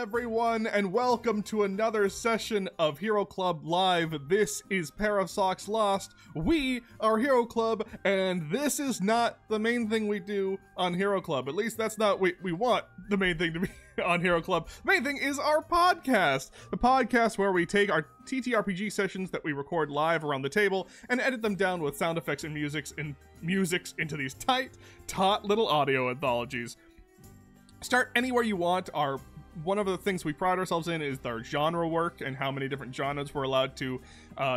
everyone, and welcome to another session of Hero Club Live. This is Pair of Socks Lost. We are Hero Club, and this is not the main thing we do on Hero Club. At least that's not what we want the main thing to be on Hero Club. The main thing is our podcast. The podcast where we take our TTRPG sessions that we record live around the table and edit them down with sound effects and musics into these tight, taut little audio anthologies. Start anywhere you want. One of the things we pride ourselves in is our genre work and how many different genres we're allowed to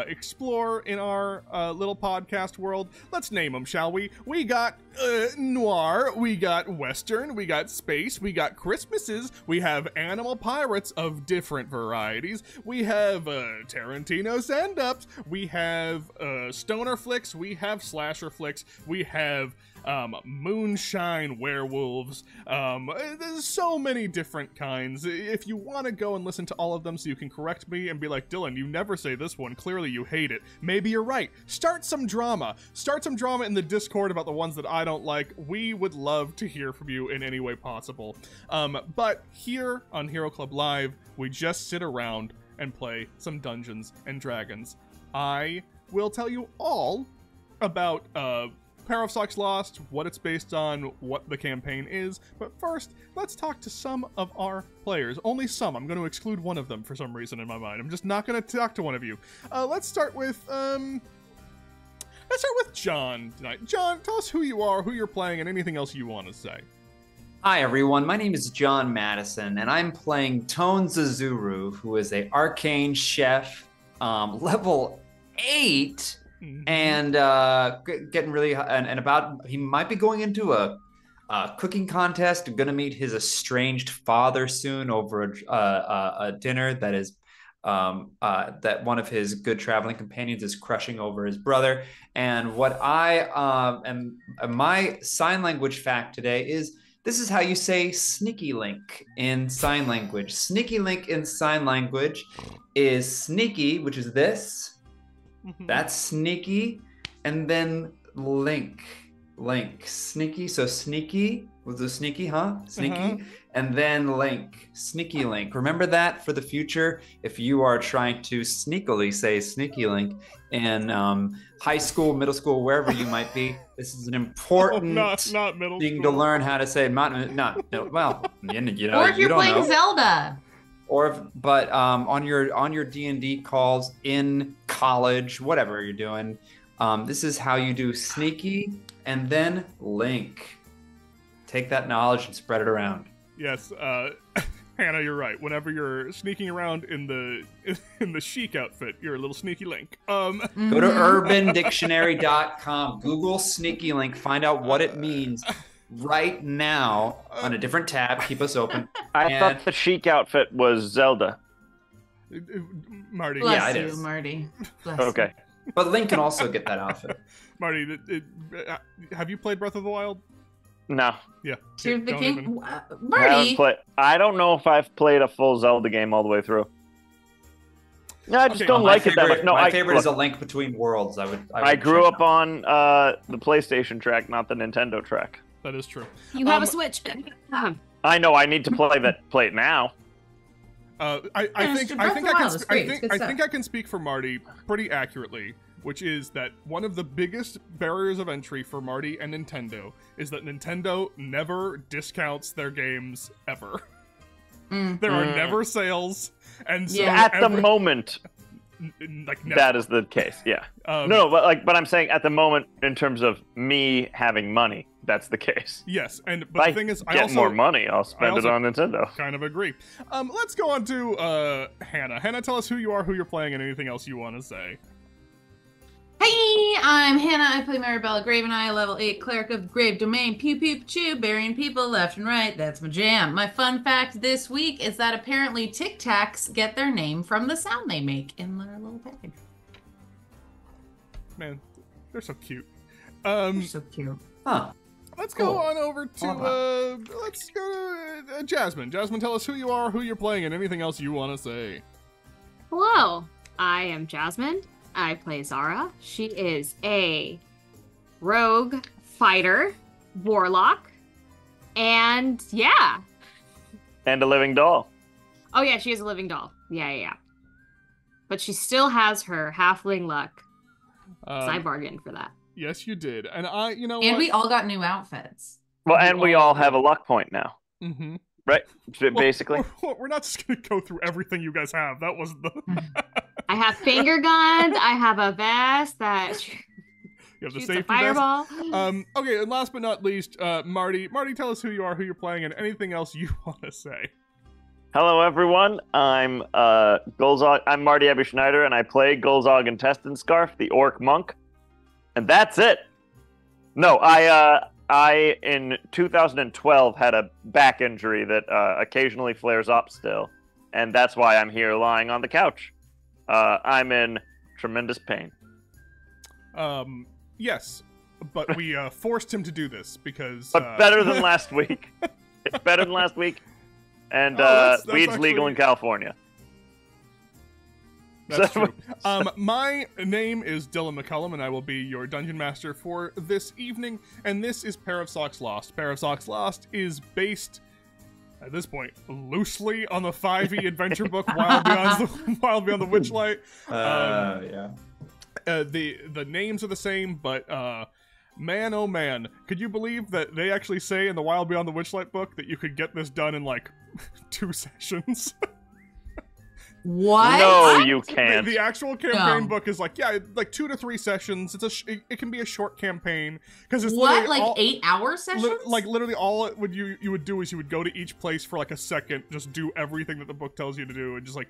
explore in our little podcast world. Let's name them, shall we? We got noir, we got western, we got space, we got Christmases, we have animal pirates of different varieties, we have Tarantino stand-ups, we have stoner flicks, we have slasher flicks, we have moonshine werewolves. There's so many different kinds. If you want to go and listen to all of them so you can correct me and be like, Dylan, you never say this one, clearly you hate it. Maybe you're right. Start some drama in the Discord about the ones that I don't like. We would love to hear from you in any way possible. But here on Hero Club Live, we just sit around and play some Dungeons and Dragons. I will tell you all about Pair of Socks Lost, what it's based on, what the campaign is, but first, let's talk to some of our players. Only some. I'm going to exclude one of them for some reason in my mind. I'm just not going to talk to one of you. Let's start with John tonight. John, tell us who you are, who you're playing, and anything else you want to say. Hi everyone, my name is John Madison, and I'm playing Tone Zazuru, who is a arcane chef, level 8. And getting really he might be going into a cooking contest. Going to meet his estranged father soon over a dinner that is that one of his good traveling companions is crushing over his brother. And what I my sign language fact today is this is how you say sneaky link in sign language. Sneaky link in sign language is sneaky, which is this. That's sneaky, and then link, sneaky. So sneaky was a sneaky, huh? Sneaky, and then link, sneaky link. Remember that for the future. If you are trying to sneakily say sneaky link in high school, middle school, wherever you might be, this is an important not middle thing school. to learn how to say. Well, you know, or if you're playing know. Zelda. On your D&D calls in college, whatever you're doing, this is how you do sneaky and then link. Take that knowledge and spread it around. Yes, Hannah, you're right. Whenever you're sneaking around in the chic outfit, you're a little sneaky link. Go to urbandictionary.com, Google sneaky link, find out what it means. Right now on a different tab, keep us open. I thought the chic outfit was Zelda. Marty. Bless it you, is. Marty. Bless Okay. But Link can also get that outfit. Marty, have you played Breath of the Wild? No. Yeah. Tears of the Don't King. even- Marty. I don't know if I've played a full Zelda game all the way through. No, I just don't like it that much. No, my favorite is A Link Between Worlds. I grew up on the PlayStation track, not the Nintendo track. That is true. You have a Switch. I know. I need to play it now. I think I can speak for Marty pretty accurately, which is that one of the biggest barriers of entry for Marty and Nintendo is that Nintendo never discounts their games ever. There are never sales, and so at the moment, like never. that is the case. Yeah. But I'm saying at the moment, in terms of me having money, that's the case. Yes, but the thing is, I also more money. I'll spend it on Nintendo. Kind of agree. Let's go on to Hannah. Hannah, tell us who you are, who you're playing, and anything else you want to say. Hey, I'm Hannah. I play Maribella Graveneye, level 8 cleric of the Grave Domain. Pew pew chew, burying people left and right. That's my jam. My fun fact this week is that apparently Tic Tacs get their name from the sound they make in their little package. Man, they're so cute. They're so cute. Huh. Let's go on over to let's go to Jasmine. Jasmine, tell us who you are, who you're playing, and anything else you want to say. Hello, I am Jasmine. I play Zara. She is a rogue, fighter, warlock, and yeah. And a living doll. Oh yeah, she is a living doll. Yeah. But she still has her halfling luck. 'Cause I bargained for that. Yes, you did. And And we all got new outfits. Well, and we all have a luck point now. Mm-hmm. Right? Basically. We're not just going to go through everything you guys have. That wasn't the... I have finger guns. I have a vest that You have the shoots safety a fireball. vest. Okay, and last but not least, Marty. Marty, tell us who you are, who you're playing, and anything else you want to say. Hello, everyone. I'm Golzog. I'm Marty Abbey Schneider, and I play Golzog Intestine Scarf, the Orc Monk. And that's it. No, I in 2012 had a back injury that occasionally flares up still, and that's why I'm here lying on the couch. I'm in tremendous pain. Yes, but we forced him to do this because. But better than last week. It's better than last week, and that's weed's actually legal in California. That's true. My name is Dylan McCullum, and I will be your dungeon master for this evening. And this is Pair of Socks Lost. Pair of Socks Lost is based, at this point, loosely on the 5e adventure book Wild Beyond the Witchlight. Yeah. The names are the same, but man, oh man, could you believe that they actually say in the Wild Beyond the Witchlight book that you could get this done in like 2 sessions? What? No, you can't. The actual campaign book is like 2 to 3 sessions. It can be a short campaign because it's what, like all, 8-hour sessions? Literally all it would you would do is you would go to each place for like a second, just do everything that the book tells you to do, and just like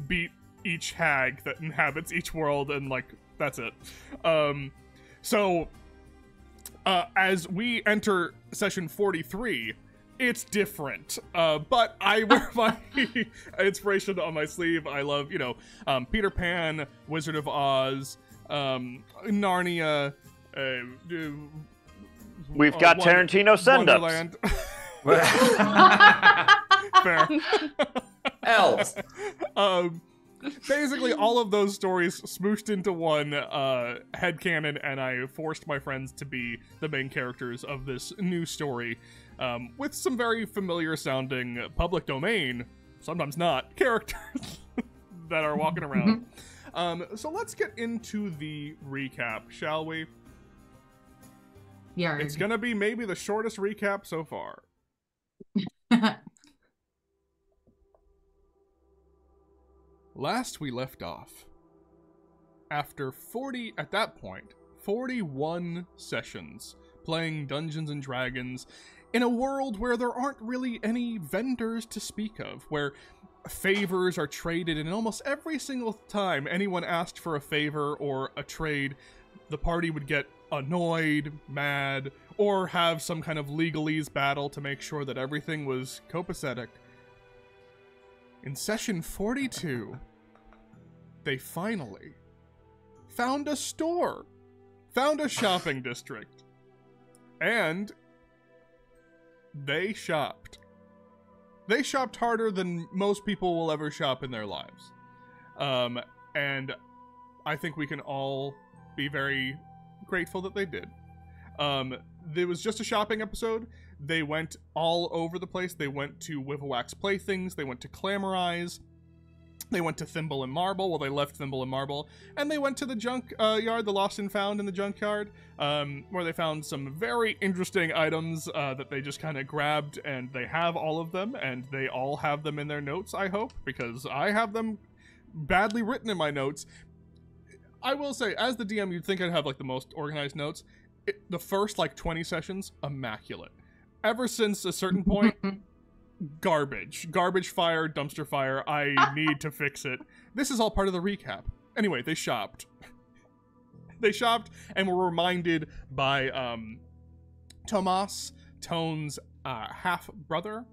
beat each hag that inhabits each world, and like that's it. So as we enter session 43. It's different, but I wear my inspiration on my sleeve. I love, Peter Pan, Wizard of Oz, Narnia. We've got Tarantino send-ups. Wonderland. Fair. Elves. Basically, all of those stories smooshed into one headcanon, and I forced my friends to be the main characters of this new story. With some very familiar sounding public domain, sometimes not, characters that are walking around. So let's get into the recap, shall we? Yeah. It's gonna be maybe the shortest recap so far. Last we left off, after 41 sessions playing Dungeons and Dragons, in a world where there aren't really any vendors to speak of, where favors are traded, and almost every single time anyone asked for a favor or a trade, the party would get annoyed, mad, or have some kind of legalese battle to make sure that everything was copacetic. In session 42, they finally found a store, found a shopping district, and they shopped. They shopped harder than most people will ever shop in their lives. And I think we can all be very grateful that they did. There was just a shopping episode. They went all over the place. They went to Wivawax Playthings. They went to Clamorize. They went to Thimble and Marble. Well, they left Thimble and Marble. And they went to the junk yard, the Lost and Found in the junkyard, where they found some very interesting items that they just kind of grabbed, and they have all of them, and they all have them in their notes, I hope, because I have them badly written in my notes. I will say, as the DM, you'd think I'd have, like, the most organized notes. The first, 20 sessions, immaculate. Ever since a certain point... Garbage fire, dumpster fire. I need to fix it. This is all part of the recap. Anyway, they shopped. They shopped and were reminded by Tomas, Tone's half-brother,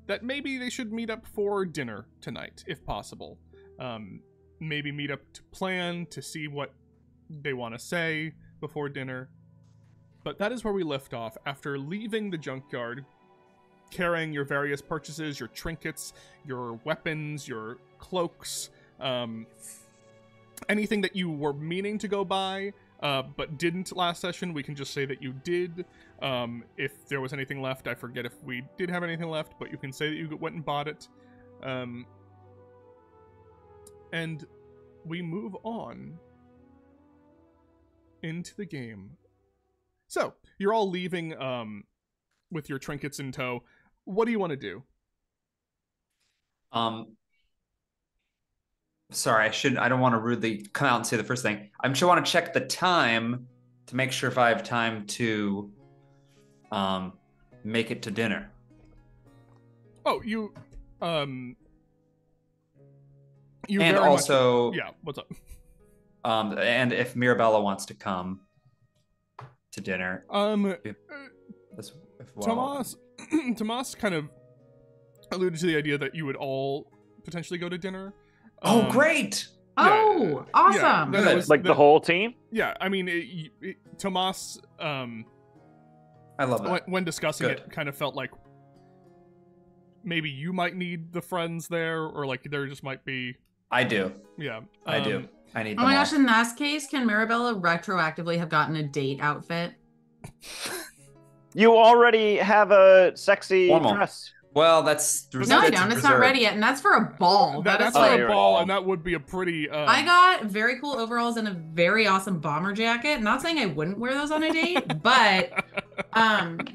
that maybe they should meet up for dinner tonight, if possible. Maybe meet up to plan, to see what they want to say before dinner. But that is where we left off after leaving the junkyard, carrying your various purchases, your trinkets, your weapons, your cloaks, anything that you were meaning to go buy, but didn't last session. We can just say that you did. If there was anything left, I forget if we did have anything left, but you can say that you went and bought it. and we move on into the game. So, you're all leaving with your trinkets in tow. What do you want to do? Sorry, I don't want to rudely come out and say the first thing. I'm sure want to check the time to make sure if I have time to make it to dinner. Oh, you And very also, much, yeah, what's up? And if Mirabella wants to come to dinner, as well. Tomas kind of alluded to the idea that you would all potentially go to dinner. Oh, great! Oh, awesome! that Good. was- Like the that- whole team? Yeah, I mean, Tomas, I love that. when discussing Good. it, kind of felt like maybe you might need the friends there, or like there just might be. I do. Yeah, I do. I need Oh them my all. gosh, in that case, can Mirabella retroactively have gotten a date outfit? You already have a sexy Formal. dress. Well, that's No, I reserved. don't. It's not ready yet, and that's for a ball. That's That's for like a you're ball, right. and that would be a pretty. I got very cool overalls and a very awesome bomber jacket. Not saying I wouldn't wear those on a date, but I got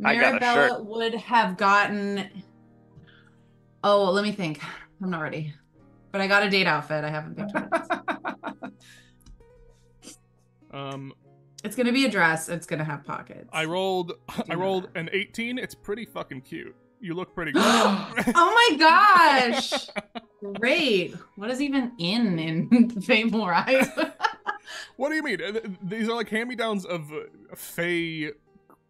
a Mirabella shirt. would have gotten. Oh, let me think. I'm not ready, but I got a date outfit. I haven't picked one. It's gonna be a dress. It's gonna have pockets. I rolled not. an 18. It's pretty fucking cute. You look pretty good. Oh my gosh! Great. What is even in Fame Rise? What do you mean? These are like hand-me-downs of Fey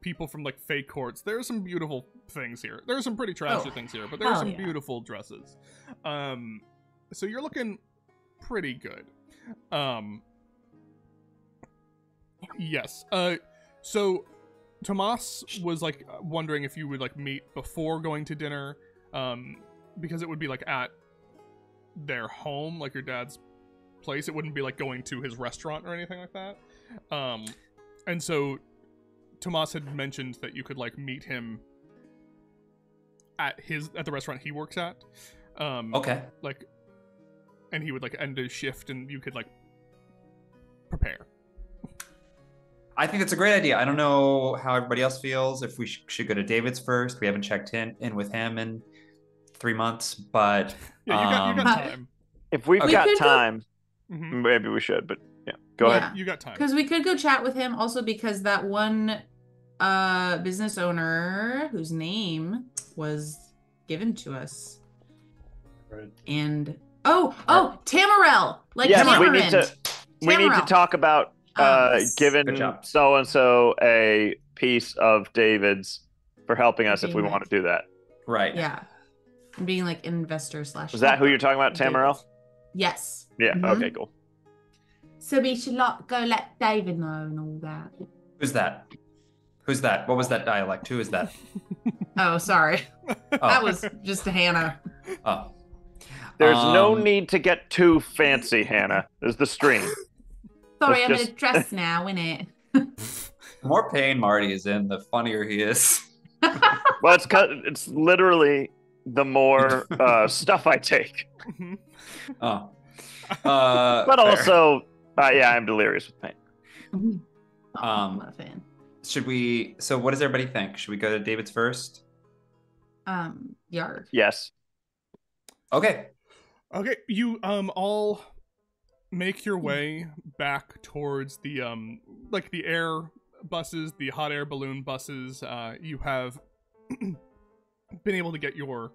people from like Fey courts. There are some beautiful things here. There are some pretty trashy things here, but there are hell some yeah. beautiful dresses. So you're looking pretty good. Yes. So Tomas was like wondering if you would like meet before going to dinner, because it would be like at their home, like your dad's place. It wouldn't be like going to his restaurant or anything like that. And so Tomas had mentioned that you could like meet him at the restaurant he works at. Okay. Like, and he would like end his shift, and you could like prepare. I think that's a great idea. I don't know how everybody else feels. If we should go to David's first, we haven't checked in with him in 3 months. But Yeah, you got time. If we've We got could go- time, Mhm. maybe we should, but yeah. Go ahead. You got time. Because we could go chat with him also because that one business owner whose name was given to us. Right. And Tamarel. Like Yes, Tamarind. we need to Tamarel. talk about Good giving job. so and so a piece of David's for helping us if we Being want to do that. right. Yeah. And being like investor / Is that who you're talking about, Tamarel? Yes. Yeah. Mhm. Okay. Cool. So we should go let David know and all that. Who's that? Who's that? What was that dialect? Who is that? Oh, sorry. Oh. That was just a Hannah. Oh. There's no Um, need to get too fancy, Hannah. There's the stream. Sorry, Let's I'm in just- a dress now, innit? The more pain Marty is in, the funnier he is. Well, it's literally the more stuff I take, Mhm. Oh. but fair. also, yeah, I'm delirious with pain. I'm not a fan. Should we? So, what does everybody think? Should we go to David's first? Yard. Yes. Okay. Okay, you all make your way back towards the like the air buses, the hot air balloon buses. You have been able to get your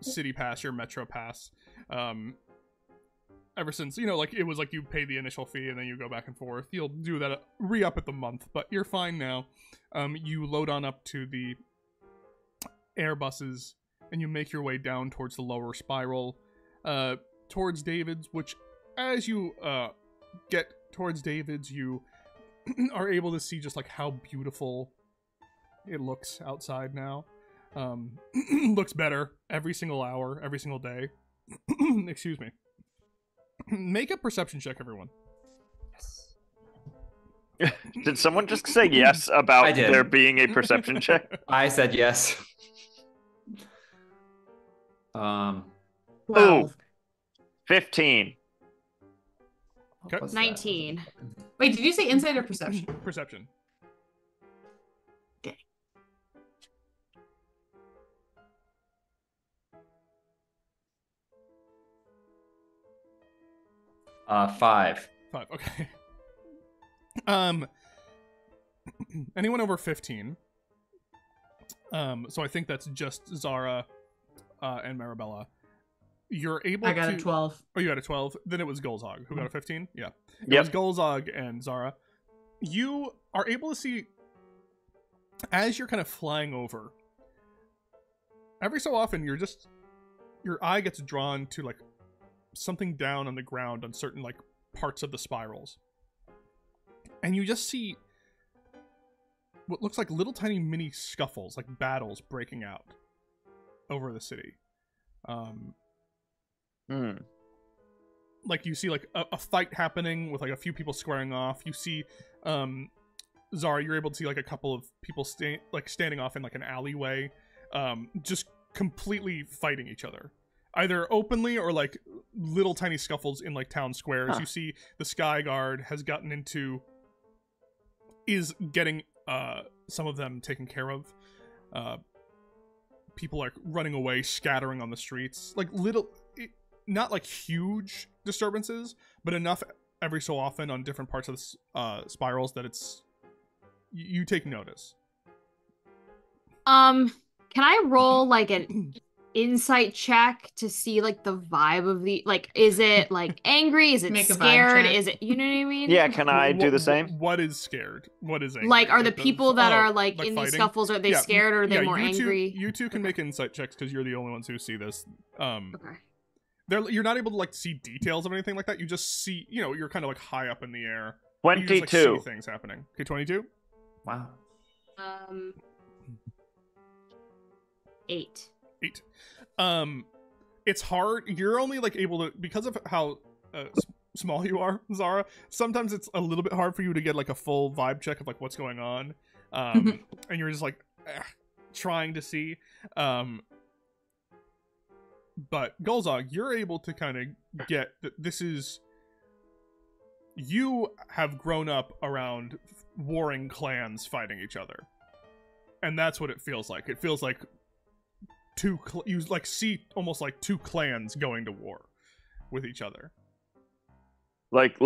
city pass, your metro pass, ever since, like it was like you pay the initial fee and then you go back and forth. You'll do that re-up at the month, but you're fine now. You load on up to the air buses and you make your way down towards the lower spiral, towards David's, which as you get towards David's, you are able to see just like how beautiful it looks outside now. Looks better every single hour, every single day. Excuse me. Make a perception check, everyone. Did someone just say yes about I did. there being a perception check? I said yes. 12. 15. Okay. What's that? 19. Wait, did you say insight or perception? Perception. 5. 5. Okay. Anyone over 15? So I think that's just Zara and Marabella. You're able to. I got a 12. Oh, you got a 12? Then it was Golzog who got a 15? Yeah. It Yep. was Golzog and Zara. You are able to see, as you're kind of flying over, every so often your eye gets drawn to like something down on the ground on certain like parts of the spirals. And you just see what looks like little tiny mini scuffles, like battles breaking out over the city. Like you see like a fight happening with like a few people squaring off. You see Zara, you're able to see like a couple of people standing off in like an alleyway, just completely fighting each other, either openly or like little tiny scuffles in like town squares. Huh. You see the Sky Guard is getting some of them taken care of. People are running away, scattering on the streets, like not like huge disturbances, but enough every so often on different parts of the spirals that you take notice. Can I roll like an insight check to see like the vibe of the like? Is it like angry? Is it Make a vibe scared? check. Is it, you know what I mean? Yeah, can I do the same? What is scared? What is angry? Like, are the people that are like in fighting? these scuffles, are they Yeah, scared or are they yeah, more you angry? You two can make insight checks because you're the only ones who see this. Okay. You're not able to like see details of anything like that. You just see, you're kind of like high up in the air. You just, like, 22. see things happening. Okay, 22. Wow. 8. 8. It's hard. You're only like able to, because of how small you are, Zara. Sometimes it's a little bit hard for you to get like a full vibe check of like what's going on, and you're just like trying to see. But Golzog, you're able to kind of get that this is. You have grown up around warring clans fighting each other, and that's what it feels like. It feels like you like see almost like two clans going to war with each other. Like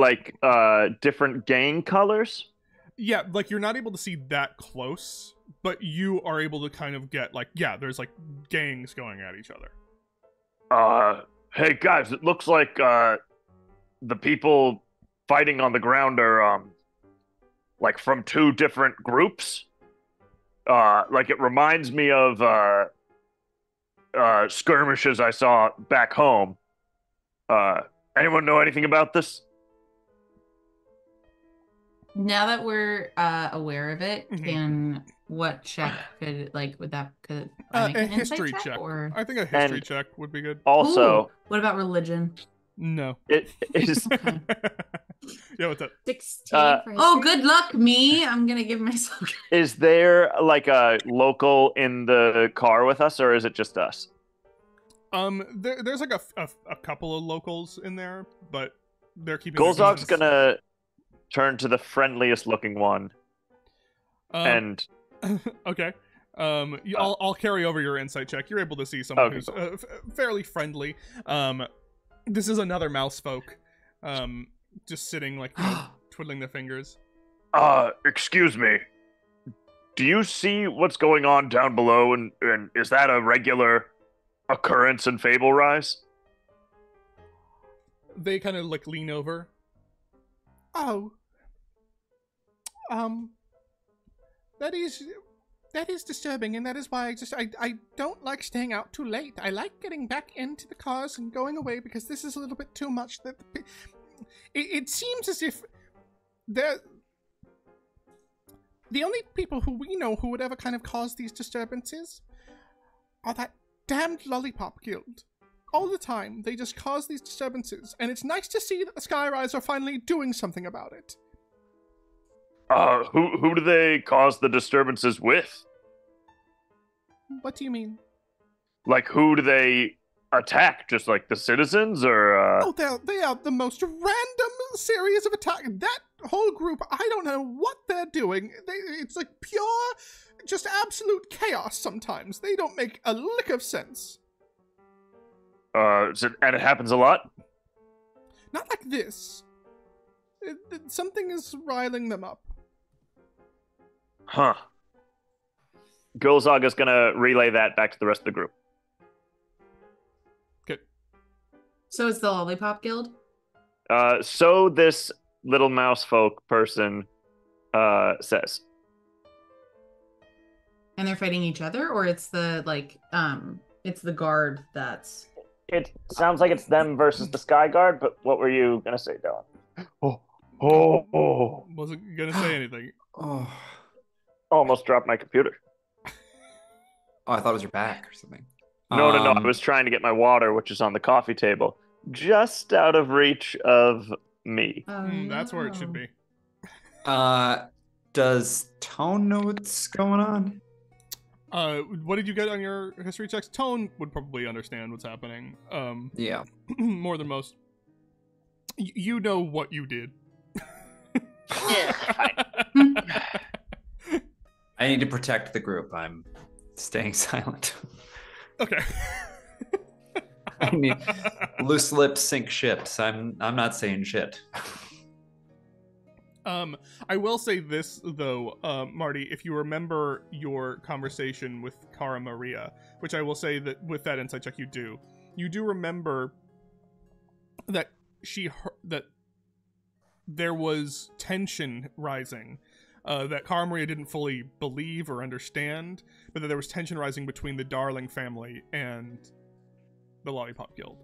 different gang colors? Yeah, like you're not able to see that close, but you are able to kind of get like, yeah, there's like gangs going at each other. Hey guys, it looks like the people fighting on the ground are like from two different groups. Like it reminds me of skirmishes I saw back home. Anyone know anything about this? Now that we're aware of it, Mhm. what check could I A make an history insight check. or I think a history And- check would be good. Also, Ooh, what about religion? No. it is Yeah, what's up? 16 Uh, for Oh, history? good luck, me. I'm gonna give myself. is there like a local in the car with us, or is it just us? There's like a couple of locals in there, but they're keeping. Golzog's gonna turn to the friendliest looking one, and Okay. I'll carry over your insight check. You're able to see someone Okay, who's fairly friendly. This is another mouse folk. Just sitting like twiddling their fingers. excuse me. Do you see what's going on down below, and is that a regular occurrence in Fable Rise? They kind of like lean over. Oh. That is disturbing, and that is why I don't like staying out too late. I like getting back into the cars and going away because this is a little bit too much. It seems as if the only people who we know who would ever kind of cause these disturbances are that damned Lollipop Guild. All the time, they just cause these disturbances, and it's nice to see that the Skyrise are finally doing something about it. Who do they cause the disturbances with? What do you mean? Like, who do they attack? Just like the citizens, or Oh, they are the most random series of attacks. That whole group, I don't know what they're doing. It's like pure, just absolute chaos sometimes. They don't make a lick of sense. and it happens a lot? Not like this. Something is riling them up. Huh. Golzog is gonna relay that back to the rest of the group. Good. So it's the Lollipop Guild? So this little mouse folk person says. And they're fighting each other, or it's the it's the guard that's It sounds like it's them versus the Sky Guard, but what were you gonna say, Dylan? Oh. Wasn't gonna say anything. Oh. Almost dropped my computer. Oh, I thought it was your back or something. No. I was trying to get my water, which is on the coffee table, just out of reach of me. That's where it should be. Does Tone know what's going on? What did you get on your history checks? Tone would probably understand what's happening. Yeah. More than most. You know what you did. Yeah. I need to protect the group. I'm staying silent. Okay. I mean, loose lips sink ships. I'm not saying shit. I will say this though, Marty, if you remember your conversation with Cara Maria, which I will say that with that insight check you do remember that that there was tension rising, that Cara Maria didn't fully believe or understand, but that there was tension rising between the Darling family and the Lollipop Guild.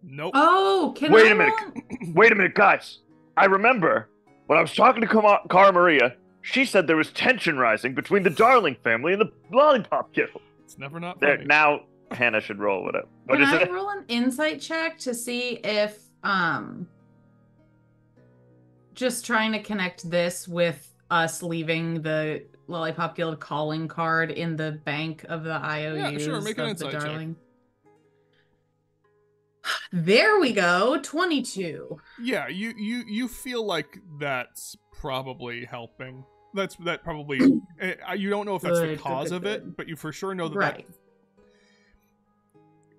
Nope. Oh, Wait a minute, guys. I remember when I was talking to Cara Maria, she said there was tension rising between the Darling family and the Lollipop Guild. It's never not funny. Now Hannah should roll with it. What Can is I it? roll an insight check to see if just trying to connect this with us leaving the Lollipop Guild calling card in the bank of the IOUs? Yeah, sure, make an of insight the check. Darling. There we go, 22. Yeah, you feel like that's probably helping. That probably you don't know if that's the cause of it, but you for sure know that Right.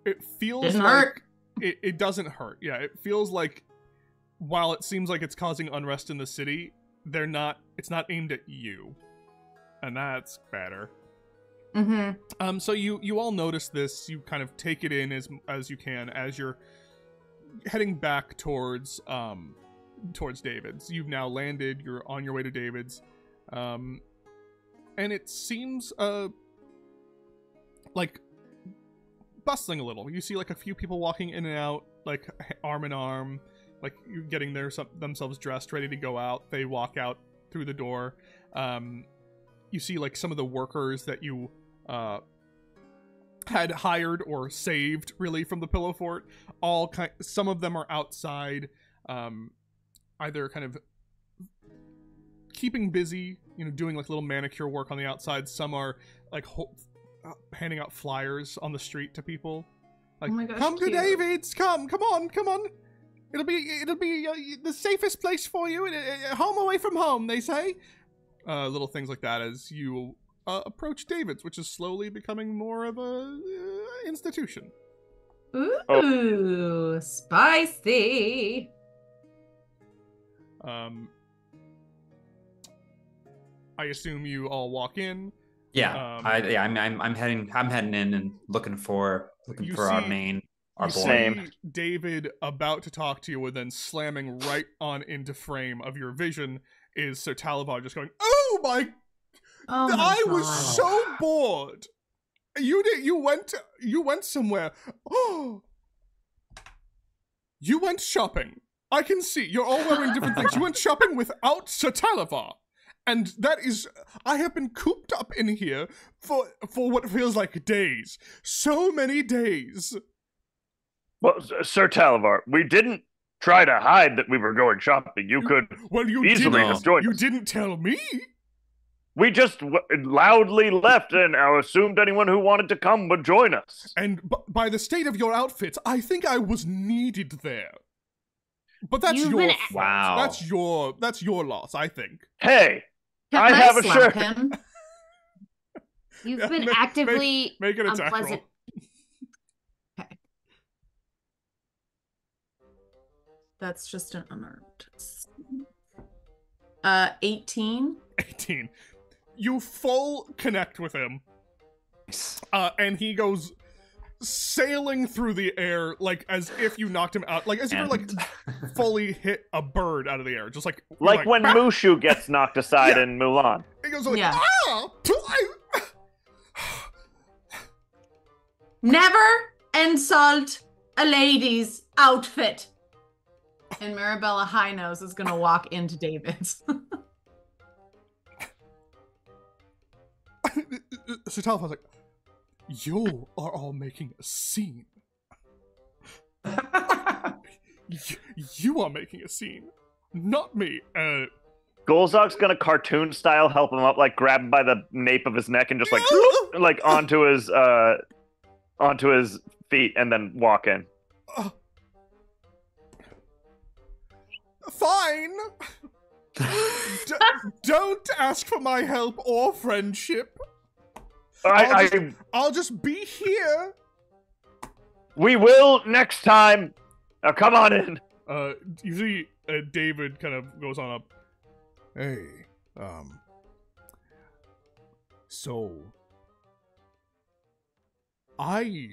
It feels Doesn't like hurt. it doesn't hurt. Yeah, it feels like while it seems like it's causing unrest in the city, it's not aimed at you. And that's better. Mm-hmm. So you all notice this, you kind of take it in as you can as you're heading back towards David's. You've now landed, you're on your way to David's. And it seems like bustling a little. You see like a few people walking in and out, like arm in arm, like you're getting themselves dressed, ready to go out. They walk out through the door. You see like some of the workers that you had hired or saved really from the Pillow Fort. Some of them are outside, either kind of keeping busy, doing like little manicure work on the outside. Some are like handing out flyers on the street to people. Like, Oh my gosh, come to cute. David's, come on. It'll be the safest place for you. Home away from home, they say. Little things like that as you approach David's, which is slowly becoming more of a institution. Ooh, spicy. I assume you all walk in. Yeah, I'm heading in and looking for You our see- main our You boy. Same. see David about to talk to you, and then slamming right on into frame of your vision is Sir Talavar just going, "Oh my! Oh my I was God. so bored. You went somewhere. Oh, you went shopping. I can see you're all wearing different things. You went shopping without Sir Talavar." And that is, I have been cooped up in here for what feels like days. So many days. Well, Sir Talavar, we didn't try to hide that we were going shopping. You could Well, you easily didn't. have joined You us. didn't tell me. We just loudly left and assumed anyone who wanted to come would join us. And by the state of your outfits, I think I was needed there. But that's You've your been- fault. Wow. That's your loss, I think. Hey, Can I have a slap shirt. him? You've Yeah, been make- actively make an attack unpleasant. Okay. That's just an unarmed. 18. 18. You full connect with him, Nice. and he goes sailing through the air like as if you knocked him out, like as if you like fully hit a bird out of the air, just like Like when Mushu gets knocked aside Yeah. in Mulan. he goes like, Yeah. ah! Never insult a lady's outfit. And Marabella Highnose is gonna walk into David's. So Talif's like, you are all making a scene. You are making a scene, not me. Golzok's gonna cartoon style help him up, like grab him by the nape of his neck and just like onto his feet and then walk in. Fine. Don't ask for my help or friendship. I'll just be here. We will next time. Now come on in. You see, David kind of goes on up. Hey, so I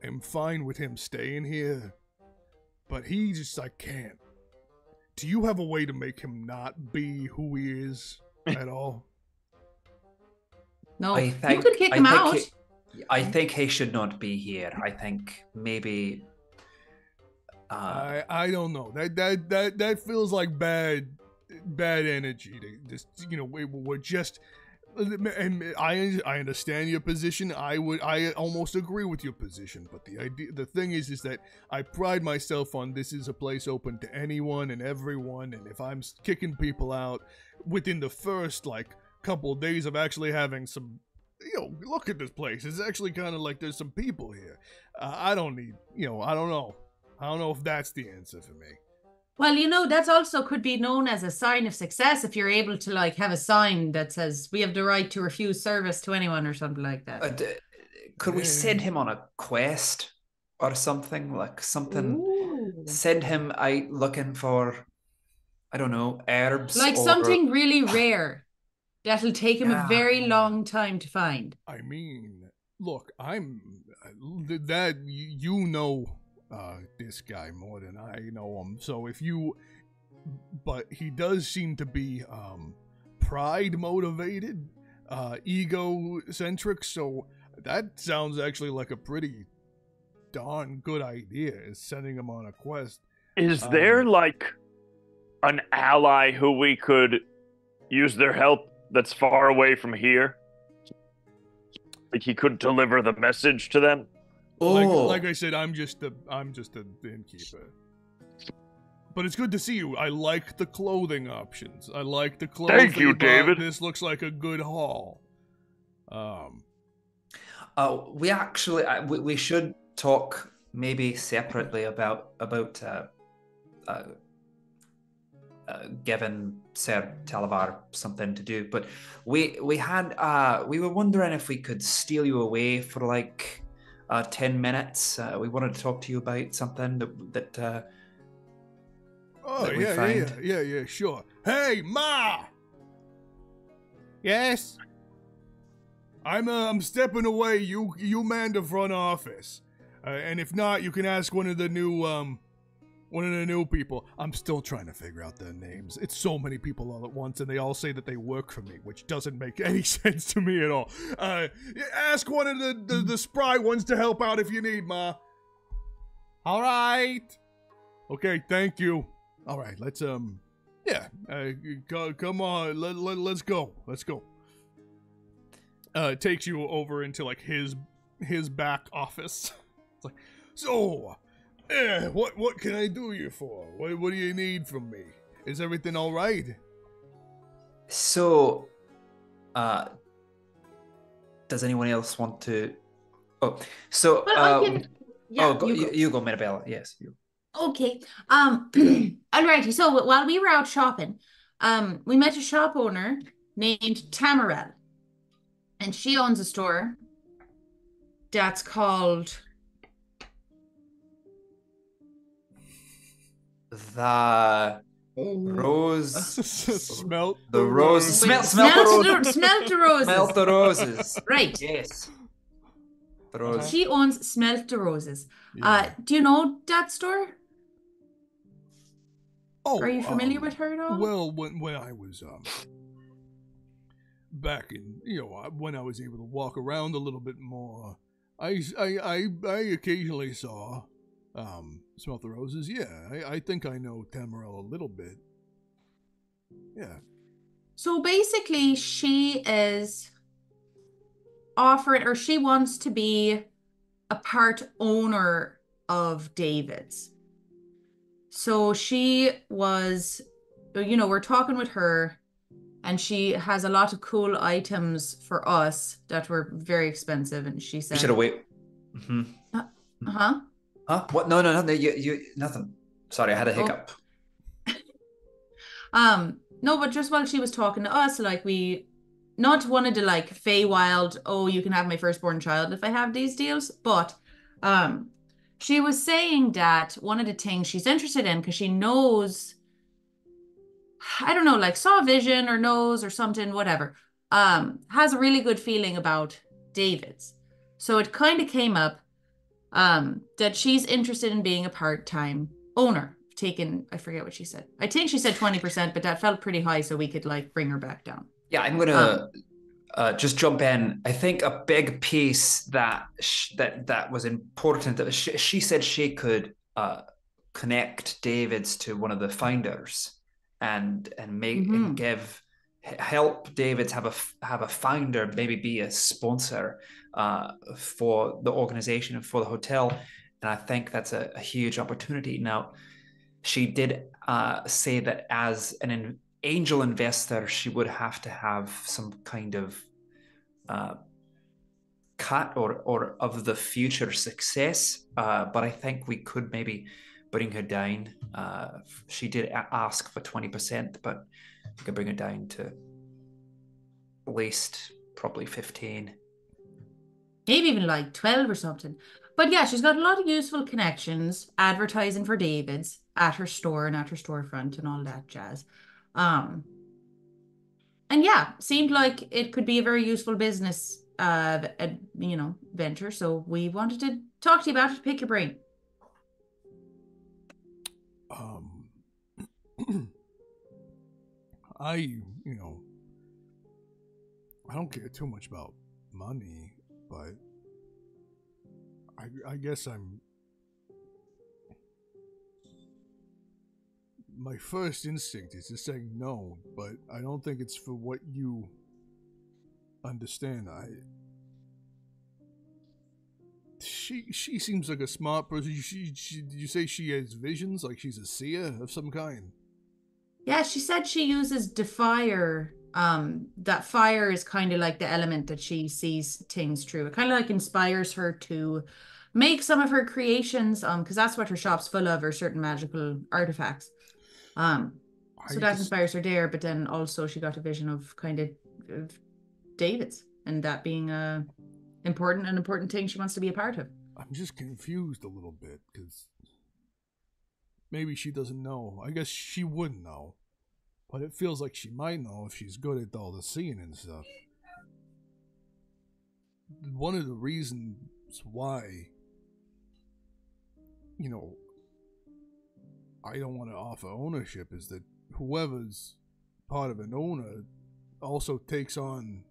am fine with him staying here, but he just, I can't. Do you have a way to make him not be who he is at all? No, I you think- could kick I him think out. I think he should not be here. I think maybe. I don't know. That feels like bad energy. To just, you know, we're just. And I understand your position. I almost agree with your position. But the thing is that I pride myself on this is a place open to anyone and everyone. And if I'm kicking people out within the first like couple of days of actually having some, you know, look at this place. It's actually kind of like there's some people here. I don't need, you know, I don't know if that's the answer for me. Well, you know, that's also could be known as a sign of success if you're able to like have a sign that says we have the right to refuse service to anyone or something like that. Could we send him on a quest or something? Like something. Ooh. Send him out looking for, I don't know, herbs. Like or- something really rare that'll take him a Yeah. very long time to find. I mean, look, you know this guy more than I know him. So but he does seem to be pride motivated, egocentric. So that sounds actually like a pretty darn good idea. Is sending him on a quest. Is there like an ally who we could use their help that's far away from here? Like he could deliver the message to them? Like I said, I'm just the innkeeper. But it's good to see you. I like the clothing options. I like the clothes. Thank that you, bought. David. This looks like a good haul. we actually we should talk maybe separately about giving Sir Talavar something to do. But we were wondering if we could steal you away for like 10 minutes. We wanted to talk to you about something that Oh that we yeah, find. yeah, sure. Hey, Ma. Yes. I'm stepping away. You man the front office, and if not, you can ask one of the new people. I'm still trying to figure out their names. It's so many people all at once, and they all say that they work for me, which doesn't make any sense to me at all. Ask one of the spry ones to help out if you need, Ma. All right. Okay, thank you. All right, let's come on, let's go. Takes you over into like his back office. It's like, so, what can I do you for? What do you need from me? Is everything all right? So, Does anyone else want to? Oh, so But I can. Yeah, you go, Mirabella. Yes, you. Okay. Alrighty. So while we were out shopping, we met a shop owner named Tamarel, and she owns a store that's called. The rose. Smelt the rose. Smell the roses. Smelt the roses. Smelt the roses. Right. Yes. The rose. She owns Smelt the Roses. Yeah. Do you know that store? Oh, Are you familiar with her at all? Well, when I was back in, when I was able to walk around a little bit more, I occasionally saw Smelt the Roses. Yeah, I think I know Tamarel a little bit. Yeah. So basically, she is offering, or she wants to be a part owner of David's. So she was, we're talking with her, and she has a lot of cool items for us that were very expensive. And she said, You should have waited. Mm-hmm. Huh? What? No, you nothing. Sorry, I had a hiccup. No, but just while she was talking to us, like we not wanted to like Feywild, oh, you can have my firstborn child if I have these deals, but she was saying that one of the things she's interested in, because she knows, I don't know, like saw a vision or knows or something, whatever, has a really good feeling about David's. So it kind of came up that she's interested in being a part-time owner. I forget what she said. I think she said 20%, but that felt pretty high, so we could like bring her back down. Yeah, I'm gonna just jump in. I think a big piece that was important. That she said she could connect David's to one of the founders and make and help David's have a founder, maybe be a sponsor for the organization and for the hotel. And I think that's a huge opportunity. Now, she did say that as an angel investor, she would have to have some kind of cut or of the future success. But I think we could maybe bring her down. She did ask for 20%, but we could bring her down to at least probably 15. Maybe even like 12 or something. But yeah, she's got a lot of useful connections, advertising for David's at her store and at her storefront and all that jazz. And yeah, seemed like it could be a very useful business, venture. So we wanted to talk to you about it, pick your brain. I don't care too much about money, but I guess my first instinct is to say no, but I don't think it's for what you understand. She seems like a smart person. You say she has visions, like she's a seer of some kind? Yeah, she said she uses Defier. That fire is kind of like the element that she sees things through. It kind of like inspires her to make some of her creations, because that's what her shop's full of, are certain magical artifacts. So that inspires her there, but then also she got a vision of kind of David's, and that being an important thing she wants to be a part of. I'm just confused a little bit, because maybe she doesn't know. I guess she wouldn't know, but it feels like she might know if she's good at all the seeing and stuff. One of the reasons why, I don't want to offer ownership is that whoever's part of an owner also takes on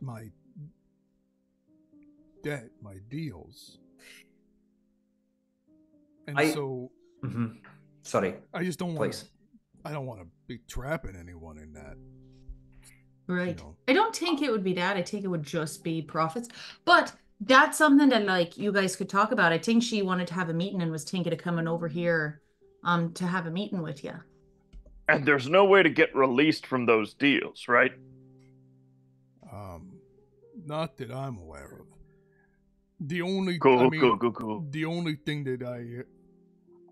my debt, my deals. And Sorry. I just don't want to, I don't want to be trapping anyone in that. Right. I don't think it would be that. I think it would just be profits. But that's something that like you guys could talk about. I think she wanted to have a meeting and was thinking of coming over here to have a meeting with you. And there's no way to get released from those deals, right? Not that I'm aware of. The only Cool. the only thing that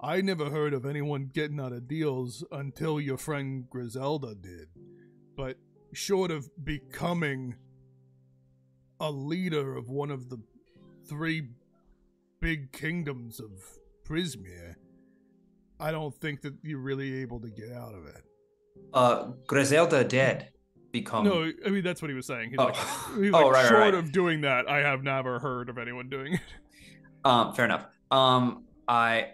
I never heard of anyone getting out of deals until your friend Griselda did. But short of becoming a leader of one of the 3 big kingdoms of Prismere, I don't think that you're really able to get out of it. Griselda did become. No, I mean that's what he was saying. He's Oh. like, Right, short right. of doing that, I have never heard of anyone doing it. Fair enough. I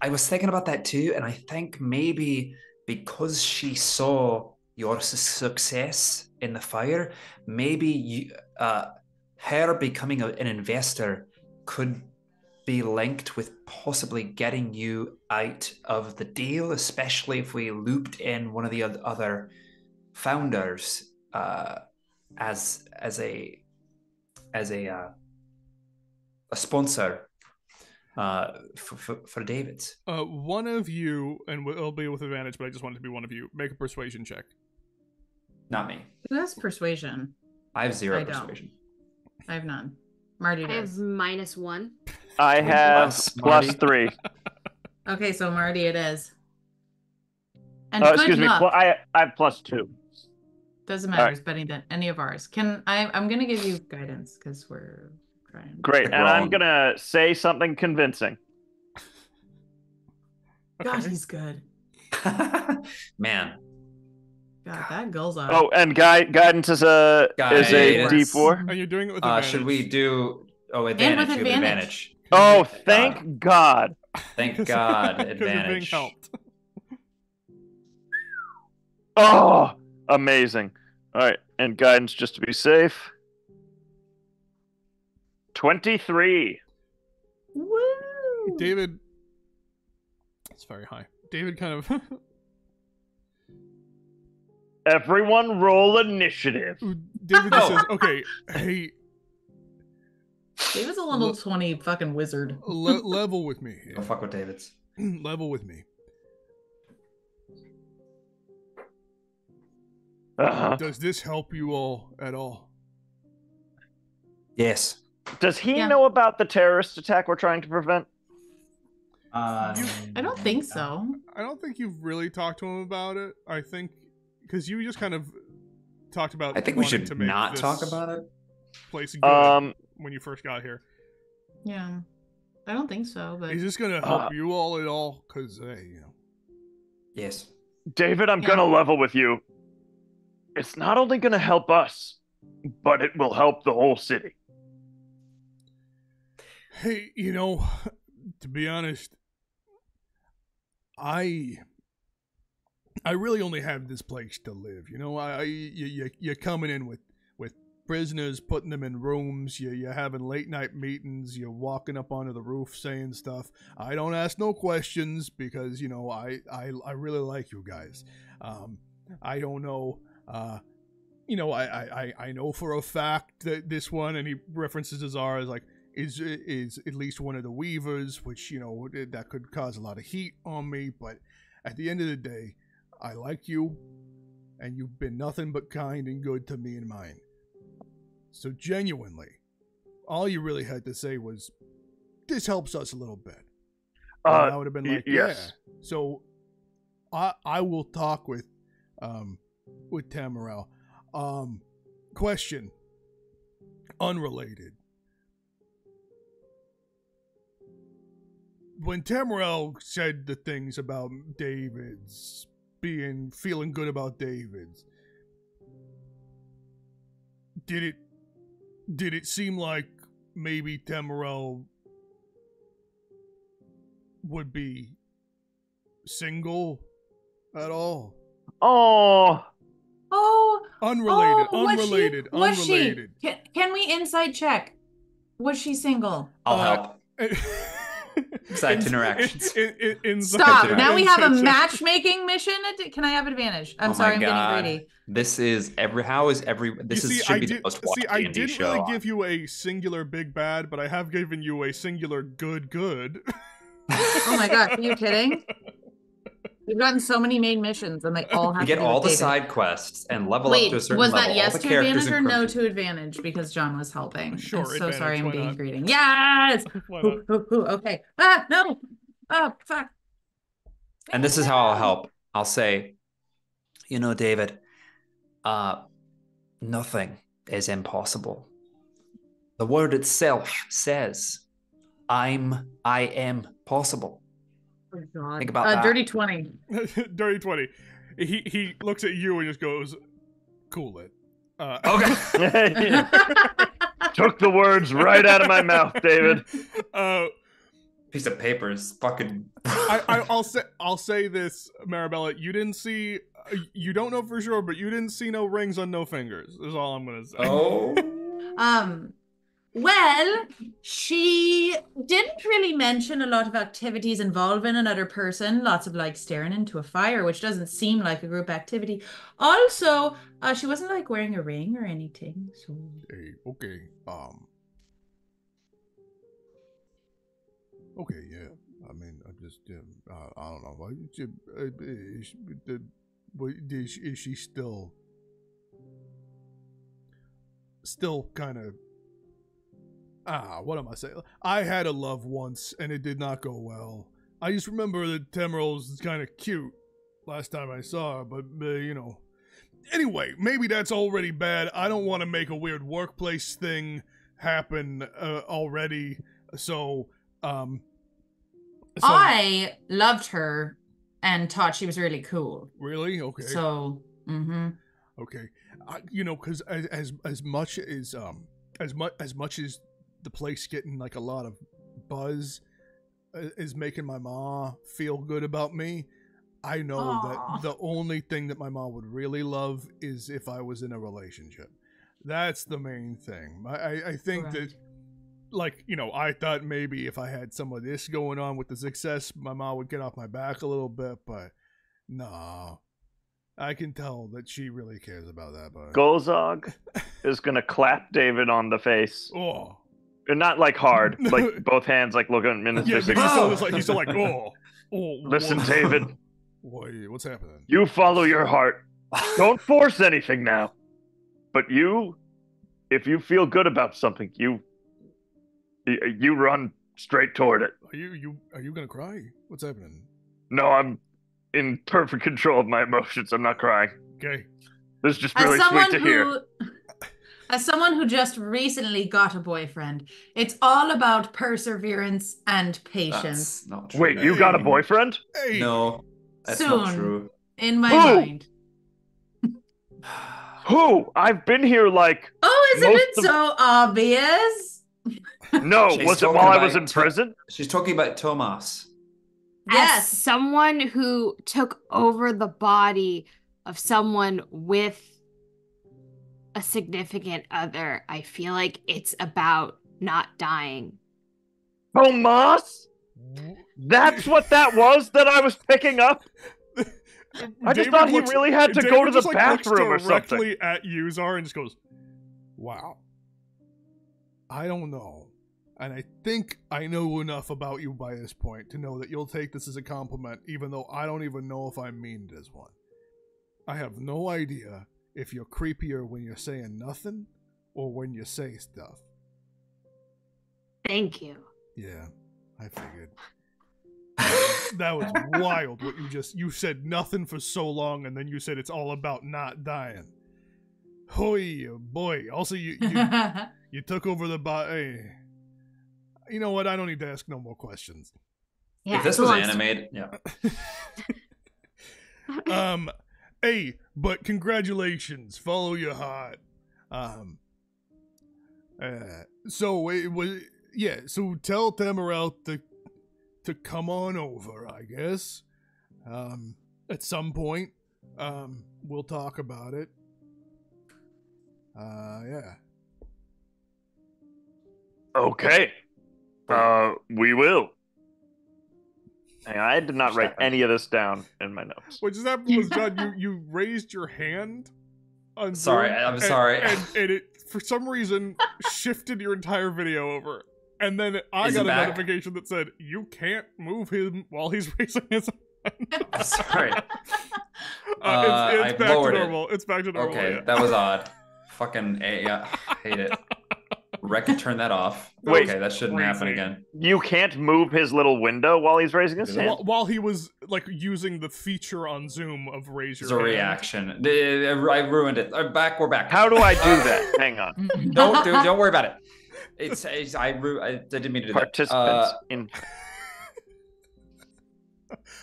was thinking about that too, and I think maybe because she saw your success in the fire, maybe you, her becoming an investor could be linked with possibly getting you out of the deal, especially if we looped in one of the other founders as a sponsor for David's. One of you, and it'll be with advantage, but I just want it to be one of you, make a persuasion check. Not me. Who has persuasion? I have 0 I don't. persuasion. I have none. Marty I have does. -1. I have Marty. +3. Okay, so Marty it is. And Oh, good excuse me. luck. I have +2. Doesn't matter. All right. It's better than any of ours. I'm gonna give you guidance because we're trying. Great, Stick and I'm around. gonna say something convincing. God, he's good. Man. God, that goes on. Oh, and guidance is a Guidance. D4. And you're doing it with advantage. Should we do... Oh, advantage. with You have advantage. Oh, Thank thank God. Thank God, 'Cause you're being advantage. helped. Oh, amazing. All right, and guidance just to be safe. 23. Woo! David, it's very high. David kind of Everyone roll initiative. David just says, "Okay, hey, David's a level 20 fucking wizard. level with me. Go fuck with David's. Level with me. Does this help you all at all?" Yes. Does he Yeah. know about the terrorist attack we're trying to prevent? I don't think so. I don't think you've really talked to him about it. I think because you just kind of talked about. I think we wanting should to make not this talk about it. place good when you first got here. Yeah. I don't think so, but Is this gonna help you all at all? Because hey, you know. Yes. David, I'm gonna level with you. It's not only gonna help us, but it will help the whole city. Hey, you know, to be honest, I really only have this place to live. You know, you're coming in with prisoners, putting them in rooms. You're having late night meetings. You're walking up onto the roof saying stuff. I don't ask no questions because you know I really like you guys. I don't know. You know, I know for a fact that this one, and he references Azara as like, is at least one of the Weavers, which, you know, that could cause a lot of heat on me, but at the end of the day, I like you, and you've been nothing but kind and good to me and mine. So genuinely, all you really had to say was, this helps us a little bit. And I would have been like, yes. yeah. So I will talk with Tamriel. Question. Unrelated. When Tamriel said the things about David's feeling good about David's, did it seem like maybe Tamriel would be single at all? Oh, Unrelated. Was she? Can we inside check? Was she single? I'll help. Side interactions. Stop. Now we have a inside check. matchmaking mission. Can I have advantage? I'm sorry, I'm getting greedy. This is should be the most watched I D&D didn't show. really give you a singular big bad, but I have given you a singular good. Oh my gosh, are you kidding? We've gotten so many main missions, and they all have You to get do all with the David. side quests and level Wait, up to a certain was level. that yes all the to characters advantage or no encrypted. to advantage because John was helping? Sure, I'm so advantage, sorry I'm why being not? greedy. Yes! Why not? Okay. Ah, no! Oh, fuck. And this is how I'll help. I'll say, you know, David, nothing is impossible. The word itself says, I am possible. Oh, God. Think about that. Dirty 20. Dirty 20. He looks at you and just goes, cool it. Okay. Took the words right out of my mouth, David. Piece of paper is fucking. I'll say this, Marabella. You didn't see. You don't know for sure, but you didn't see no rings on no fingers. Is all I'm gonna say. Oh. Well, she didn't really mention a lot of activities involving another person. Lots of like staring into a fire, which doesn't seem like a group activity. Also, she wasn't like wearing a ring or anything. So. Hey, okay. Okay, yeah. I mean, I just, I don't know. Why is she still kind of? What am I saying? I had a love once, and it did not go well. I just remember that Temerl was kind of cute last time I saw her, but, you know. Anyway, maybe that's already bad. I don't want to make a weird workplace thing happen already, so, I loved her and thought she was really cool. Really? Okay. So, Okay. You know, because as much as the place getting like a lot of buzz is making my ma feel good about me, I know that the only thing that my mom would really love is if I was in a relationship. That's the main thing. I think that, like, you know, I thought maybe if I had some of this going on with the success, my mom would get off my back a little bit, but no. I can tell that she really cares about that, but Golzog is gonna clap David on the face. Oh. And not like hard, like both hands like looking in his Yeah, face. he's still like, oh. Listen, David. What's happening? You follow your heart. Don't force anything now. But if you feel good about something, you run straight toward it. Are you gonna cry? What's happening? No, I'm in perfect control of my emotions. I'm not crying. Okay. This is just really sweet to hear. As someone who just recently got a boyfriend, it's all about perseverance and patience. That's not true. Wait, you got a boyfriend? Hey. No, that's Soon. not true. In my mind. Who? I've been here like. Oh, isn't it so obvious? No, She's was it talking while I about was in prison? She's talking about Tomas. Yes. As someone who took over the body of someone with a significant other, I feel like it's about not dying. Tomas? That's what that was that I was picking up? I just thought he really had to go to the bathroom or something. Directly at you, Zara, and just goes, wow. I don't know. And I think I know enough about you by this point to know that you'll take this as a compliment, even though I don't even know if I mean it as one. I have no idea if you're creepier when you're saying nothing or when you say stuff. Thank you. Yeah, I figured. That was wild what you said nothing for so long and then you said it's all about not dying. Hoy boy. Also you took over the body. You know what? I don't need to ask no more questions. Yeah, If this was animated, yeah. Hey, but congratulations. Follow your heart. So it was, yeah, so tell Temerl to come on over, I guess. At some point. We'll talk about it. Yeah. Okay. We will. Hang on, I did not write any of this down in my notes. What just happened was, John, you raised your hand on Sorry, Zoom, I'm sorry. And it, for some reason, shifted your entire video over. And then I Is got it a back? notification that said, you can't move him while he's raising his Sorry. It's I back to lowered it. normal. It's back to normal. Okay, yeah. that was odd. Fucking yeah, hate it. Wreck it, turn that off. Wait. Okay, that shouldn't happen Crazy. again. You can't move his little window while he's raising his hand. While he was like using the feature on Zoom of raise your It's a hand. reaction. I ruined it. We're back. How do I do that? Hang on. Don't worry about it. I didn't mean to do that. Participants in.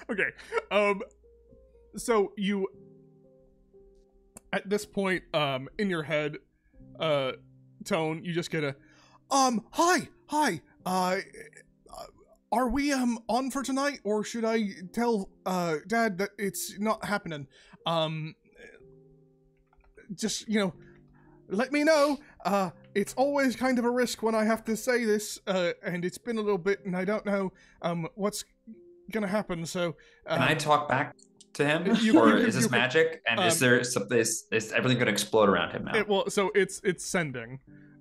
Okay. So you, at this point, in your head, Tone, you just get a, hi, are we, on for tonight, or should I tell, Dad that it's not happening? Just, let me know. It's always kind of a risk when I have to say this, and it's been a little bit, and I don't know, what's gonna happen, so... Can I talk back to him? You Is this can- magic? And is there something, is everything going to explode around him now? So it's sending.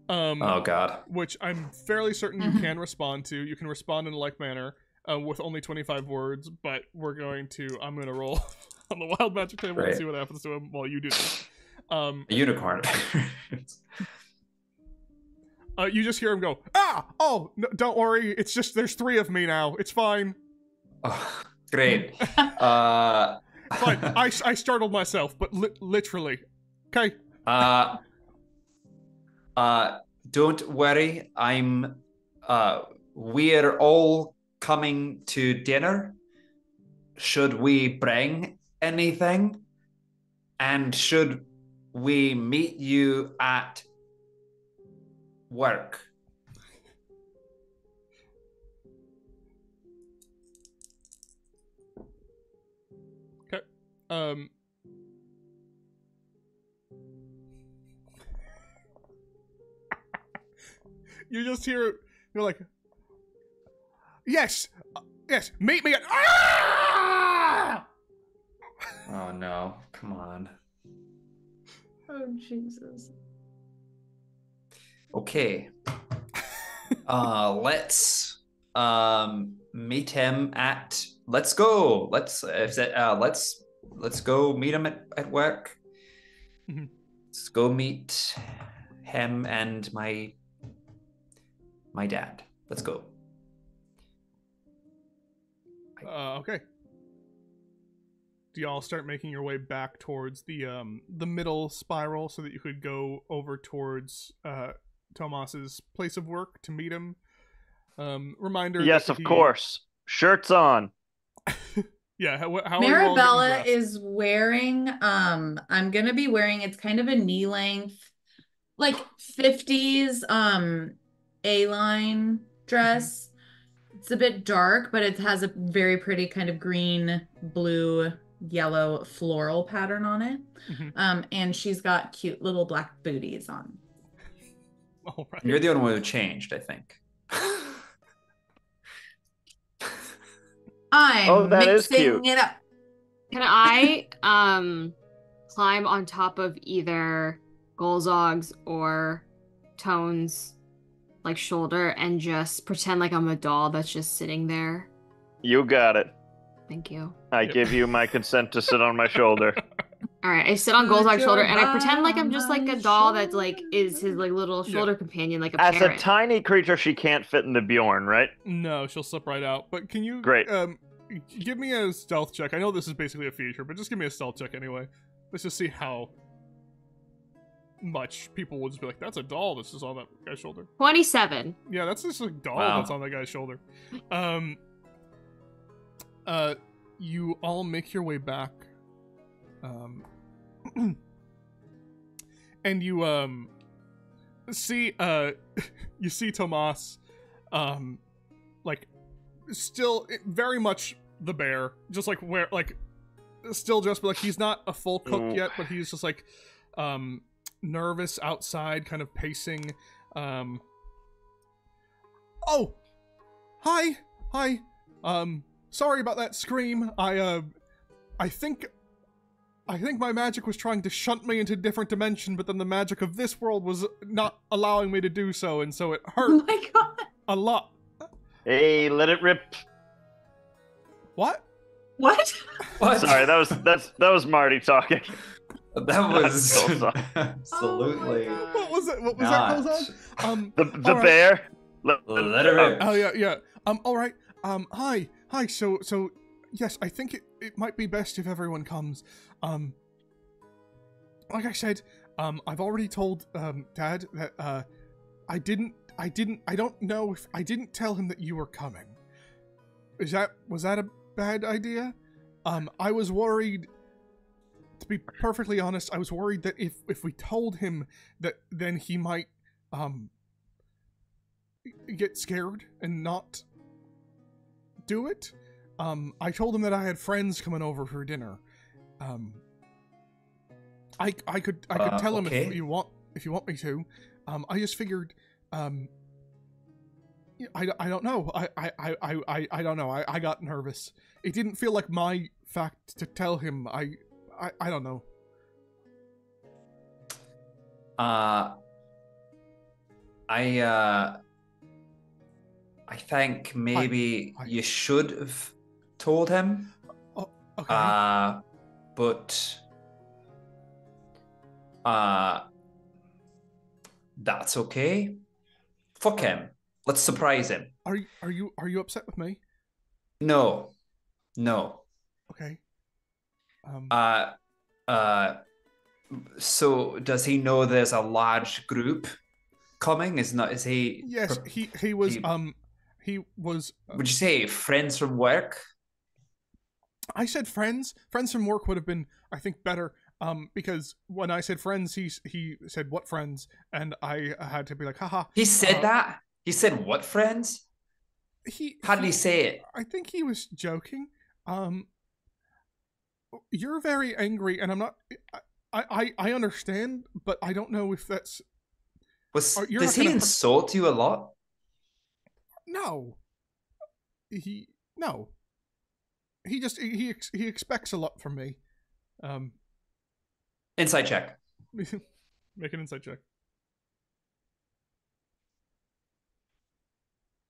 Oh, God. Which I'm fairly certain you can respond to. You can respond in a like manner with only 25 words, but I'm going to roll on the wild magic table and Great. see what happens to him while you do this. A unicorn. You just hear him go, oh, no, don't worry. It's just, there's 3 of me now. It's fine. Oh, great. Fine. I startled myself, but literally. Okay. Don't worry. We're all coming to dinner. Should we bring anything? And should we meet you at work? You just hear, you're like, yes, meet me at, Oh no, come on. Oh, Jesus. Okay. Let's meet him at let's go meet him at work. Mhm. Let's go meet him and my dad. Let's go. Okay. Do y'all start making your way back towards the middle spiral so that you could go over towards Tomas's place of work to meet him? Reminder. Yes, that of course. Shirts on. Yeah. How are you all getting Marabella dressed? is wearing, I'm gonna be wearing, it's kind of a knee length, like 50s, A-line dress. It's a bit dark, but it has a very pretty kind of green, blue, yellow floral pattern on it. Mhm. And she's got cute little black booties on. All right. You're the only one who changed, I think. I'm that is mixing cute. it up. Can I climb on top of either Golzog's or Tone's like shoulder and just pretend like I'm a doll that's just sitting there? You got it. Thank you. I Yep. give you my consent to sit on my shoulder. All right, I sit on Put Golzog's your shoulder and I pretend like I'm body just on like a my doll that like is his shoulder. like little Yeah. shoulder companion, like a As a parrot. tiny creature, she can't fit in the Bjorn, right? No, she'll slip right out. But can you Great. give me a stealth check? I know this is basically a feature, but just give me a stealth check anyway. Let's just see how much people will just be like, that's a doll that's just on that guy's shoulder. 27. Yeah, that's just a doll Wow. that's on that guy's shoulder. You all make your way back. And you see you see Tomas like still very much the bear, just like where like still just like he's not a full cook Mm. yet, but he's just like nervous outside, kind of pacing. Oh, hi. Sorry about that scream. I think my magic was trying to shunt me into a different dimension, but then the magic of this world was not allowing me to do so, and so it Oh hurt my god. a lot. Hey, let it rip. What? What? What? Sorry, that was Marty talking. That was Golzog. absolutely Oh my God. What was it? What was not. that, Golzog? The all right. bear. Let her rip. Oh yeah. All right. Hi. So yes, I think it might be best if everyone comes. Like I said, I've already told Dad that I don't know if I didn't tell him that you were coming. Was that a bad idea? I was worried. To be perfectly honest, I was worried that if we told him that, then he might get scared and not do it. I told him that I had friends coming over for dinner. I could tell him okay. if you want me to. I just figured. I don't know. I don't know. I got nervous. It didn't feel like my fact to tell him. I don't know. I think maybe Hi. you should have told him. Oh, okay. But that's okay. Fuck him. Let's surprise him. Are you upset with me? No. Okay. So does he know there's a large group coming? Is he? Yes, he was. He was. Would you say friends from work? I said friends. Friends from work would have been, I think, better. Because when I said friends, he said what friends, and I had to be like, haha. He said that. He said what friends? How did he say it? I think he was joking. You're very angry, and I'm not. I understand, but I don't know if that's. Does he insult you a lot? No. No. He just he expects a lot from me. Insight check. Make an insight check.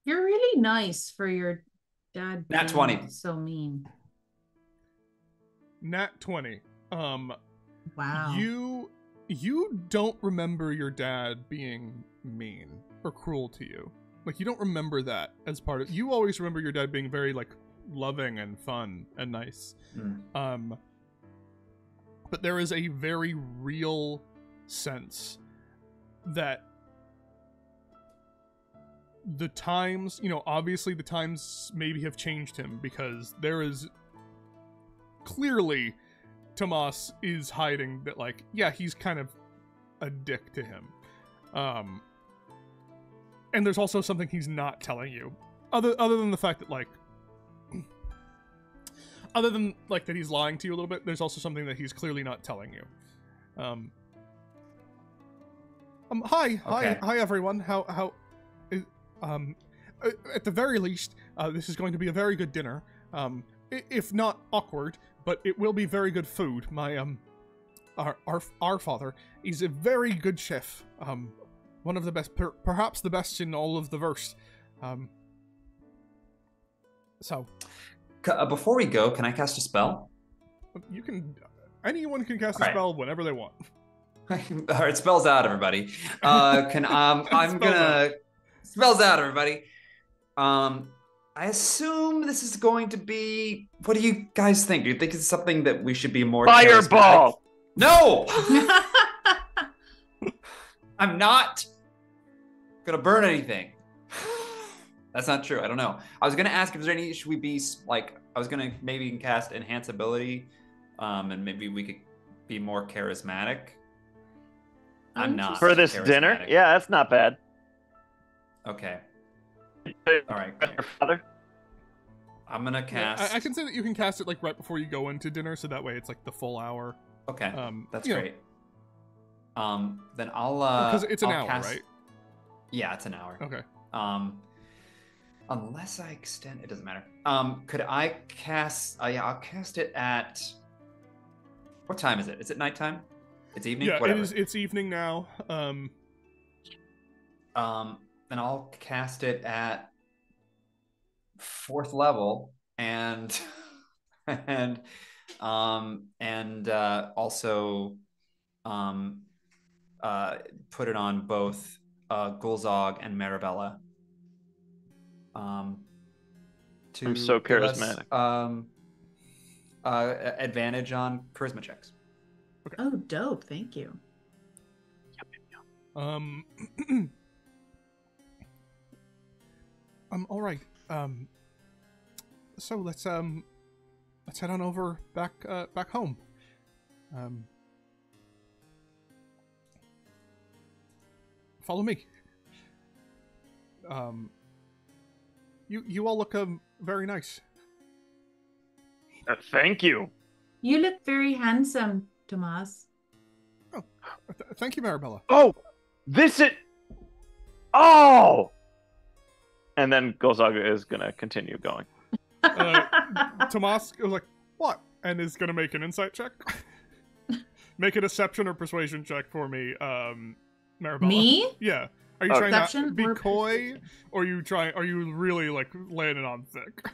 You're really nice for your dad. Nat 20. So mean. Nat 20. Wow. You don't remember your dad being mean or cruel to you. Like, you don't remember that as part of. You always remember your dad being very, like, loving and fun and nice. But there is a very real sense that the times, obviously the times maybe have changed him, because there is clearly Tomas is hiding that, like, yeah, he's kind of a dick to him. And there's also something he's not telling you. Other than the fact that, like, other than, like, that he's lying to you a little bit, there's also something that he's clearly not telling you. Hi everyone. How at the very least, this is going to be a very good dinner. If not awkward, but it will be very good food. My our father is a very good chef. One of the best, perhaps the best in all of the verse. So, before we go, can I cast a spell? You can. Anyone can cast a spell whenever they want. All right, spells out, everybody. I'm gonna spells out, everybody. I assume this is going to be. What do you guys think? Do you think it's something that we should be more fireball? No, I'm not gonna burn anything. That's not true. I don't know. I was gonna ask if there's any. Should we be like? I was gonna maybe cast enhance ability, and maybe we could be more charismatic. I'm not for this dinner. Yeah, that's not bad. Okay. All right. Your father. I'm gonna cast. Yeah, I can say that you can cast it like right before you go into dinner, so that way it's like the full hour. Okay. That's great. Then I'll because it's an hour, cast... right? Yeah, it's an hour. Okay. Unless I extend, it doesn't matter. Could I cast? Yeah, I'll cast it at. What time is it? Is it nighttime? It's evening. Yeah, whatever. it is. It's evening now. Then I'll cast it at 4th level, and and also put it on both Gulzog and Marabella. I'm so charismatic. Advantage on charisma checks. Okay. Oh, dope! Thank you. All right. So let's head on over back home. Follow me. You all look very nice. Thank you. You look very handsome, Tomas. Oh, thank you, Marabella. Oh, this is. Oh. And then Golzaga is gonna continue going. Tomas goes like, "What?" and is gonna make an insight check. Make a deception or persuasion check for me, Marabella. Me? Yeah. Are you trying to be or coy, or are you really like laying it on thick?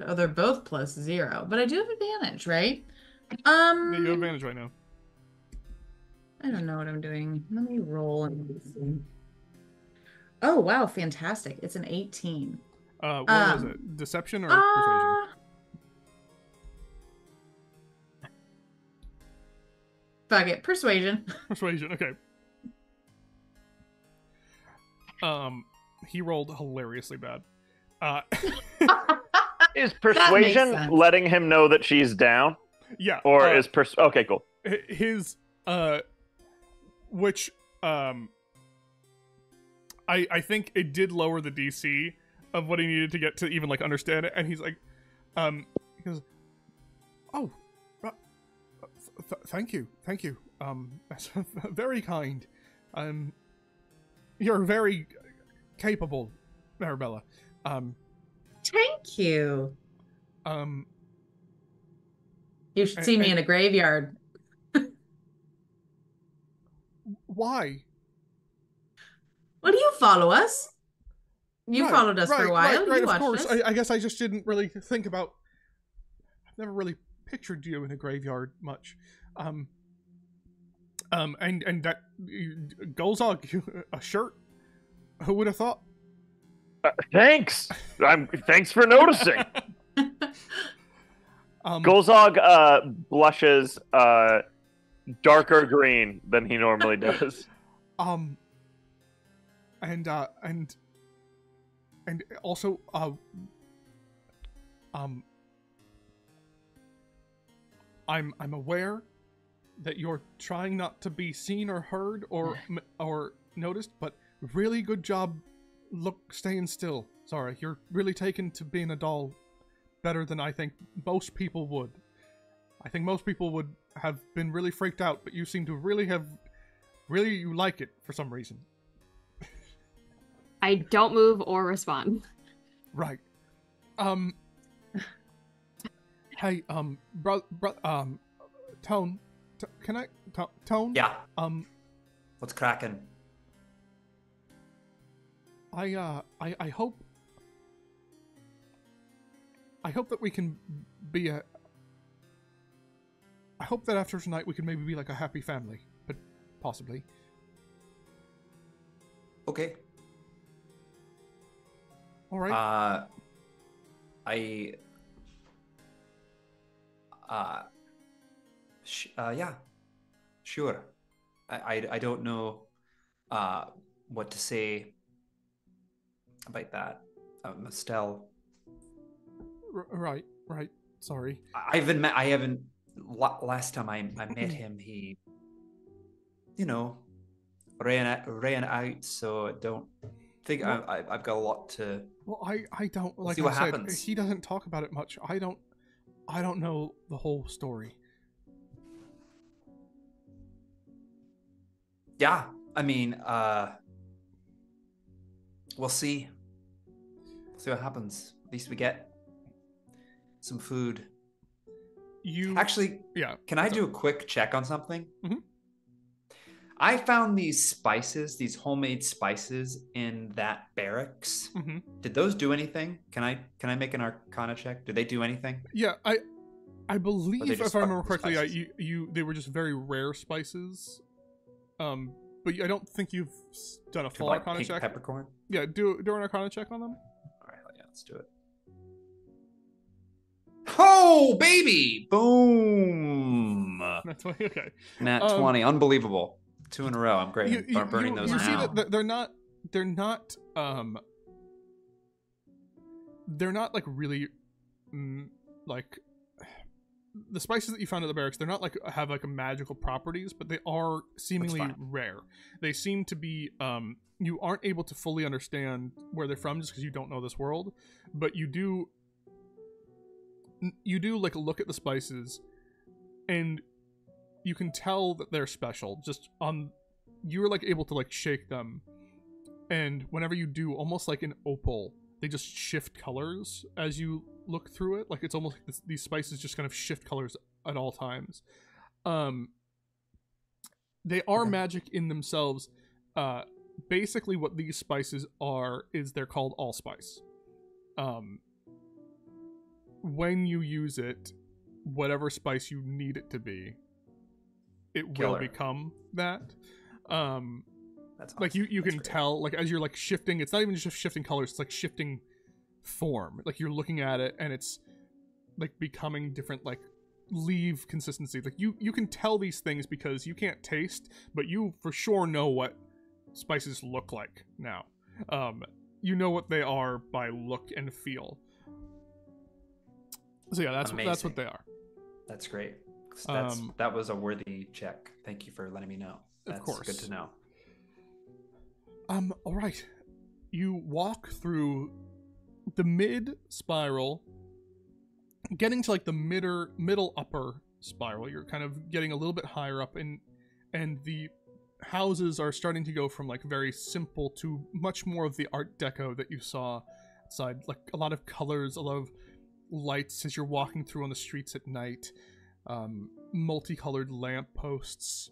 Oh, they're both +0, but I do have advantage, right? Yeah, you have advantage right now. I don't know what I'm doing. Let me roll and see. Oh wow, fantastic! It's an 18. What was it? Deception or persuasion? Fuck it, persuasion. Persuasion. Okay. He rolled hilariously bad. Is persuasion letting him know that she's down? Yeah. Or is okay, cool. His which I think it did lower the DC of what he needed to get to even like understand it, and he's like, he goes, "Oh, thank you, that's very kind. You're very capable, Marabella. Thank you. You should see me in a graveyard. Why? Well, do you follow us? You followed us for a while. Right, you of course. Us. I guess I just didn't really think about. I've never really pictured you in a graveyard much. And that Golzog, a shirt. Who would have thought? Thanks. Thanks for noticing. Golzog blushes darker green than he normally does. And also I'm aware that you're trying not to be seen or heard or noticed, but really good job staying still. Sorry, you're really taken to being a doll better than I think most people would. I think most people would have been really freaked out, but you seem to really you like it for some reason. I don't move or respond. Right. Hey, Tone, can I, Tone? Yeah. What's cracking? I hope that we can be I hope that after tonight we can maybe be like a happy family, but possibly. Okay. All right. Yeah, sure. I don't know what to say about that, Estelle. Right. Sorry. I haven't. Last time I met him, he, ran out. So don't think I've got a lot to. Well, I don't like. See what I said, happens. He doesn't talk about it much. I don't know the whole story. Yeah, I mean, we'll see. See what happens. At least we get some food. You actually, yeah. Can I do a quick check on something? Mm-hmm. I found these spices, these homemade spices in that barracks. Mm-hmm. Did those do anything? Can I make an Arcana check? Do they do anything? Yeah, I believe, if I remember correctly, spices? they were just very rare spices. But I don't think you've done a full like Arcana pink check. peppercorn? Yeah, do an Arcana check on them. All right, yeah, let's do it. Oh, baby! Boom! That's why. Okay. Nat 20, unbelievable. 2 in a row. I'm great. I'm burning those you now. see that they're not like really like the spices that you found at the barracks. They're not like have like magical properties, but they are seemingly rare. They seem to be you aren't able to fully understand where they're from just because you don't know this world, but you do like look at the spices and you can tell that they're special just on you're like able to like shake them, and whenever you do, almost like an opal, they just shift colors as you look through it. Like it's almost like these spices just kind of shift colors at all times. They are magic in themselves. Basically what these spices are is they're called allspice. When you use it, whatever spice you need it to be, it will become that. That's awesome. Like you can tell, like as you're like shifting, it's not even just shifting colors, it's like shifting form. Like you're looking at it and it's like becoming different, like leaf consistency. Like you can tell these things because you can't taste, but you for sure know what spices look like now. You know what they are by look and feel. So yeah, that's what they are. That's great. That was a worthy check. Thank you for letting me know. That's of course. Good to know. All right. You walk through the mid spiral, getting to like the middle upper spiral. You're kind of getting a little bit higher up, and the houses are starting to go from like very simple to much more of the Art Deco that you saw outside. Like a lot of colors, a lot of lights as you're walking through on the streets at night. Multicolored lampposts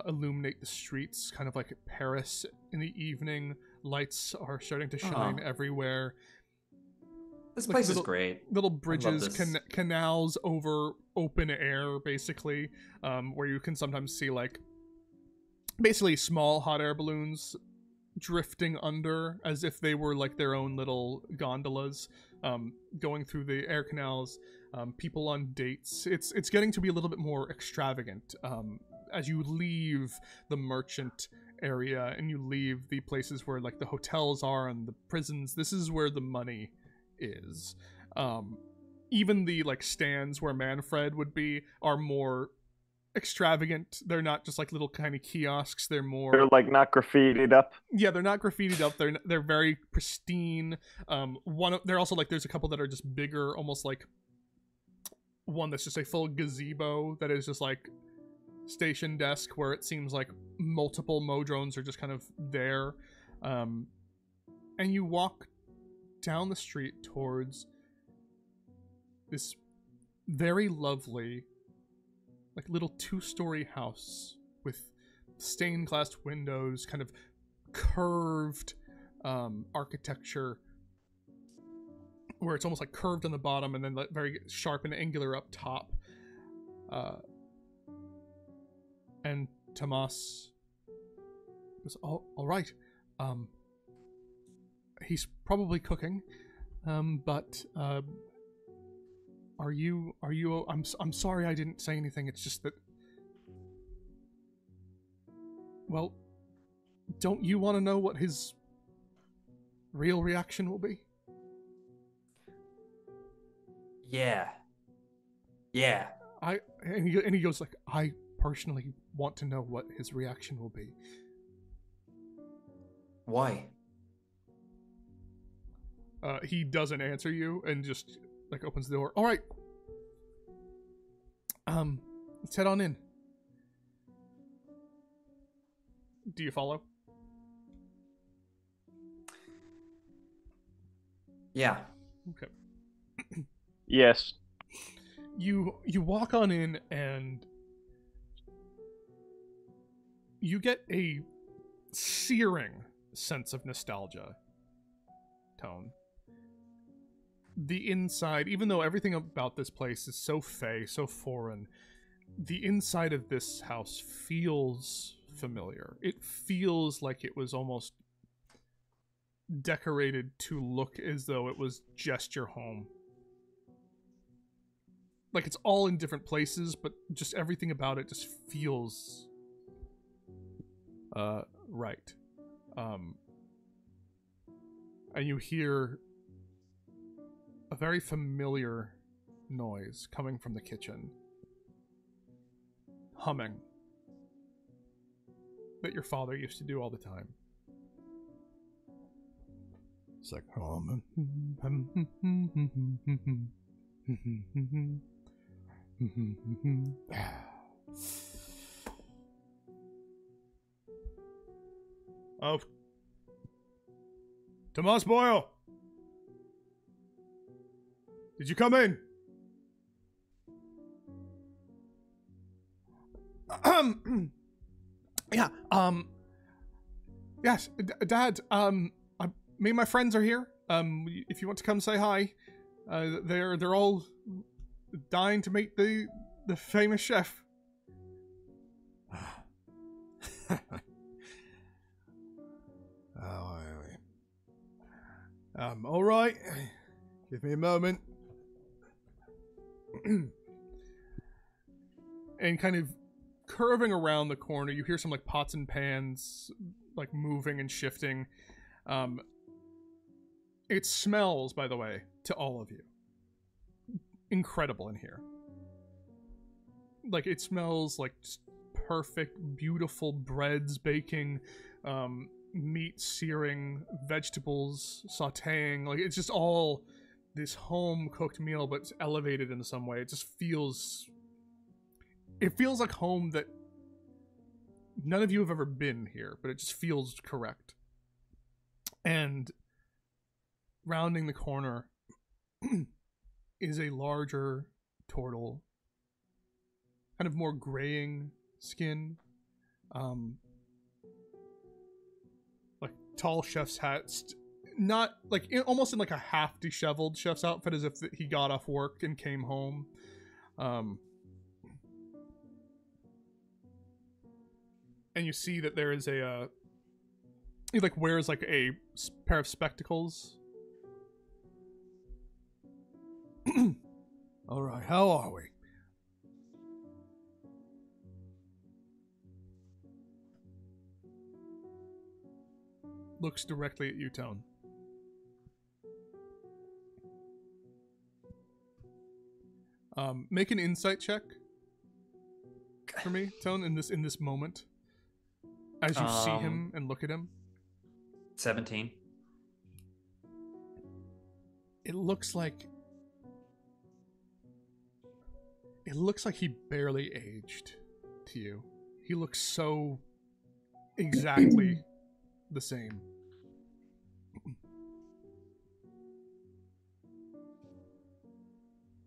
illuminate the streets, kind of like Paris in the evening. Lights are starting to shine everywhere. This place is great. Little bridges, canals over open air, basically, where you can sometimes see like basically small hot air balloons drifting under as if they were like their own little gondolas, going through the air canals. People on dates. It's getting to be a little bit more extravagant as you leave the merchant area and you leave the places where like the hotels are and the prisons. This is where the money is. Even the like stands where Manfred would be are more extravagant. They're not just like little tiny kiosks. They're They're like not graffitied up. Yeah, they're not graffitied up. They're very pristine. They're also like there's a couple that are just bigger, almost like one that's just a full gazebo that is just like station desk where it seems like multiple Modrones are just kind of there. And you walk down the street towards this very lovely like little 2-story house with stained glass windows, kind of curved architecture where it's almost like curved on the bottom and then like very sharp and angular up top. And Tomas goes, all right. He's probably cooking, but are you? I'm sorry I didn't say anything. It's just that. Well, don't you want to know what his real reaction will be? Yeah. And he goes like, I personally want to know what his reaction will be. Why? He doesn't answer you and just like opens the door. All right. Let's head on in. Do you follow? Yeah. Okay. Yes. You walk on in and you get a searing sense of nostalgia, Tone. The inside, even though everything about this place is so fey, so foreign, the inside of this house feels familiar. It feels like it was almost decorated to look as though it was just your home. Like, it's all in different places, but just everything about it just feels right. And you hear a very familiar noise coming from the kitchen. Humming. That your father used to do all the time. It's like humming. Oh, Tomas Boyle, did you come in? Yeah. Yes, Dad. Me and my friends are here. If you want to come say hi, they're all dying to meet the famous chef. All right. Give me a moment. And kind of curving around the corner, you hear some like pots and pans like moving and shifting. It smells, by the way, to all of you. Incredible in here. Like, it smells like just perfect, beautiful breads baking, meat searing, vegetables sauteing. Like, it's just all this home-cooked meal, but it's elevated in some way. It just feels... It feels like home that none of you have ever been here, but it just feels correct. And rounding the corner is a larger turtle, kind of more graying skin, like tall chef's hats, not like almost in like a half disheveled chef's outfit, as if he got off work and came home. And you see that there is he like wears like a pair of spectacles. All right, how are we? Looks directly at you, Tone. Make an insight check for me, Tone, in this moment. As you see him and look at him. 17. It looks like he barely aged to you. He looks so exactly the same.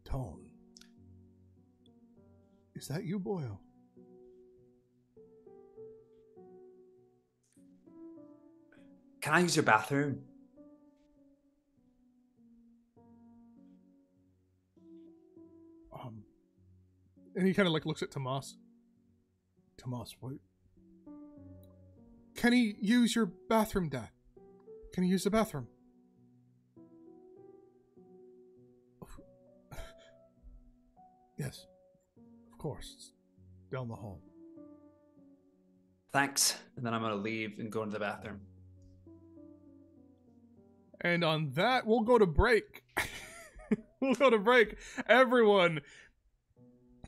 Tone. Is that you, Boyle? Can I use your bathroom? And he kind of like looks at Tomas. Tomas, what? Can he use your bathroom, Dad? Can he use the bathroom? Yes, of course. It's down the hall. Thanks. And then I'm going to leave and go into the bathroom. And on that, we'll go to break. We'll go to break. Everyone,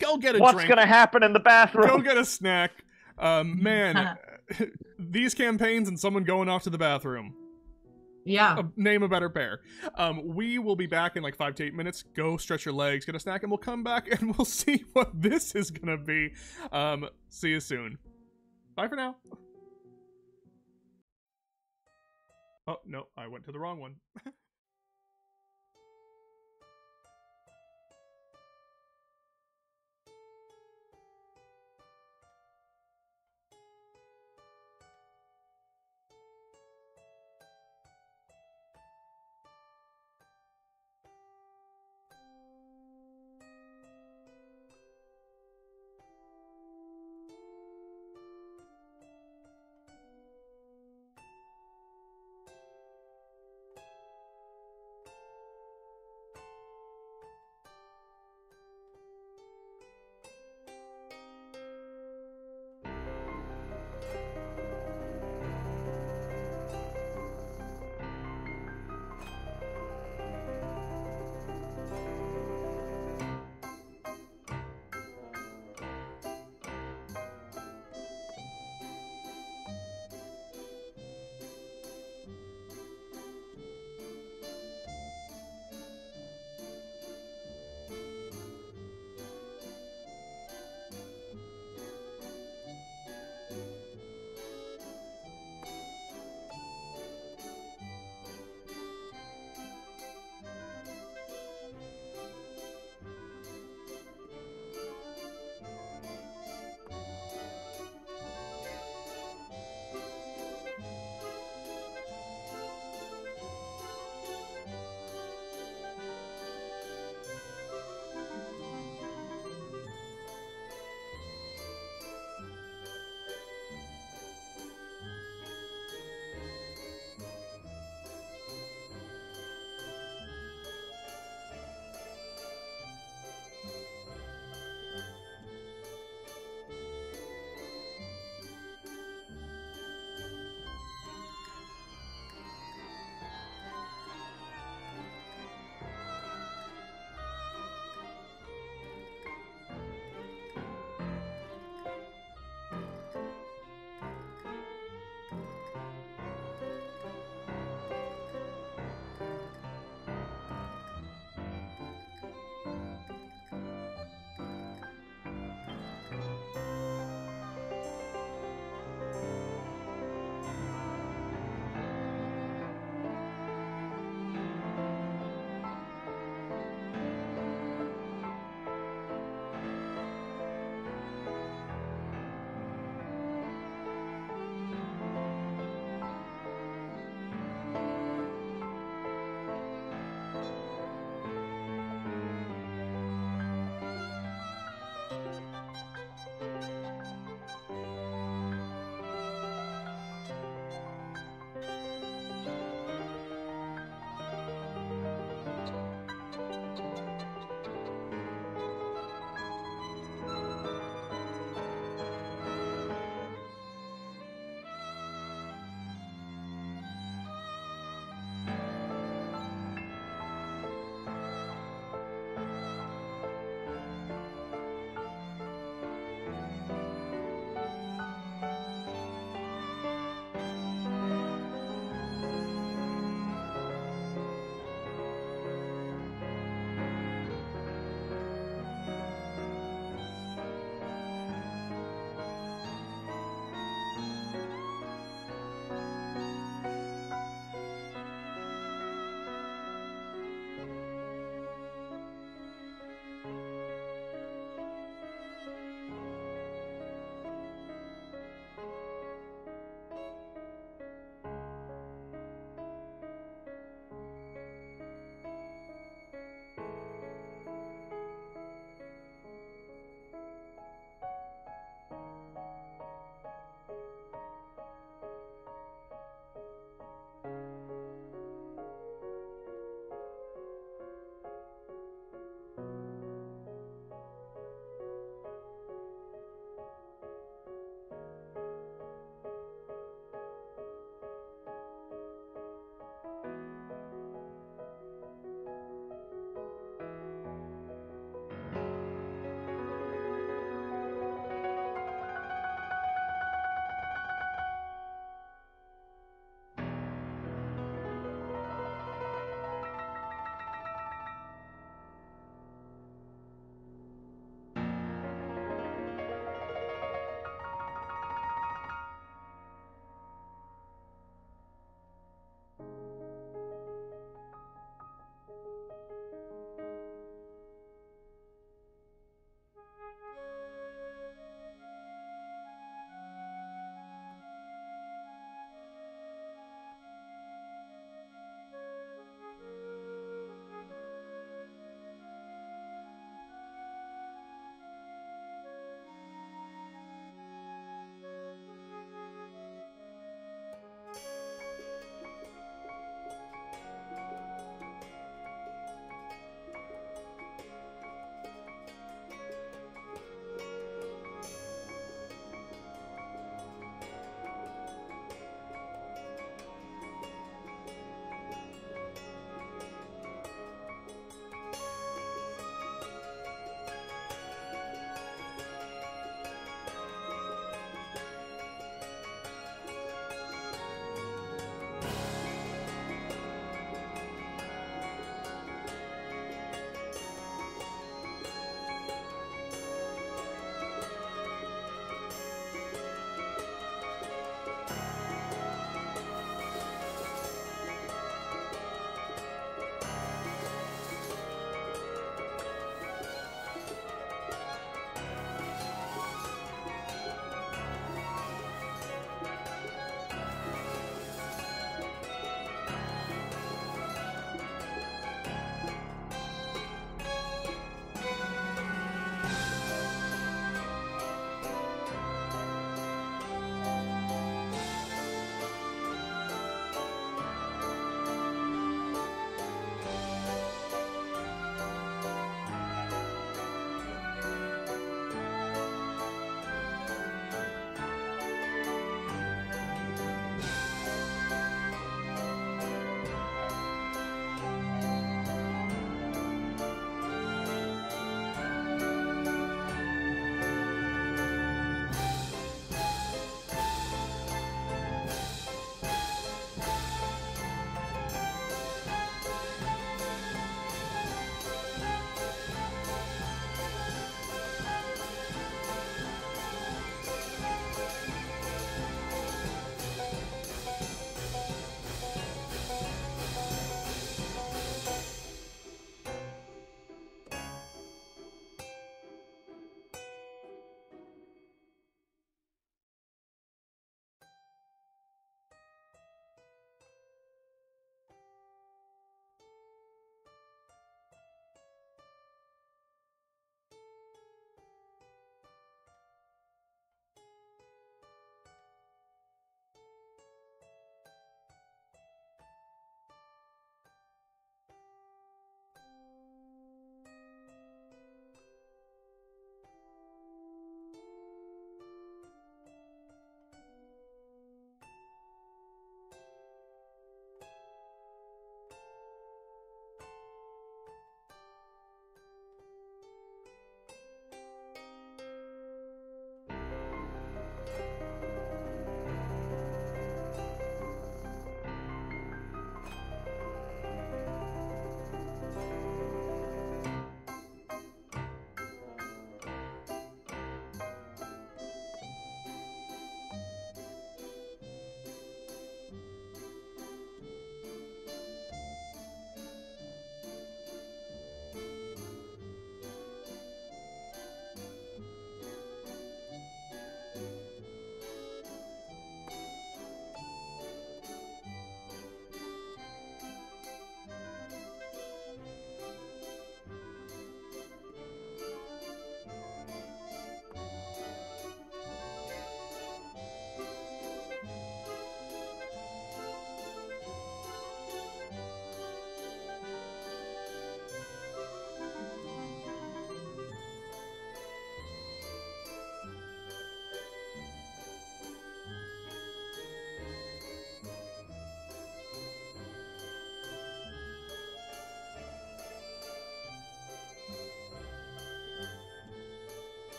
go get a drink. What's going to happen in the bathroom? Go get a snack. Man, these campaigns and someone going off to the bathroom. Yeah. Name a better pair. We will be back in like 5 to 8 minutes. Go stretch your legs, get a snack, and we'll come back and we'll see what this is going to be. See you soon. Bye for now. Oh, no, I went to the wrong one.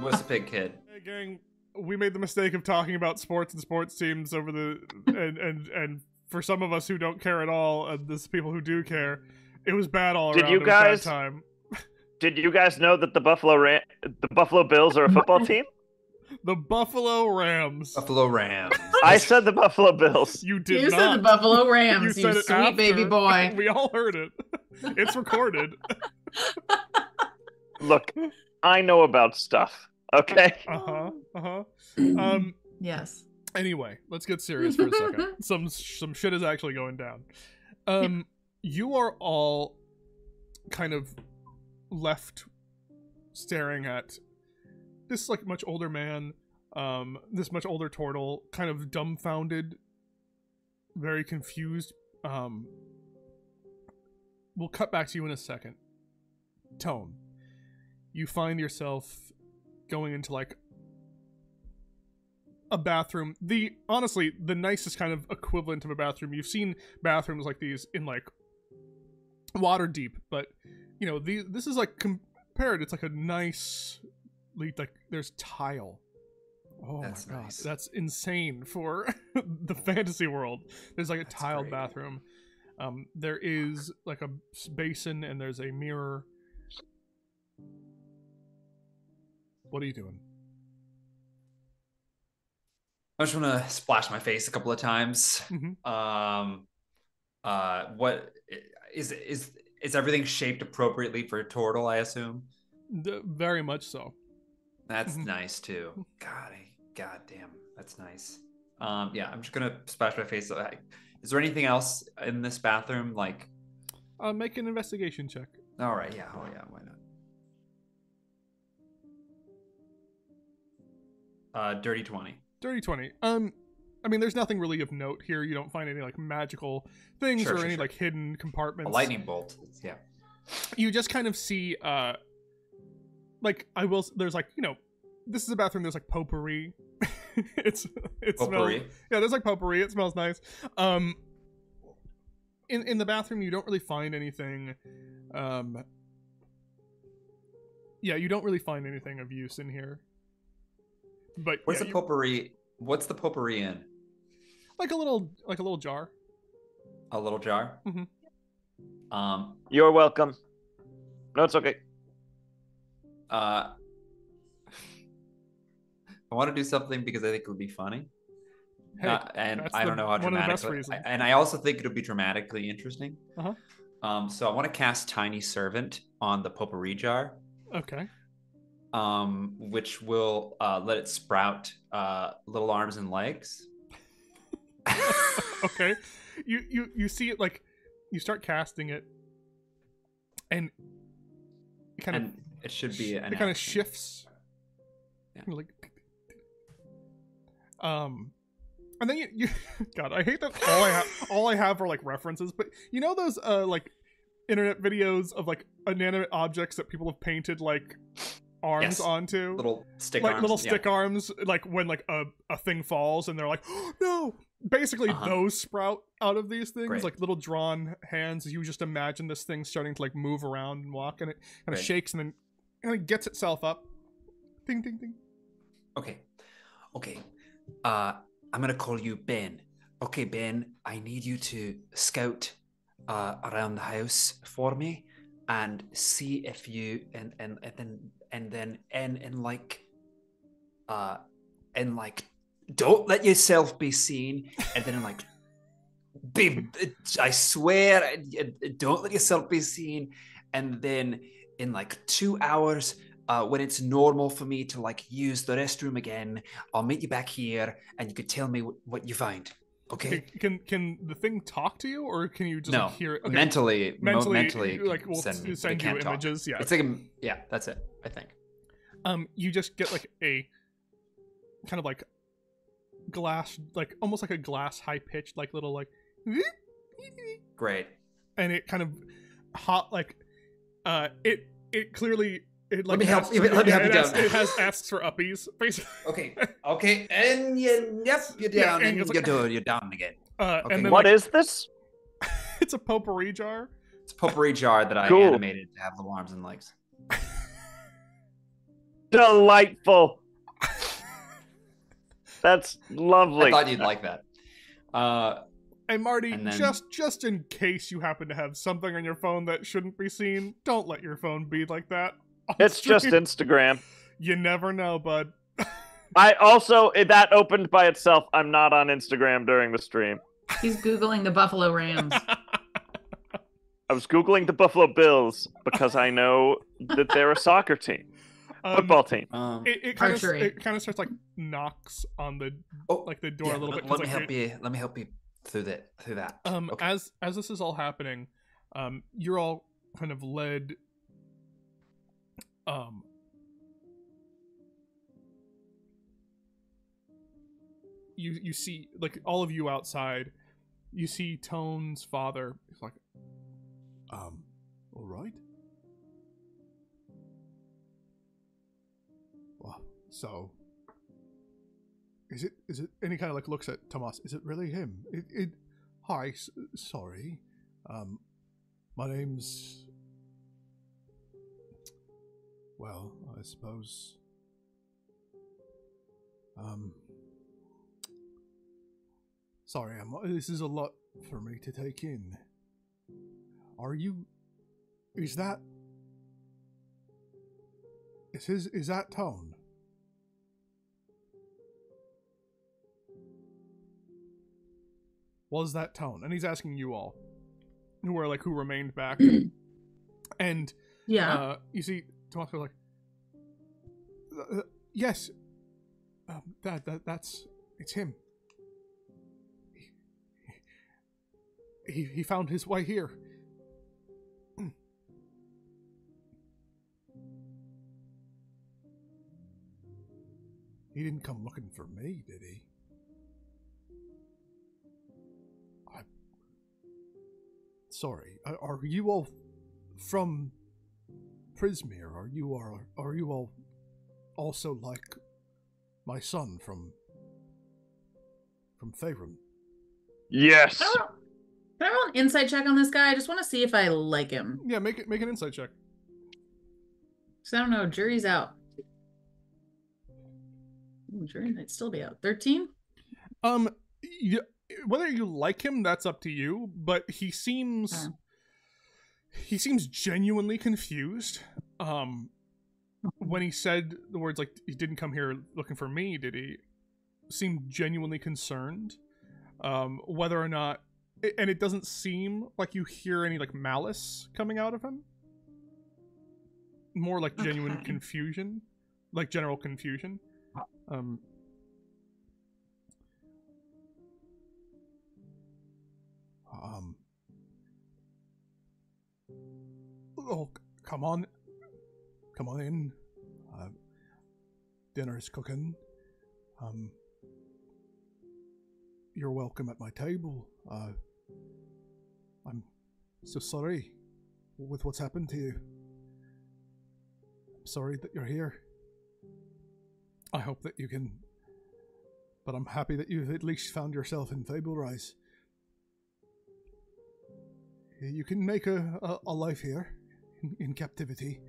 was a pig kid. Hey, gang, we made the mistake of talking about sports and sports teams over the and for some of us who don't care at all, and there's people who do care, it was bad all around. Did you It was bad guys- time. Did you guys know that the Buffalo Bills are a football team? The Buffalo Rams. Buffalo Rams. I said the Buffalo Bills. You did You not. said the Buffalo Rams, you said it sweet after. baby boy. We all heard it. It's recorded. Look, I know about stuff. Okay. Yes. Anyway, let's get serious for a second. Some shit is actually going down. You are all kind of left staring at this like much older man, this much older turtle, kind of dumbfounded, very confused. We'll cut back to you in a second. Tone, you find yourself going into like a bathroom, honestly the nicest kind of equivalent of a bathroom. You've seen bathrooms like these in like Waterdeep, but you know this is like compared. It's like a nice, like there's tile. Oh That's my god, nice. that's insane for the fantasy world. There's like a That's tiled great. bathroom. There is like a basin and there's a mirror. What are you doing? I just want to splash my face a couple of times. Mhm. What is everything shaped appropriately for a turtle? I assume. Very much so. That's Mhm. nice too. God damn, that's nice. Yeah, I'm just gonna splash my face. Is there anything else in this bathroom? Like, Make an investigation check. all right, yeah, oh yeah, why not? Dirty 20. Dirty 20. I mean, there's nothing really of note here. You don't find any like magical things Sure, or sure, any sure. like hidden compartments. A lightning bolt. Yeah. You just kind of see, like there's like, you know, this is a bathroom. There's like potpourri. it smells. Potpourri. Yeah, there's like potpourri. It smells nice. In the bathroom, you don't really find anything. Yeah, you don't really find anything of use in here. But What's yeah, the potpourri? What's the potpourri in? like a little jar. A little jar. Mhm. You're welcome. No, it's okay. I want to do something because I think it would be funny. Hey, And that's I don't know how one of the best dramatically. reasons. And I also think it'll be dramatically interesting. Uh-huh. So I want to cast Tiny Servant on the potpourri jar, Okay. which will let it sprout little arms and legs. Okay. You see it like you start casting it, and it kind And it should be an it kind of action. shifts. Yeah. Kinda like, and then you God, I hate that all I have are like references, but you know those like internet videos of like inanimate objects that people have painted like arms Yes. onto, Little stick like arms. little yeah. stick arms, like when like a thing falls and they're like, oh, no. Basically, Uh-huh. those sprout out of these things, Great. like little drawn hands. You just imagine this thing starting to like move around and walk, and it kind of Great. shakes and then kind of gets itself up. Ding, ding, ding. Okay. I'm gonna call you Ben. Okay, Ben, I need you to scout around the house for me and see if you and don't let yourself be seen, and then like I swear, don't let yourself be seen, and then in like 2 hours, when it's normal for me to like use the restroom again, I'll meet you back here, and you could tell me what you find. Okay? Can the thing talk to you, or can you just No, like, hear it? Okay. mentally, mentally, like like, we'll send me. send It you can't talk. images. Yeah. It's like yeah, that's it. I think. You just get like a kind of like glass, like almost like a glass high pitched, like little like, Great. and it kind of hot like, it clearly. It like Let me help- asks- let me help you it down. asks- it asks for uppies, basically. Okay, and you're Yeah, down, and and it's like- you're down again. And Okay. then What like, is this? it's a potpourri jar. It's a potpourri jar that I Cool. animated to have little arms and legs. Delightful. That's lovely. I thought you'd like that. Hey Marty, And then- just in case you happen to have something on your phone that shouldn't be seen, don't let your phone be like that. on It's just stream. Instagram. You never know, bud. I also, that opened by itself. I'm not on Instagram during the stream. He's Googling the Buffalo Rams. I was Googling the Buffalo Bills because I know that they're a soccer team, football team. It kind of Archery. starts like knocks on the Oh, like the door yeah, a little bit. Let 'cause, me like, help you. Let me help you through that. Okay. As this is all happening, you're all kind of led. You see, like, all of you outside. You see Tone's father. He's like, all right. Well, so is it? And he kind of like looks at Tomas. Is it really him? Hi, sorry. My name's. Well, I suppose. Sorry, this is a lot for me to take in. Is that Tone? Was that Tone? And he's asking you all, who remained back, and Yeah. you see Tomas goes like, yes, that's it's him. He found his way here. He didn't come looking for me, did he? Sorry. Are you all from Prismere? Are you all also like my son from Faerun? Yes. Can I roll an insight check on this guy? I just want to see if I like him. Yeah, make an insight check. Because I don't know, jury's out. Ooh, jury might still be out. 13? Whether you like him, that's up to you. But he seems genuinely confused. When he said the words like he didn't come here looking for me, did he? Seemed genuinely concerned. Whether or not, and it doesn't seem like you hear any like malice coming out of him. More like genuine confusion, like general confusion. Oh, come on in. Dinner is cooking. You're welcome at my table. I'm so sorry with what's happened to you. I'm sorry that you're here. I hope that you can, but I'm happy that you've at least found yourself in Fablerise. You can make a life here, in captivity,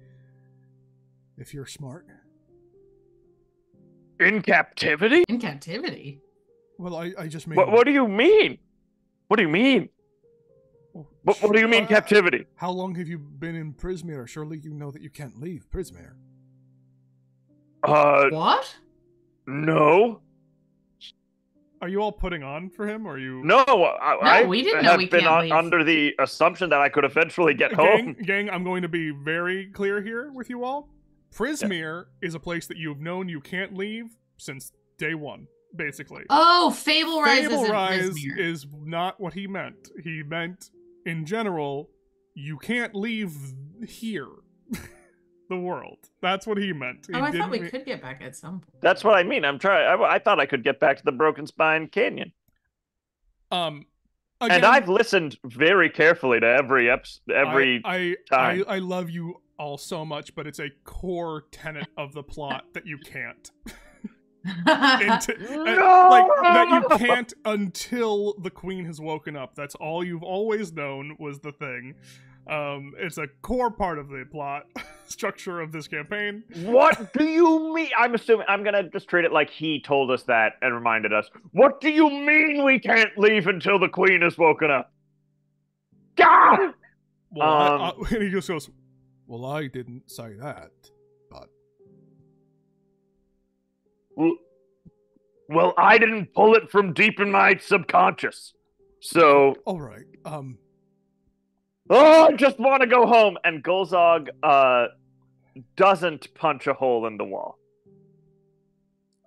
if you're smart. In captivity? In captivity? Well, I just mean... What do you mean? What do you mean? What do you mean captivity? How long have you been in Prismere? Surely you know that you can't leave Prismere. What? No. Are you all putting on for him, or are you... No, we didn't know have we been can't leave. under the assumption that I could eventually get home. Gang, I'm going to be very clear here with you all. Prismere is a place that you've known you can't leave since day one, basically. Oh, Fablerise Fablerise isn't is not what he meant. He meant, in general, you can't leave here. The world. That's what he meant. Oh, I thought we could get back at some point. That's what I mean. I'm trying. I thought I could get back to the Broken Spine Canyon. Again, and I've listened very carefully to every time. I love you all so much, but it's a core tenet of the plot that you can't. Like that you can't until the queen has woken up. That's all you've always known was the thing. It's a core part of the plot. structure of this campaign. What do you mean? I'm assuming I'm gonna just treat it like he told us that and reminded us. What do you mean we can't leave until the queen is woken up? God! Well, and he just goes, well, I didn't say that, but... Well, I didn't pull it from deep in my subconscious. So... All right, Oh, I just want to go home. And Golzog doesn't punch a hole in the wall,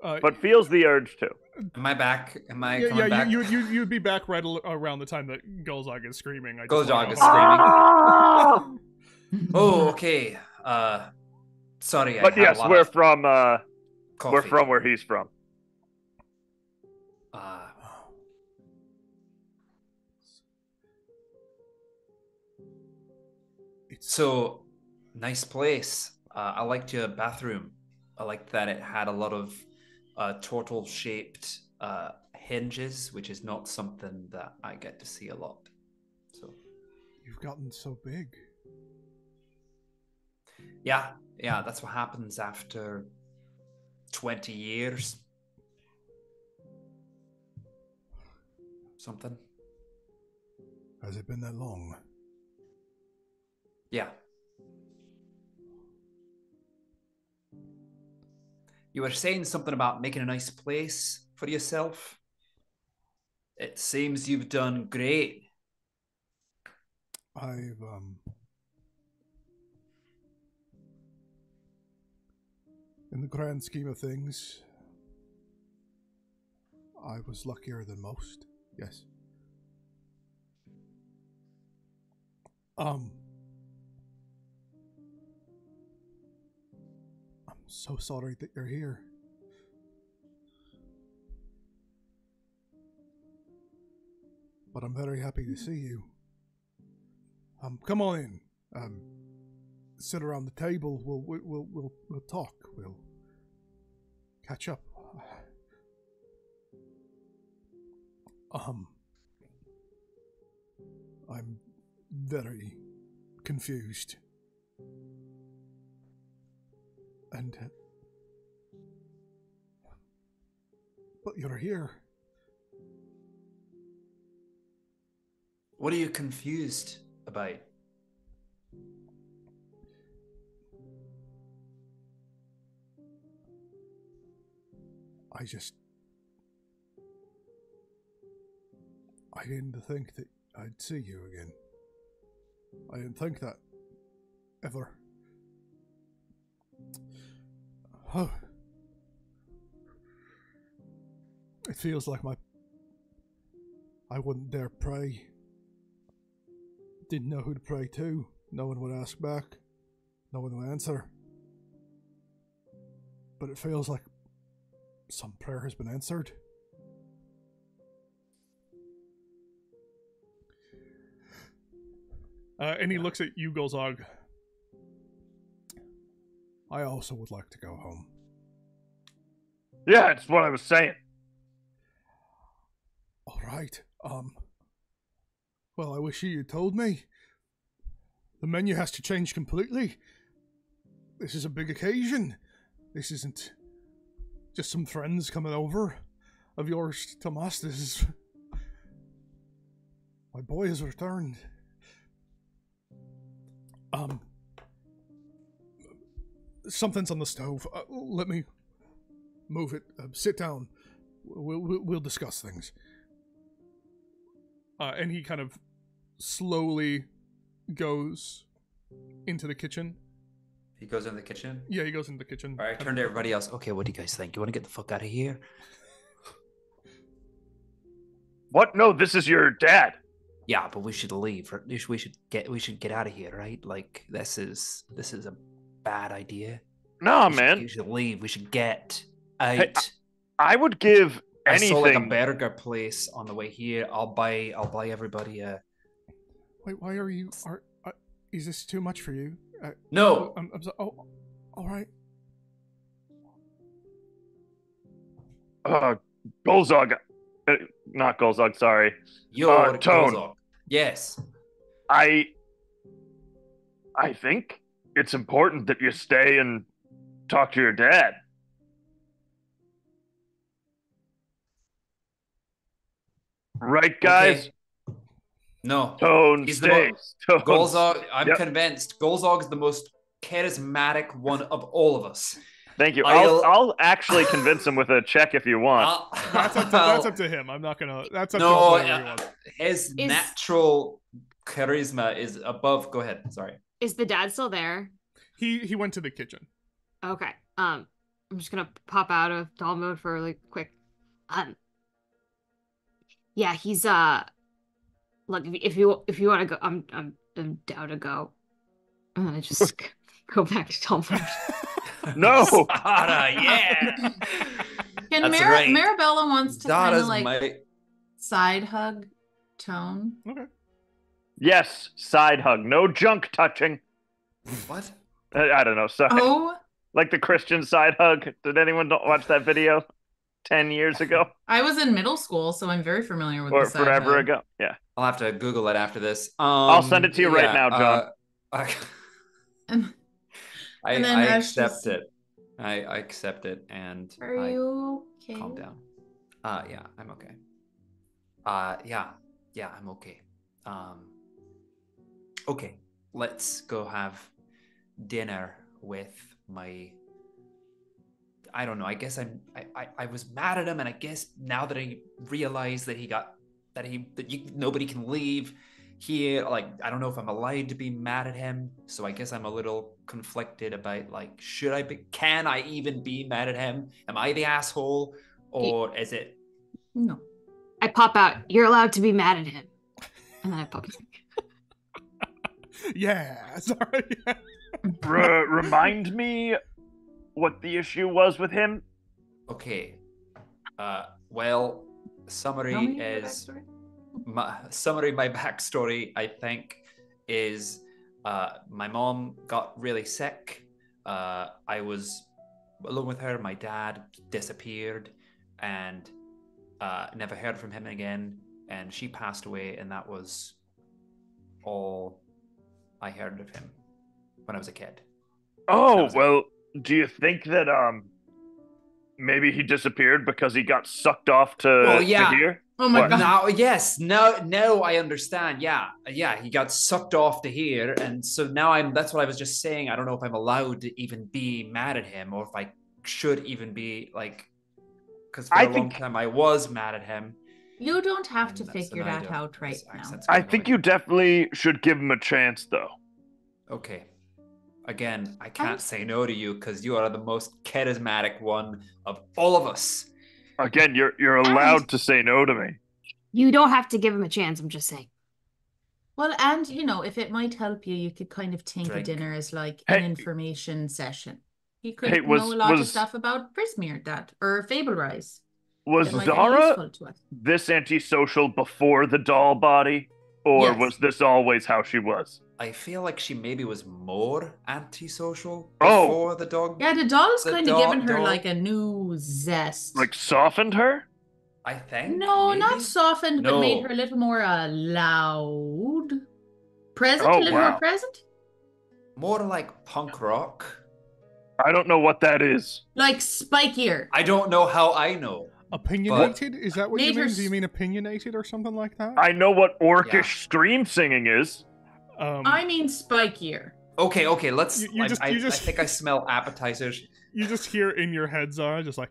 but feels the urge to. Am I back? Am I yeah, coming back? you'd be back right around the time that Golzog is screaming. Golzog is screaming. Ah! Oh, okay. Sorry, I But had yes, a lot we're of from coffee. we're from where he's from. So, nice place. I liked your bathroom. I liked that it had a lot of turtle-shaped hinges, which is not something that I get to see a lot. So, You've gotten so big. yeah, that's what happens after 20 years. Something. Has it been that long? Yeah. You were saying something about making a nice place for yourself. It seems you've done great. I've, in the grand scheme of things, I was luckier than most, yes. I'm so sorry that you're here. But I'm very happy to see you. Come on in. Sit around the table. We'll talk. We'll catch up. I'm very confused. And but you're here. What are you confused about? I didn't think that I'd see you again. I didn't think that ever. Oh. It feels like I wouldn't dare pray. Didn't know who to pray to. No one would ask back. No one would answer. But it feels like some prayer has been answered. And he looks at you, Golzog. I also would like to go home. Yeah, it's what I was saying. All right. Well, I wish you had told me. The menu has to change completely. This is a big occasion. This isn't just some friends coming over of yours, Tomas. This is... My boy has returned. Something's on the stove. Let me move it. Sit down. We'll discuss things. And he kind of slowly goes into the kitchen. He goes in the kitchen? Yeah, he goes into the kitchen. All right, turn to everybody else. Okay, what do you guys think? You want to get the fuck out of here? What? No, this is your dad. Yeah, but we should leave. We should get out of here, right? Like this is a bad idea. Nah, We man. should leave. We should get out. Hey, I would give anything. I saw like a burger place on the way here. I'll buy everybody a. Wait, why are you? Is this too much for you? No. I'm so, oh, all right. Golzog. Not Golzog, sorry. Your Tone. Golzog. Yes. I think it's important that you stay and talk to your dad. Right, guys? Okay. No. Tone He's stays. Tone. Golzog, I'm Yep. convinced Golzog is the most charismatic one of all of us. Thank you. I'll- I'll actually convince him with a check if you want. That's up to him. I'm not gonna. That's up No, to him. Whatever he wants. his natural charisma is above. Go ahead. Sorry. Is the dad still there? He went to the kitchen. Okay. I'm just gonna pop out of doll mode for really quick. Yeah, he's look, if you want to go, I'm down to go. I'm gonna just go back to doll mode. No. Zara, yeah. Can That's right. Marabella wants to kind Zara's of like my. side hug Tone. Okay. Yes, side hug. No junk touching. What? I don't know. Sorry. Oh, Like the Christian side hug. Did anyone not watch that video 10 years ago? I was in middle school, so I'm very familiar with Or the side forever hug. ago? Yeah. I'll have to Google it after this. I'll send it to you right now, John. And I And then Ash accept just- it. I accept it, and are I you okay? calm down. Yeah, I'm okay. Yeah, I'm okay. Okay, let's go have dinner with my. I don't know. I guess I was mad at him, and I guess now that I realize that nobody can leave here, like I don't know if I'm allowed to be mad at him. So I guess I'm a little conflicted about like, can I even be mad at him? Am I the asshole, or is it? No. I pop out. You're allowed to be mad at him, and then I pop. Yeah. Sorry. Remind me what the issue was with him. Okay. Well, summary Tell me your is backstory. my backstory, I think, is my mom got really sick. I was alone with her. My dad disappeared and never heard from him again. And she passed away, and that was all I heard of him when I was a kid. Oh, was it. well, do you think that maybe he disappeared because he got sucked off to, Well, yeah. to here? Oh my What? god. Now I understand. Yeah, he got sucked off to here, and so now that's what I was just saying. I don't know if I'm allowed to even be mad at him, or if I should even be like, because for I a long think- time I was mad at him. You don't have to and that's figure an that idea. out right This now. accent's I going think away. you definitely should give him a chance, though. Okay. Again, I can't say no to you because you are the most charismatic one of all of us. Again, you're allowed to say no to me. You don't have to give him a chance. I'm just saying. Well, and if it might help you, you could kind of think Drink. of dinner as like Hey. an information session. You could Hey, know a lot of was- stuff about Prismere or Fable Rise. Was that might be Zara useful to us. this antisocial before the doll body, or Yes. was this always how she was? I feel like she maybe was more antisocial Oh. before the dog. Yeah, the doll's The kind of doll- given her doll- like a new zest. Like softened her? I think. No, maybe? not softened, but made No. her a little more loud. Present, Oh, a little wow. more present. More like punk rock. I don't know what that is. Like spikier. I don't know how I know. Opinionated? Is that what you Made her mean? Do you s- mean opinionated or something like that? I know what orcish Yeah. scream singing is. I mean spikier. Okay, let's. You just- I you just- think I smell appetizers. You just hear in your head, Zara, just like,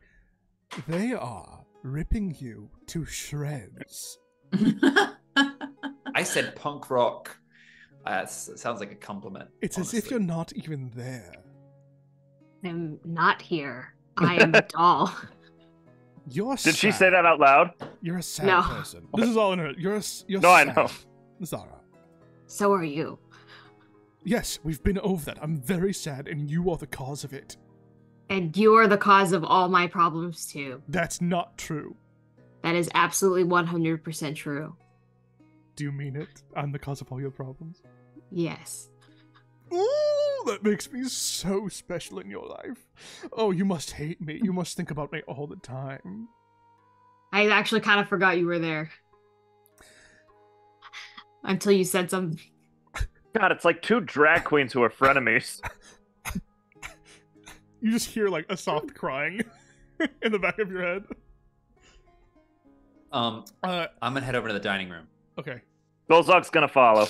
they are ripping you to shreds. I said punk rock. It sounds like a compliment. It's as if honestly. you're not even there. I'm not here. I am a doll. You're Did she sad. say that out loud? You're a sad No. person. This is all in her. You're No, I sad, know. Zara. So are you. Yes, we've been over that. I'm very sad, and you are the cause of it. And you're the cause of all my problems too. That's not true. That is absolutely 100% true. Do you mean it? I'm the cause of all your problems? Yes. Ooh, that makes me so special in your life. Oh, you must hate me. You must think about me all the time. I actually kind of forgot you were there. Until you said something. God, it's like two drag queens who are frenemies. You just hear like a soft crying in the back of your head. I'm gonna head over to the dining room. Okay. Golzog's gonna follow.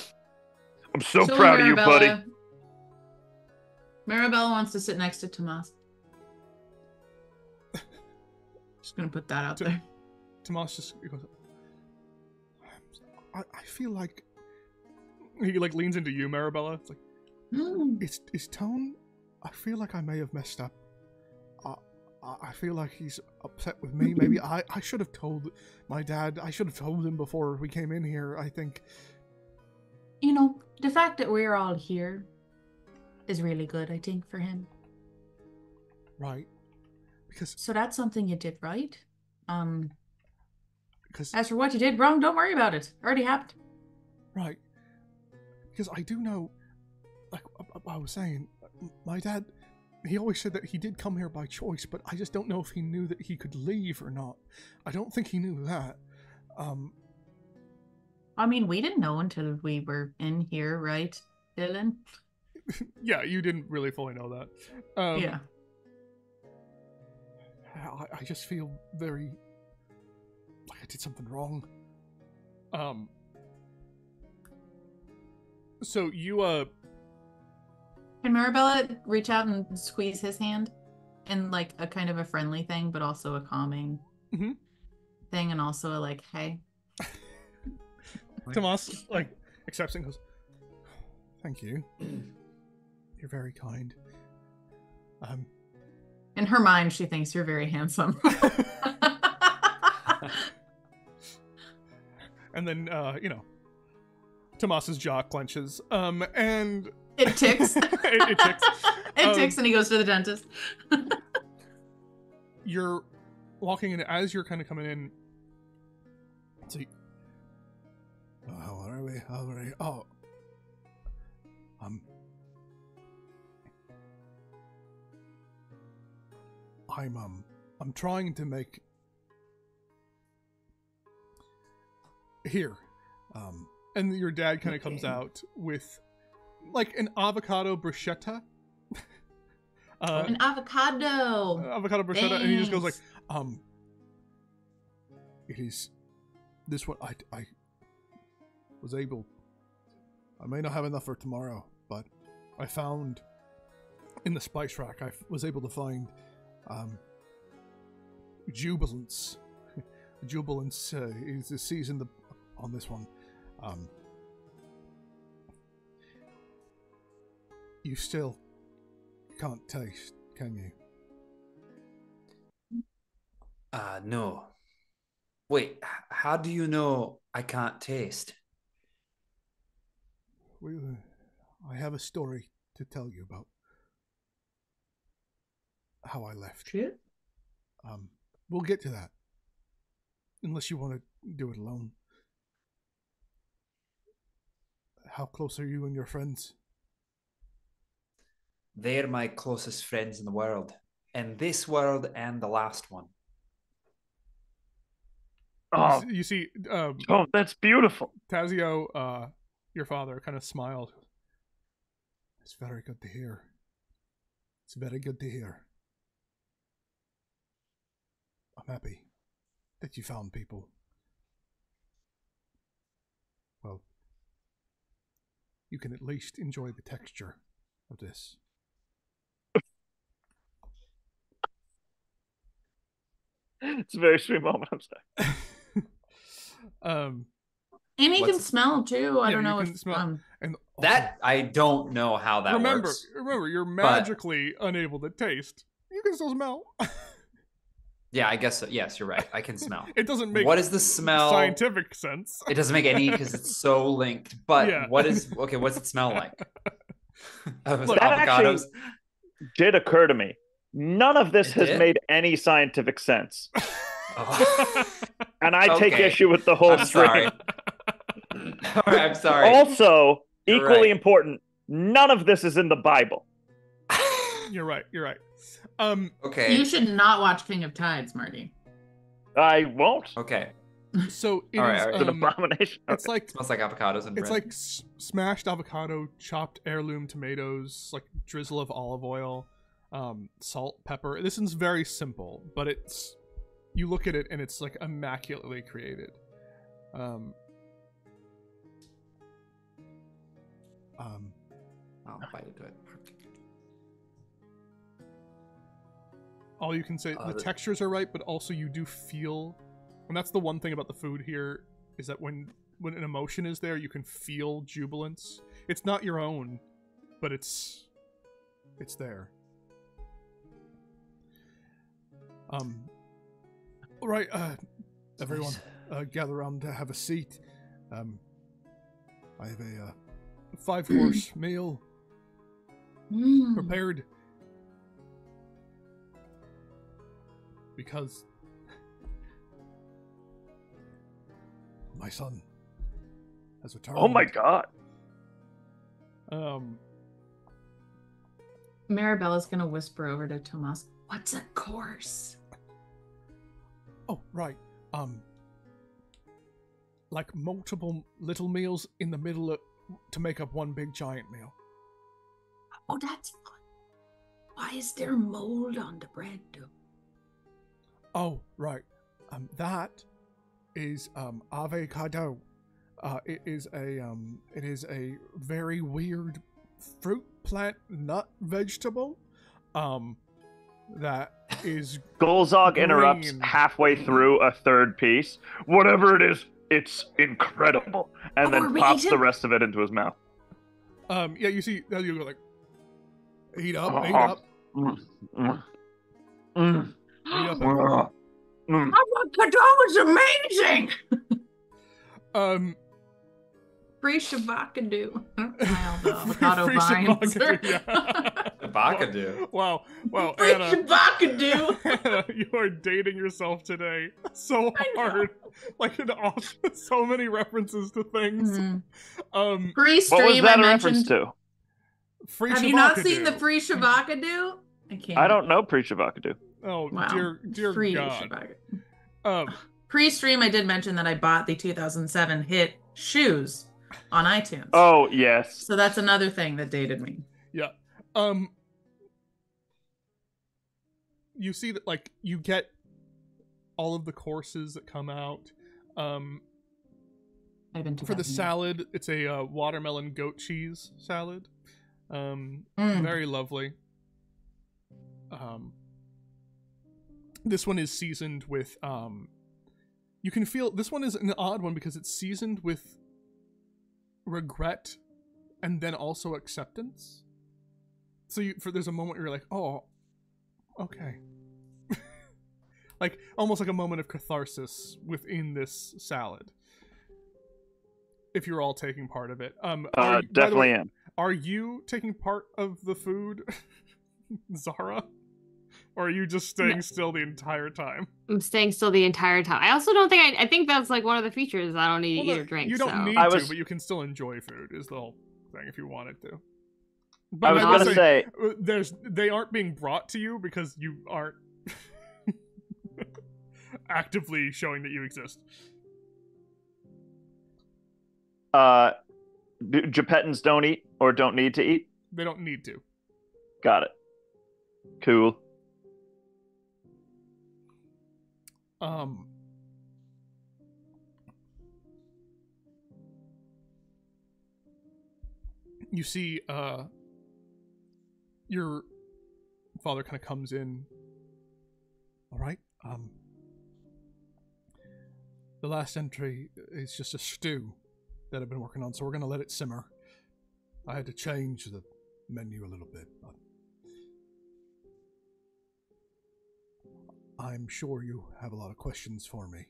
I'm so So proud of you, buddy. Marabella wants to sit next to Tomas. Just gonna put that out there. Tomas just he goes, I feel like he like leans into you, Marabella. It's like is Tone? I feel like I may have messed up. I feel like he's upset with me. Maybe I should have told my dad. I should have told him before we came in here, I think. You know, the fact that we're all here is really good, I think, for him. Right. Because So that's something you did right. because As for what you did wrong, don't worry about it. Already happened. right. Because I do know, like I was saying, my dad, he always said that he did come here by choice, but I just don't know if he knew that he could leave or not. I don't think he knew that. I mean, we didn't know until we were in here, right, Dylan? Yeah, you didn't really fully know that. Yeah. I just feel very like I did something wrong. So you Can Marabella reach out and squeeze his hand in like a kind of a friendly thing, but also a calming thing, and also a like, hey. Tomas like accepts and goes, "Thank you. You're very kind." In her mind, she thinks you're very handsome. And then Tomas's jaw clenches. And It ticks. it ticks. It ticks, and he goes to the dentist. You're walking in as you're kind of coming in. Let's see. How are we? Oh. I'm trying to make here. And your dad kind of comes out with like an avocado bruschetta. An avocado. Avocado bruschetta, and he just goes like, it is this one I was able. I may not have enough for tomorrow, but I found in the spice rack. I was able to find jubilance. Jubilance is the season on this one. You still can't taste, can you? No. Wait, how do you know I can't taste? I have a story to tell you about how I left. Shit. We'll get to that. Unless you want to do it alone. How close are you and your friends? They're my closest friends in the world. In this world and the last one. Oh, You see, oh, that's beautiful. Tazio, your father, kind of smiled. It's very good to hear. It's very good to hear. I'm happy that you found people. Well, you can at least enjoy the texture of this. It's a very sweet moment. I'm sorry. And he can smell too. I don't know if And That I don't know how that works. Remember, you're magically unable to taste. You can still smell. Yeah, I guess so. Yes, you're right. I can smell. It doesn't make What is the smell? scientific sense. It doesn't make any because it's so linked. But Yeah. what's it smell like? Look, that actually did occur to me. None of this It has did? made any scientific sense. Oh. And I take Okay. issue with the whole I'm sorry. stream. I'm sorry. Also, You're equally right. important, none of this is in the Bible. You're right. Okay. you should not watch King of Tides, Marty. I won't. Okay. So it All right, is, all right. It's an abomination. it's like Smells like avocados and it's bread. like smashed avocado, chopped heirloom tomatoes, like drizzle of olive oil, salt, pepper. This is very simple, but it's you look at it and it's like immaculately created. I'll bite into it. All you can say, the textures are right, but also you do feel, and that's the one thing about the food here, is that when an emotion is there, you can feel jubilance. It's not your own, but it's there. All right, everyone, gather around to have a seat. I have a 5-course meal prepared. Because my son has returned. Oh my god. Marabella's gonna whisper over to Tomas, "What's a course?" Oh, right. Like multiple little meals in the middle to make up one big giant meal. Oh, that's fun. Why is there mold on the bread, though? Oh, right. That is avocado. It is a very weird fruit, plant, nut, vegetable. That is Golzog interrupts green. halfway through a third piece. Whatever it is, it's incredible. And then pops the rest of it into his mouth. Yeah, you see, you go like, eat up, eat up. Avocado is amazing! Free shabakadoo. Avocado Free vines. shabakadoo, yeah. Avocado. Wow, Free Anna. shabakadoo! Anna, you are dating yourself today so hard. Like so many references to things. Pre-stream, What was that I a reference mentioned. to? Free Have you not shabakadoo. seen the free shabakadoo? I can't. I don't know Pre-Shavakadu. Oh, Wow. dear Free God. shabakadoo. Pre-stream, I did mention that I bought the 2007 hit Shoes on iTunes. Oh, yes. So that's another thing that dated me. Yeah. You see that, like, you get all of the courses that come out. I've been For the salad, it's a watermelon goat cheese salad. Very lovely. This one is seasoned with you can feel this one is an odd one because it's seasoned with regret and then also acceptance. So there's a moment where you're like, oh, okay. Like almost like a moment of catharsis within this salad. If you're all taking part of it. Definitely am. Are you taking part of the food, Zara? Or are you just staying still the entire time? I'm staying still the entire time. I also don't think I think that's like one of the features. I don't need to eat or drink. You don't so. need to, but you can still enjoy food. Is the whole thing if you wanted to. But I was gonna say they aren't being brought to you because you aren't actively showing that you exist. Gepettans don't eat or don't need to eat? They don't need to. Got it. Cool. You see, your father kind of comes in. All right. The last entry is just a stew that I've been working on, so we're gonna let it simmer. I had to change the menu a little bit, but I'm sure you have a lot of questions for me.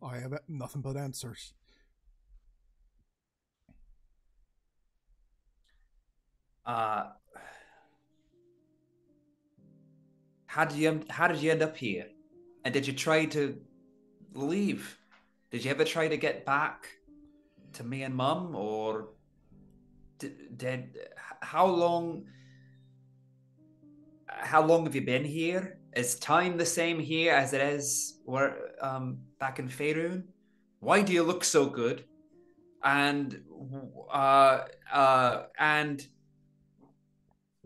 I have nothing but answers. How did you end up here? And did you try to leave? Did you ever try to get back to me and Mum, or how long have you been here? is time the same here as it is back in Faerun? Why do you look so good? And and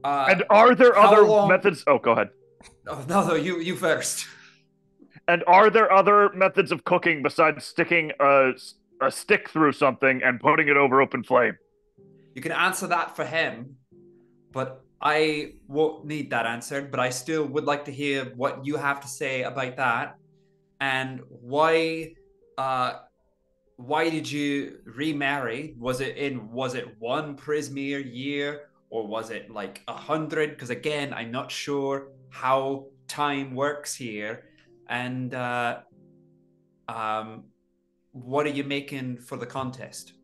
are there how other long- methods? Oh, go ahead. Oh, no, you first. And are there other methods of cooking besides sticking a stick through something and putting it over open flame? You can answer that for him, but I won't need that answered. But I still would like to hear what you have to say about that, and why did you remarry? Was it one Prismeer year, or was it like 100? Because again, I'm not sure how time works here. And what are you making for the contest?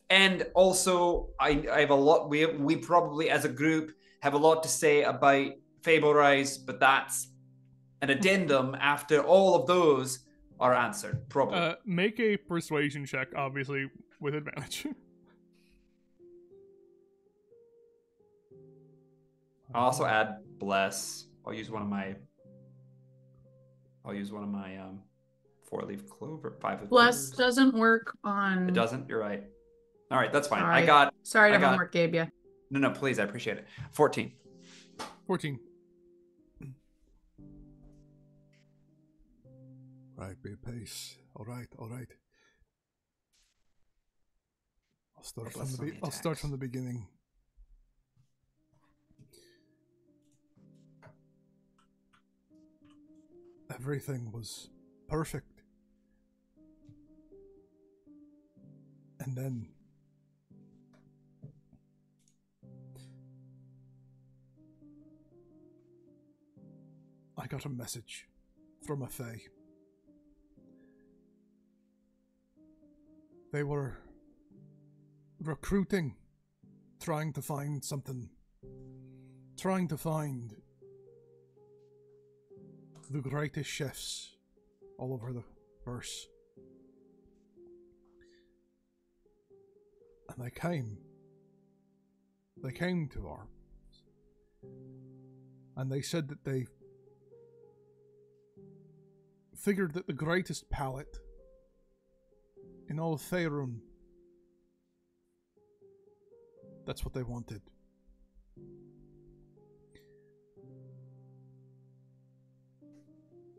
And also, I have a lot. We probably as a group have a lot to say about Fable Rise, but that's an addendum after all of those are answered. Probably. Make a persuasion check, obviously with advantage. I'll also add bless. I'll use one of my 4-leaf clover, 5-leaf Bless clovers. doesn't work on. It doesn't. You're right. All right, that's fine. Sorry. Sorry to I got- homework, Gabe. Yeah. No, please, I appreciate it. 14. 14. Right, be pace. All right. I'll start from the beginning. Everything was perfect. And then I got a message from a Fae. They were recruiting, trying to find something, trying to find the greatest chefs all over the verse. And they came to our, and they said that they figured that the greatest palate in all of Faerun, that's what they wanted.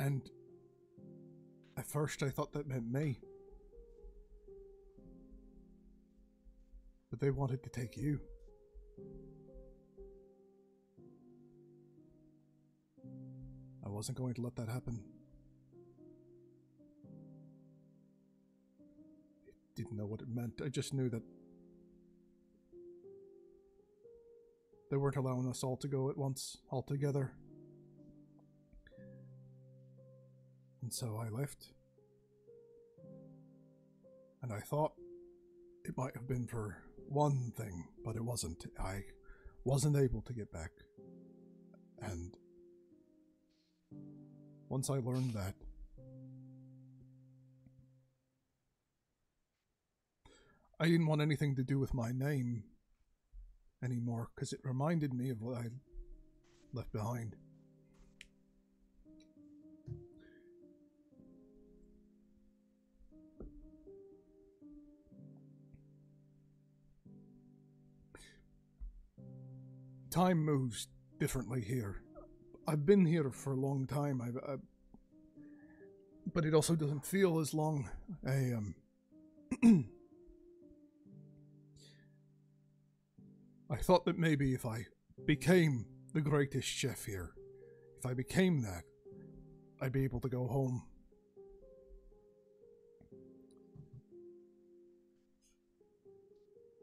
And at first I thought that meant me. But they wanted to take you. I wasn't going to let that happen. I didn't know what it meant. I just knew that they weren't allowing us all to go at once, all together. And so I left. And I thought it might have been for one thing, but it wasn't. I wasn't able to get back. And once I learned that, I didn't want anything to do with my name anymore, because it reminded me of what I left behind. Time moves differently here. I've been here for a long time. But it also doesn't feel as long. I thought that maybe if I became the greatest chef here, if I became that, I'd be able to go home.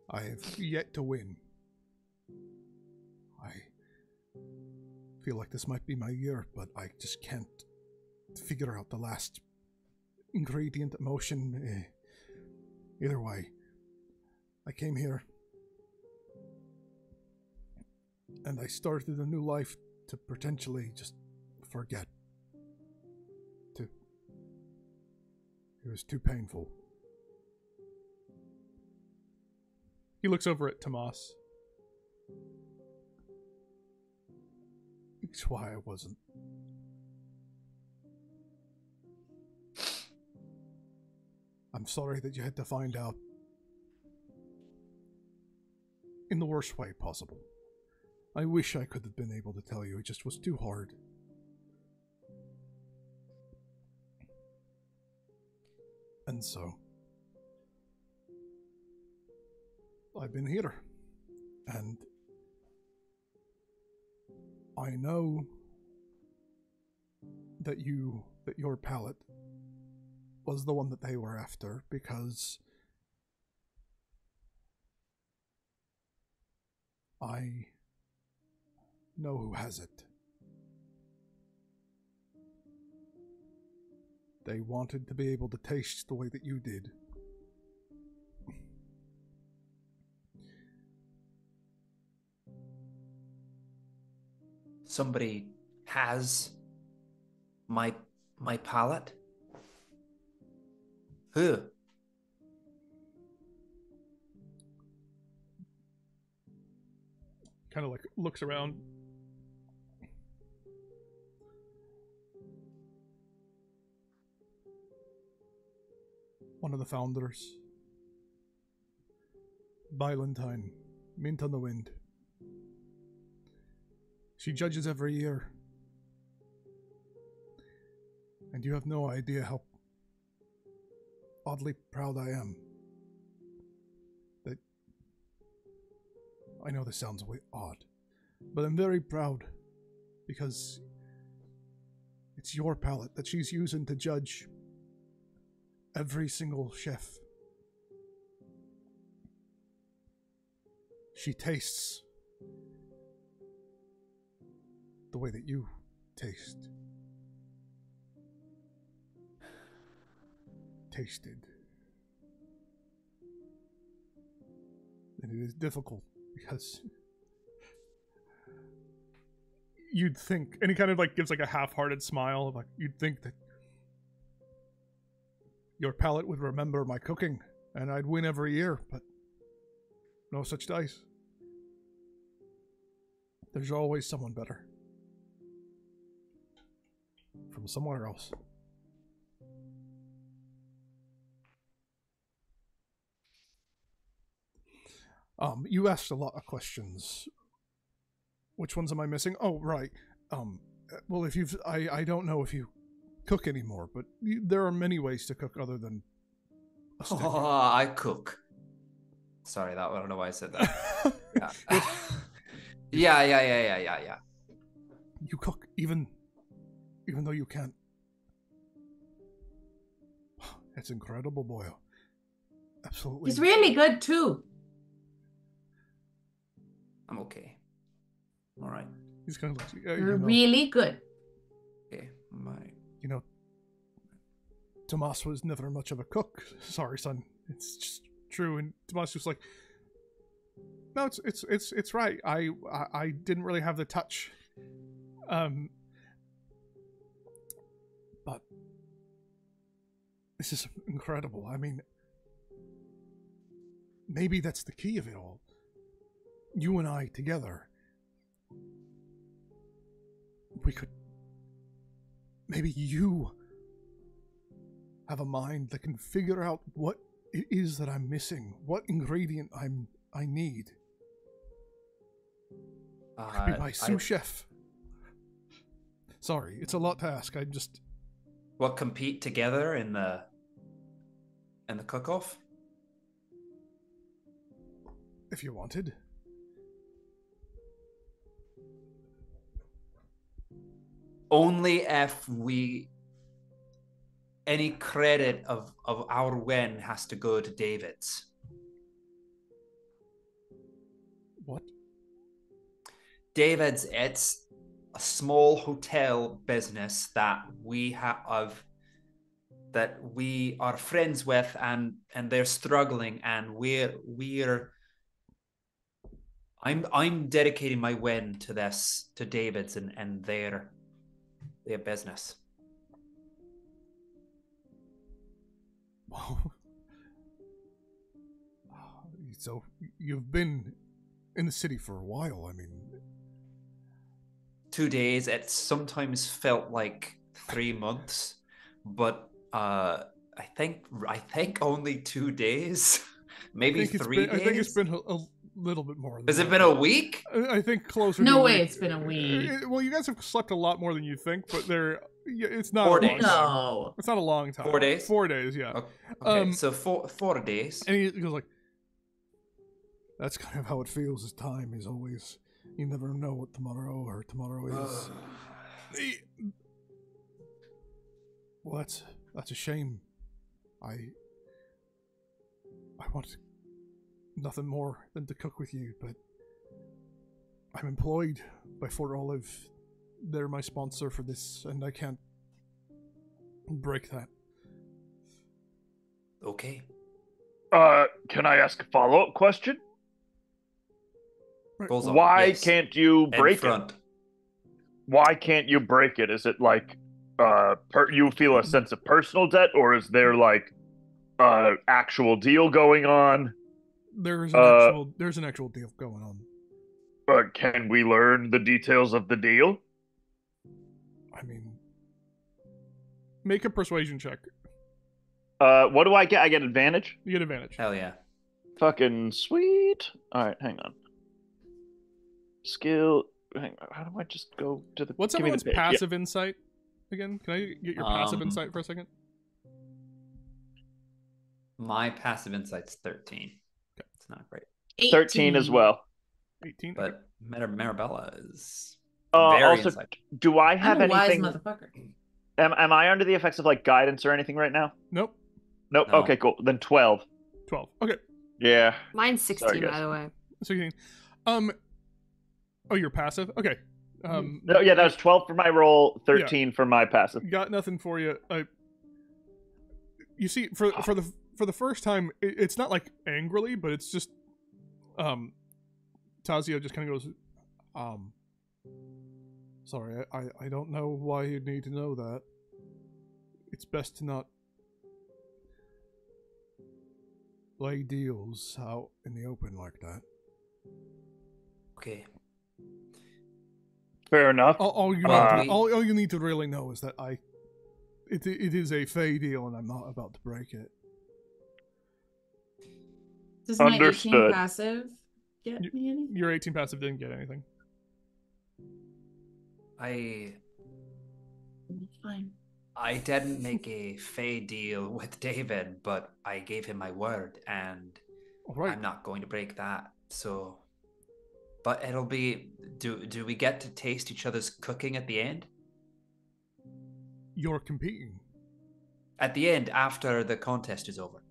I have yet to win. I feel like this might be my year, but I just can't figure out the last ingredient, emotion. Either way, I came here and I started a new life to potentially just forget. It was too painful. He looks over at Tomas. It's why I wasn't I'm sorry that you had to find out in the worst way possible. I wish I could have been able to tell you. It just was too hard. And so, I've been here. And I know that your palette was the one that they were after, because I know who has it. They wanted to be able to taste the way that you did. Somebody has my palette? Who? Kind of like looks around. One of the founders. Bylantine, Mint on the Wind. She judges every year. And you have no idea how oddly proud I am. That I know this sounds a bit odd, but I'm very proud because it's your palette that she's using to judge every single chef. She tastes the way that you tasted. And it is difficult because you'd think, and he kind of like gives like a half-hearted smile, like you'd think that your palate would remember my cooking and I'd win every year, but no such dice. There's always someone better from somewhere else. You asked a lot of questions. Which ones am I missing? Oh, right. Well, if you've... I don't know if you cook anymore, but there are many ways to cook other than a steak. Oh, I cook. Sorry, I don't know why I said that. Yeah. yeah. You cook even though you can't. It's incredible, Boyo. Absolutely. He's really good too. I'm okay. All right. He's kind of like, yeah, You're really good. Okay. You know, Tomas was never much of a cook. Sorry, son. It's just true. And Tomas was like, no, it's right. I didn't really have the touch. But this is incredible. I mean, maybe that's the key of it all. You and I together, we could... Maybe you have a mind that can figure out what it is that I'm missing, what ingredient I need. Could be my sous chef. Sorry, it's a lot to ask. I'm just... What, compete together in the cook-off? If you wanted. Only if any credit of our win has to go to David's. What? David's, it's a small hotel business that we are friends with, and they're struggling, and I'm dedicating my win to this, to David's and their business. Wow. So you've been in the city for a while. I mean, 2 days. It sometimes felt like 3 months, but I think only 2 days, maybe 3 days. I think it's been a little bit more. Has it been a week? I think closer. No to a way, week. it's been a week. Well, you guys have slept a lot more than you think, but it's not 4 a long days. time. No. It's not a long time. 4 days? 4 days, yeah. Okay, so 4 days. And he goes like, "That's kind of how it feels. As time is always, you never know what tomorrow is." Well, that's a shame. I want nothing more than to cook with you, but I'm employed by Fort Olive. They're my sponsor for this, and I can't break that. Okay. Can I ask a follow-up question? Goes on. Why Yes. can't you In break it? front. Why can't you break it? Is it like you feel a sense of personal debt, or is there like actual deal going on? There's an actual deal going on. Can we learn the details of the deal? I mean, make a persuasion check. What do I get? I get advantage? You get advantage. Hell yeah. Fucking sweet. Alright, hang on. Skill. How do I just go to the... What's give me the everyone's page. passive insight again? Can I get your passive Um, insight for a second? My passive insight's 13. Okay. It's not great. 13 as well. 18. But Marabella is Also, very insight. do I have I'm a wise anything... motherfucker. Am I under the effects of like guidance or anything right now? Nope. Nope. No. Okay, cool. Then 12. 12. Okay. Yeah. Mine's 16, Sorry, guys. by the way. 16. Oh, you're passive? Okay. No, yeah, that was 12 for my roll, 13 for my passive. Got nothing for you. You see, for the first time, it's not like angrily, but it's just, Tazio just kind of goes, sorry, I don't know why you'd need to know that. It's best to not lay deals out in the open like that. Okay. Fair enough. All you need to really know is that it is a Fey deal, and I'm not about to break it. Does my 18 Understood. passive get me anything? Your 18 passive didn't get anything. Fine. I didn't make a Fey deal with David, but I gave him my word, and All right. I'm not going to break that. So, but it'll be. Do we get to taste each other's cooking at the end? You're competing. At the end, after the contest is over.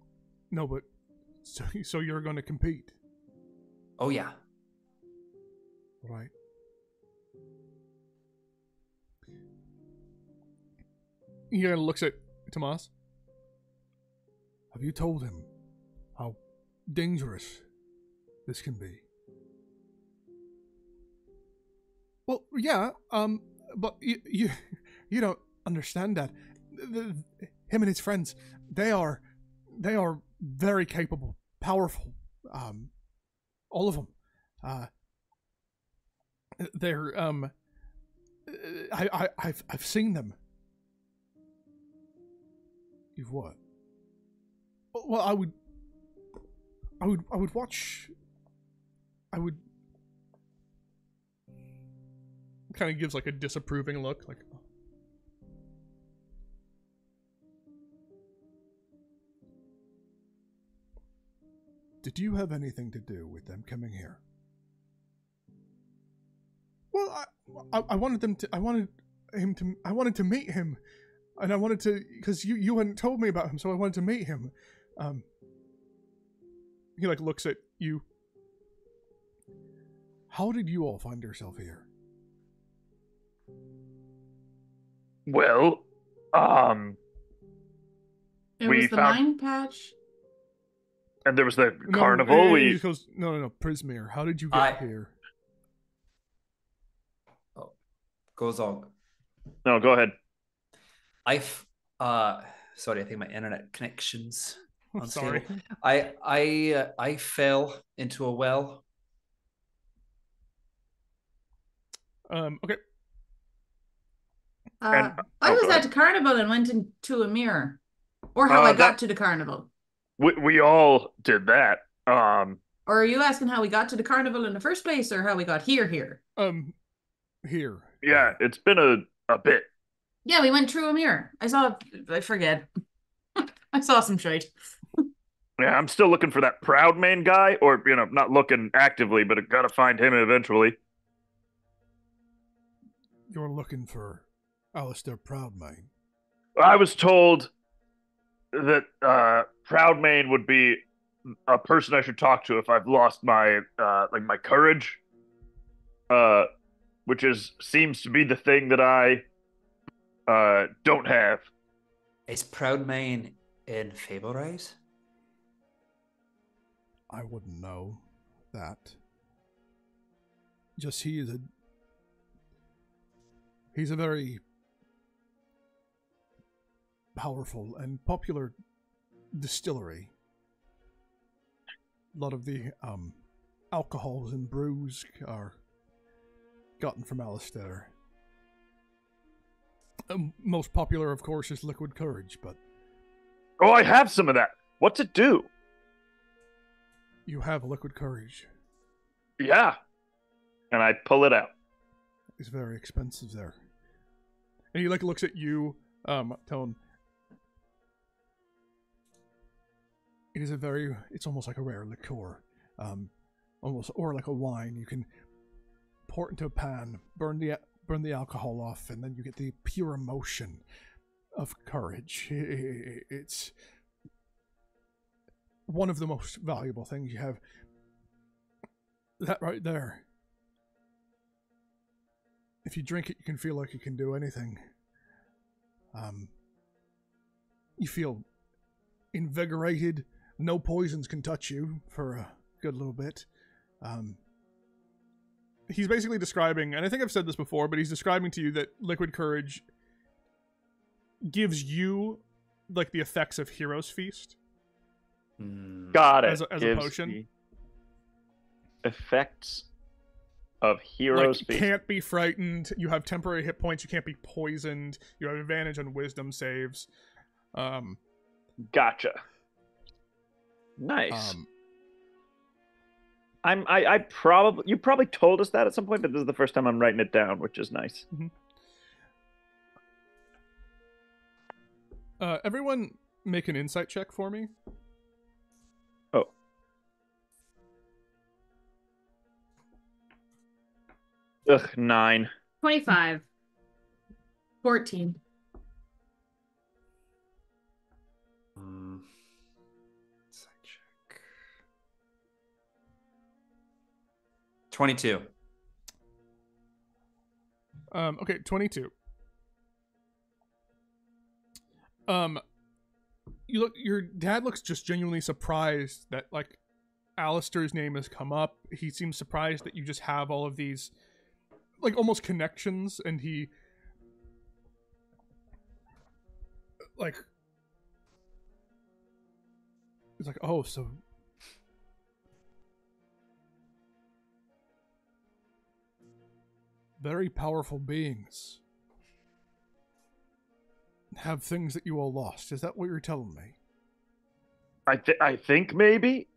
No, but so you're going to compete, Oh yeah. right? He kind of looks at Tomas. Have you told him how dangerous this can be? Well, yeah, but you don't understand that. Him and his friends, they are very capable, powerful. All of them. They're I've seen them. You've what? Well, I would watch. I would. Kind of gives like a disapproving look, like. Did you have anything to do with them coming here? Well, I wanted them to. I wanted to meet him, and I wanted to because you hadn't told me about him, so I wanted to meet him. He like looks at you. How did you all find yourself here? Well, It we was the found- mine patch. and there was the No, carnival. he We goes, no, Prismere. How did you get here? Goes on. no, go ahead. Sorry, I think my internet connection's I'm sorry. unstable. I fell into a well. Okay. I oh, was go at ahead. the carnival and went into a mirror. Or how I got that- to the carnival? We all did that. Or are you asking how we got to the carnival in the first place, or how we got here? Here. Yeah, it's been a bit. Yeah, we went through a mirror. I forget. I saw some shite. Yeah, I'm still looking for that Proudmane guy, or not looking actively, but I gotta find him eventually. You're looking for Alistair Proudmane. I was told that Proudmane would be a person I should talk to if I've lost my my courage, which seems to be the thing that I don't have. Is Proudmane in Fablerise? I wouldn't know that. Just he's a very powerful and popular distillery. A lot of the alcohols and brews are gotten from Alistair. Most popular, of course, is Liquid Courage, but... Oh, I have some of that. What's it do? You have Liquid Courage. Yeah. And I pull it out. It's very expensive there. And he looks at you, Tone. It's almost like a rare liqueur. Or like a wine. You can pour it into a pan, burn the alcohol off, and then you get the pure emotion of courage. It's one of the most valuable things you have. That right there. If you drink it, you can feel like you can do anything. You feel invigorated. No poisons can touch you for a good little bit. He's basically describing, and I think I've said this before, but he's describing to you that Liquid Courage gives you like the effects of Hero's Feast. Got it. As a potion. Effects of Hero's Feast. Feast. Can't be frightened. You have temporary hit points. You can't be poisoned. You have advantage on wisdom saves. Gotcha. Nice. You probably told us that at some point, but this is the first time I'm writing it down, which is nice. Mm-hmm. Everyone make an insight check for me. Oh. Ugh, 9. 25. 14. Insight check. 22. Okay, 22. Your dad looks just genuinely surprised that like Alistair's name has come up. He seems surprised that you just have all of these like almost connections, and he's like, oh, so very powerful beings have things that you all lost. Is that what you're telling me? I think maybe.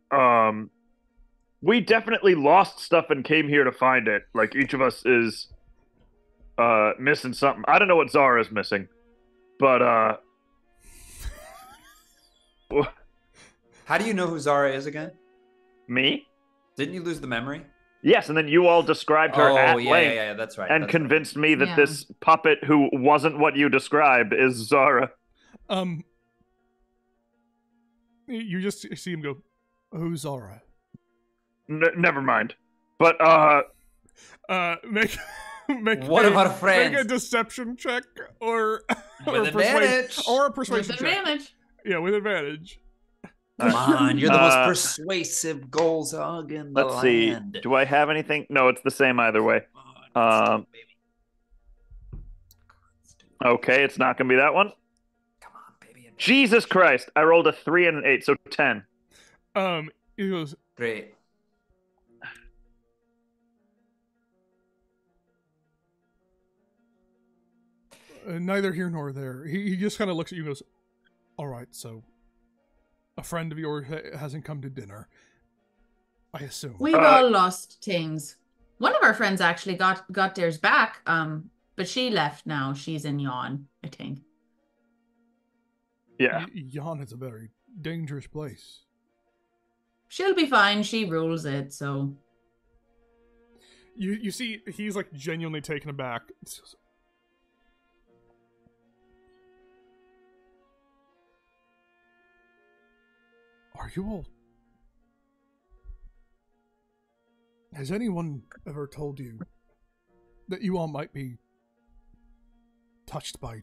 We definitely lost stuff and came here to find it. Like each of us is missing something. I don't know what Zara's missing, but How do you know who Zara is again? Me? Didn't you lose the memory? Yes, and then you all described her at length. Yeah, that's right. And that's convinced me that Yeah. this puppet who wasn't what you described is Zara. You just see him go, who's Zara? Never mind. But Make What about a friend? Make a deception check or With advantage. or a With persuasion check. advantage. Yeah, with advantage. Come on, you're the most persuasive Golzog in the let's see. land. Do I have anything? No, it's the same either way. Come on, baby. Okay, it's not gonna be that one. Come on, baby. Jesus Christ! I rolled a 3 and an 8, so 10. He goes, Great. neither here nor there. He just kind of looks at you and goes, All right, so a friend of yours hasn't come to dinner, I assume. We've all lost things. One of our friends actually got theirs back, but she left now. She's in Yawn, I think. Yeah. Yon is a very dangerous place. She'll be fine. She rules it, so. You see, he's like genuinely taken aback. Are you all... Has anyone ever told you that you all might be touched by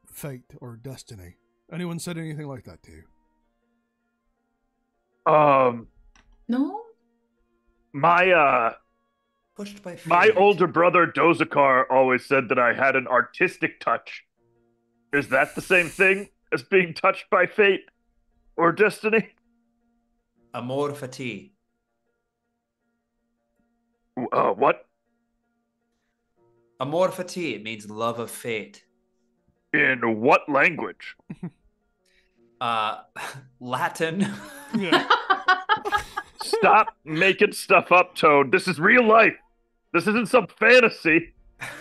fate or destiny? Anyone said anything like that to you? No? My Pushed by fate. my older brother Dozakar always said that I had an artistic touch. Is that the same thing as being touched by fate or destiny? Amor fati. What? Amor fati, it means love of fate. In what language? Latin. Yeah. Stop making stuff up, Toad. This is real life. This isn't some fantasy.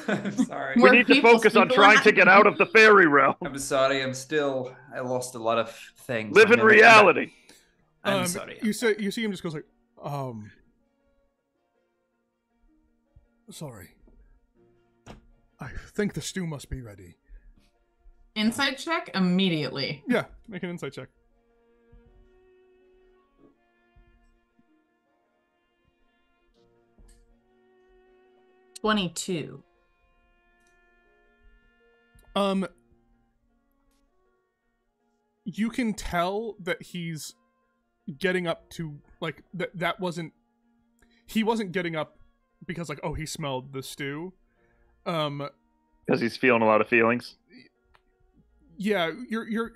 I'm sorry. We Where need to people focus on speak trying to get out of the fairy realm. I'm sorry. I lost a lot of things. Live in reality. I'm sorry. You see him just goes like, sorry. I think the stew must be ready. Insight check immediately. Yeah, make an insight check. $22. You can tell that he's getting up to, like, that wasn't... He wasn't getting up because, like, oh, he smelled the stew. Because he's feeling a lot of feelings. Yeah, you're...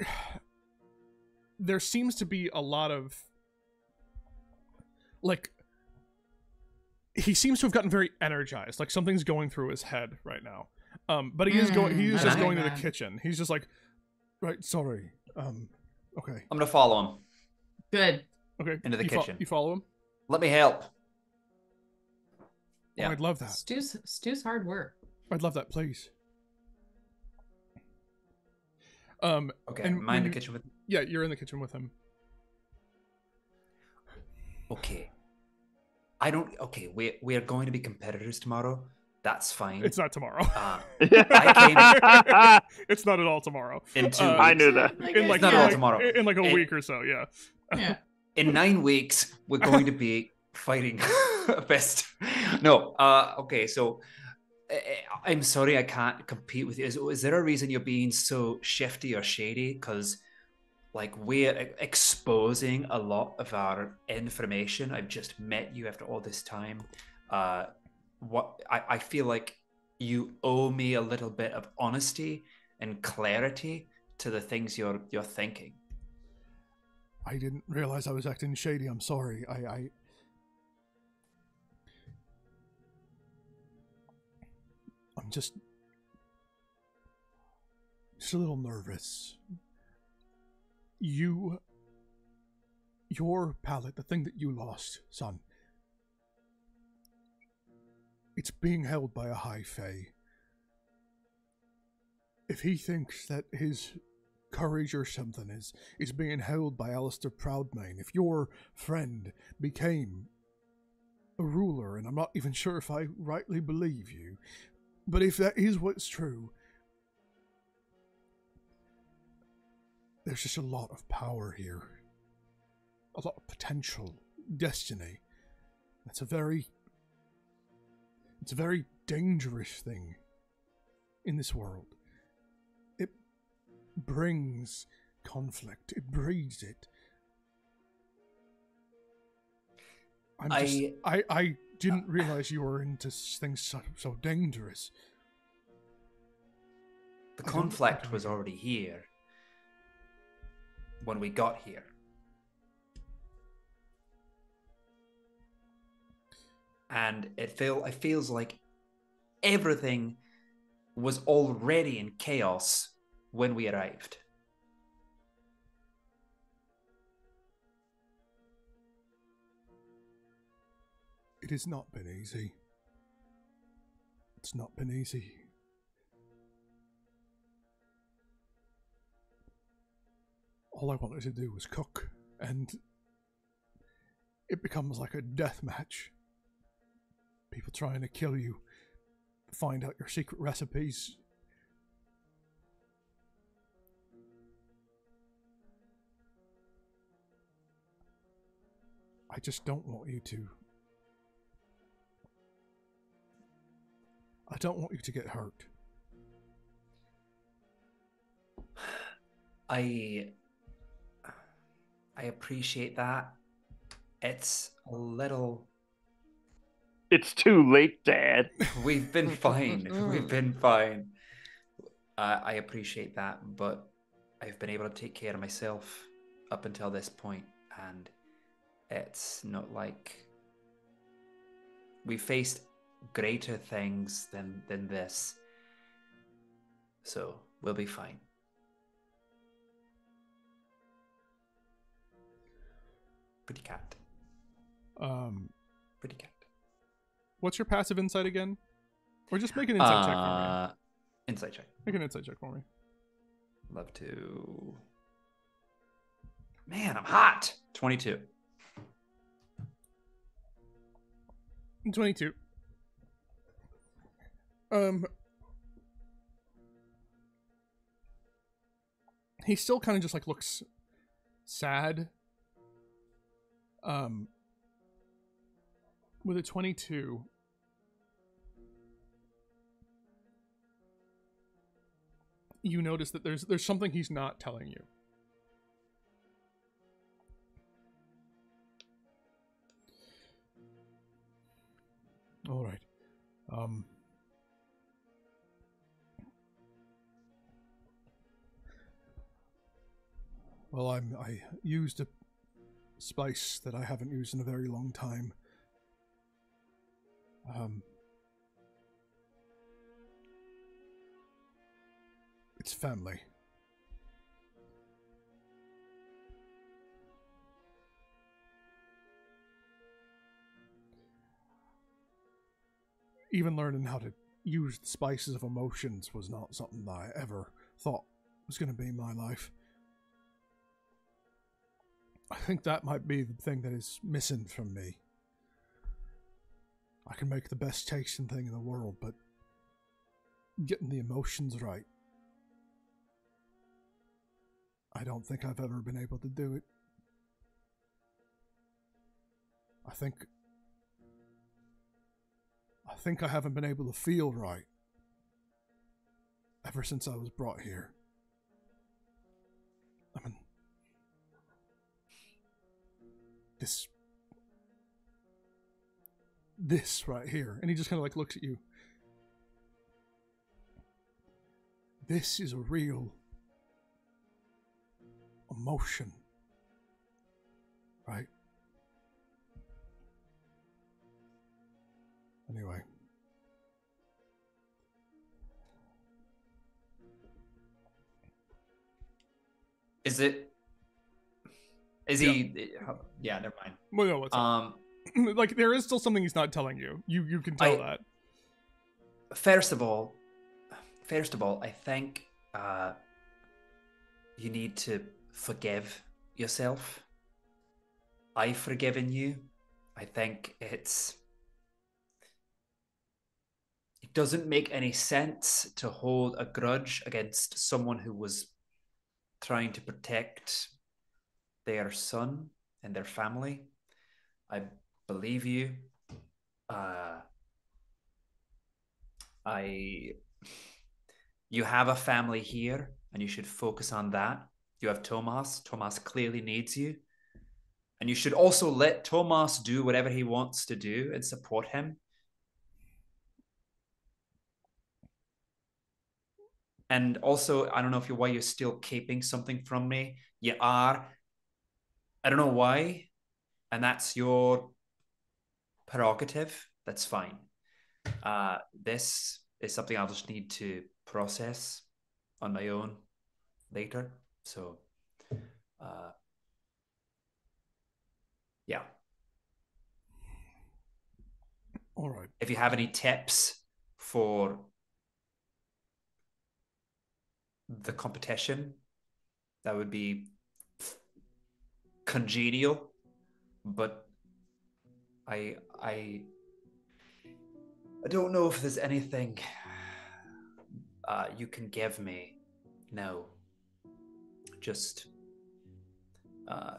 There seems to be a lot of... Like... He seems to have gotten very energized. Like, something's going through his head right now. But he is going... He is just going to the kitchen. He's just like, right, sorry. Okay. I'm gonna follow him Good. Okay. into the kitchen. You follow him? Let me help. Oh, Yeah. I'd love that. Stu's hard work. I'd love that, please. Okay. and Am I in the when- kitchen with? Yeah, you're in the kitchen with him. Okay. Okay, we are going to be competitors tomorrow. That's fine. It's not tomorrow. I It's not at all tomorrow. In 2 I weeks. knew that. In like, not in all like- tomorrow. In like a It- week or so, yeah. Yeah. In 9 weeks, we're going to be fighting best. No. Okay. So, I'm sorry, I can't compete with you. Is there a reason you're being so shifty or shady? Because, like, we're exposing a lot of our information. I've just met you after all this time. I feel like you owe me a little bit of honesty and clarity to the things you're thinking. I didn't realize I was acting shady. I'm sorry. I'm just a little nervous. Your palette, the thing that you lost, son, it's being held by a high fae. If he thinks that his courage or something is being held by Alistair Proudmane, if your friend became a ruler, and I'm not even sure if I rightly believe you, but if that is what's true, there's just a lot of power here. A lot of potential, destiny. It's a very dangerous thing in this world. It brings conflict. It breeds it. I didn't realize you were into things so dangerous. The conflict was already here when we got here. And it feels like everything was already in chaos when we arrived. It has not been easy. It's not been easy. All I wanted to do was cook, and it becomes like a death match. People trying to kill you, find out your secret recipes. I just don't want you to. I don't want you to get hurt. I appreciate that. It's a little... It's too late, Dad. We've been fine. We've been fine. I appreciate that, but I've been able to take care of myself up until this point, and it's not like we faced greater things than this. So we'll be fine. Pretty cat. Pretty cat. What's your passive insight again? Or just make an insight check for me. Insight check. Make an insight check for me. Love to. Man, I'm hot. 22. 22. He still kind of just like looks sad. With a 22, you notice that there's something he's not telling you. All right. Well, I used a spice that I haven't used in a very long time. It's family. Even learning how to use the spices of emotions was not something that I ever thought was going to be in my life. I think that might be the thing that is missing from me. I can make the best tasting thing in the world, but getting the emotions right, I don't think I've ever been able to do it. I think I haven't been able to feel right ever since I was brought here. I mean, this right here. And he just kind of like looks at you. This is a real emotion. Right? Anyway. Is he? Yeah, never mind. Well, no, what's up? Like, there is still something he's not telling you. You can tell that. First of all, I think you need to forgive yourself. I've forgiven you. I think it doesn't make any sense to hold a grudge against someone who was trying to protect their son and their family. I believe you. You have a family here, and you should focus on that. You have Tomas. Tomas clearly needs you. And you should also let Tomas do whatever he wants to do and support him. And also, I don't know why you're still keeping something from me. You are. I don't know why. And that's your prerogative. That's fine. This is something I'll just need to process on my own later. So, yeah. All right. If you have any tips for the competition, that would be congenial. But I don't know if there's anything you can give me. No. Just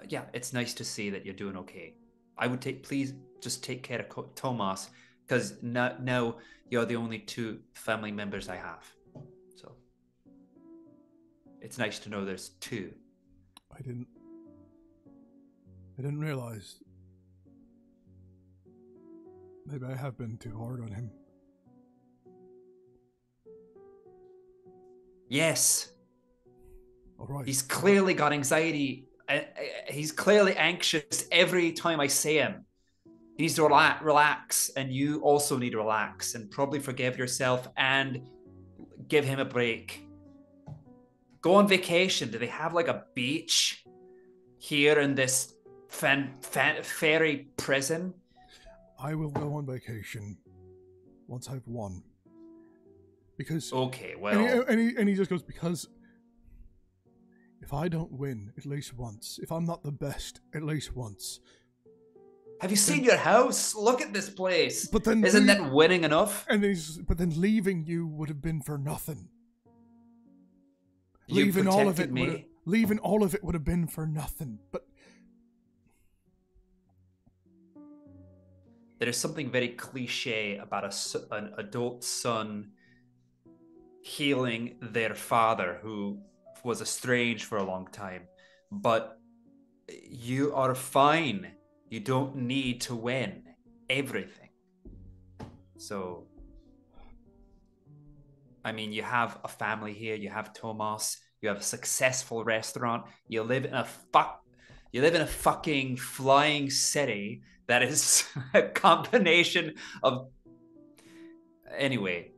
yeah, it's nice to see that you're doing okay. I would please just take care of Tomas, because now you're the only 2 family members I have. So it's nice to know there's 2. I didn't realize. Maybe I have been too hard on him. Yes. All right. He's clearly got anxiety. He's clearly anxious every time I see him. He needs to relax, and you also need to relax and probably forgive yourself and give him a break. Go on vacation. Do they have like a beach here in this fairy prison? I will go on vacation once I've won. Because okay, well, and he just goes, because if I don't win at least once, if I'm not the best at least once. Have you seen your house? Look at this place. But then isn't that winning enough? And but then leaving you would have been for nothing. You leaving all of it me. Leaving all of it would have been for nothing. But there is something very cliche about an adult son healing their father who was estranged for a long time. But you are fine. You don't need to win everything. So, I mean, you have a family here. You have Tomas. You have a successful restaurant. You live in a fucking flying city that is a combination of. Anyway,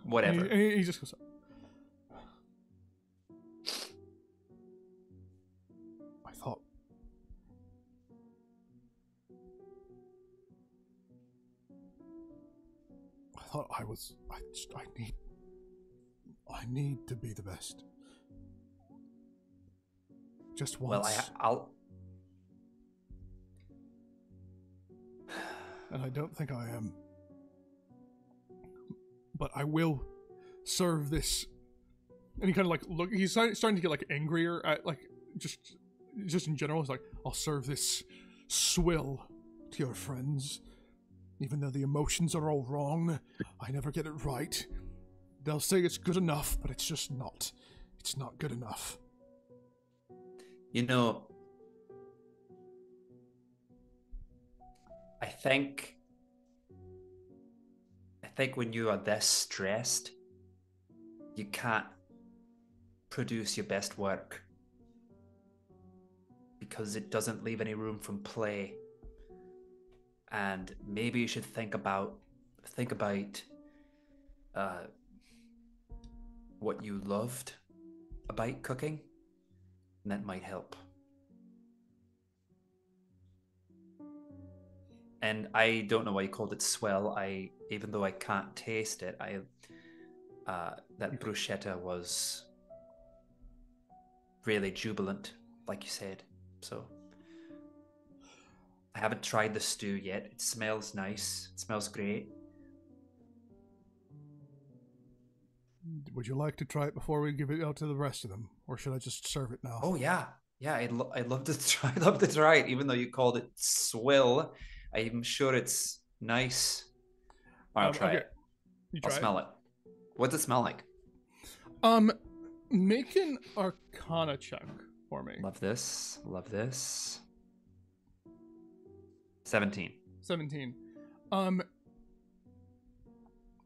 whatever. And he just goes, I thought I need to be the best. Just once. Well, I'll. And I don't think I am. But I will serve this. And he kind of like look. He's starting to get like angrier at like just in general. He's like, I'll serve this swill to your friends. Even though the emotions are all wrong, I never get it right. They'll say it's good enough, but it's just not. It's not good enough. You know, I think when you are this stressed, you can't produce your best work because it doesn't leave any room for play. And maybe you should think about what you loved about cooking, and that might help. And I don't know why you called it swell. Even though I can't taste it, that bruschetta was really jubilant, like you said. So I haven't tried the stew yet. It smells nice. It smells great. Would you like to try it before we give it out to the rest of them, or should I just serve it now? Oh yeah. I'd love to try. I'd love to try it, even though you called it swill. I'm sure it's nice. I'll try it. I'll smell it. What's it smell like? Make an Arcana check for me. Love this. 17.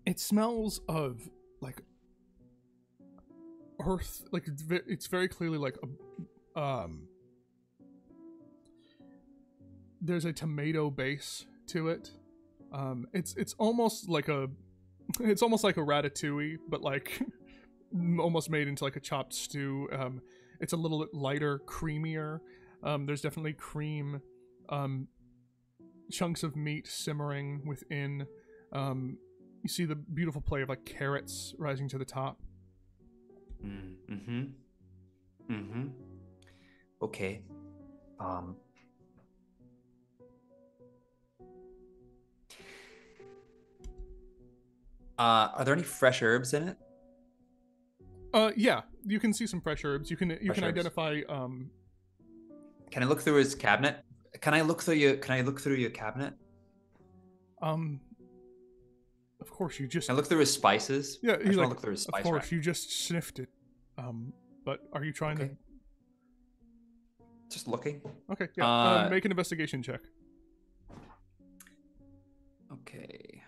It smells of like earth. Like it's very clearly like a there's a tomato base to it. It's almost like a ratatouille, but like almost made into like a chopped stew. It's a little lighter, creamier. There's definitely cream chunks of meat simmering within. You see the beautiful play of like carrots rising to the top. Okay. Are there any fresh herbs in it? Yeah, you can see some fresh herbs. You can Fresh herbs. identify. Can I look through his cabinet? Can I look through your cabinet? Of course, you just. Can I look through his spices? Yeah, I he's just like. wanna look through his spice Of course, rack. you just sniffed it. But are you trying Okay. Just looking. to? Okay, yeah. Uh, Make an investigation check. Okay.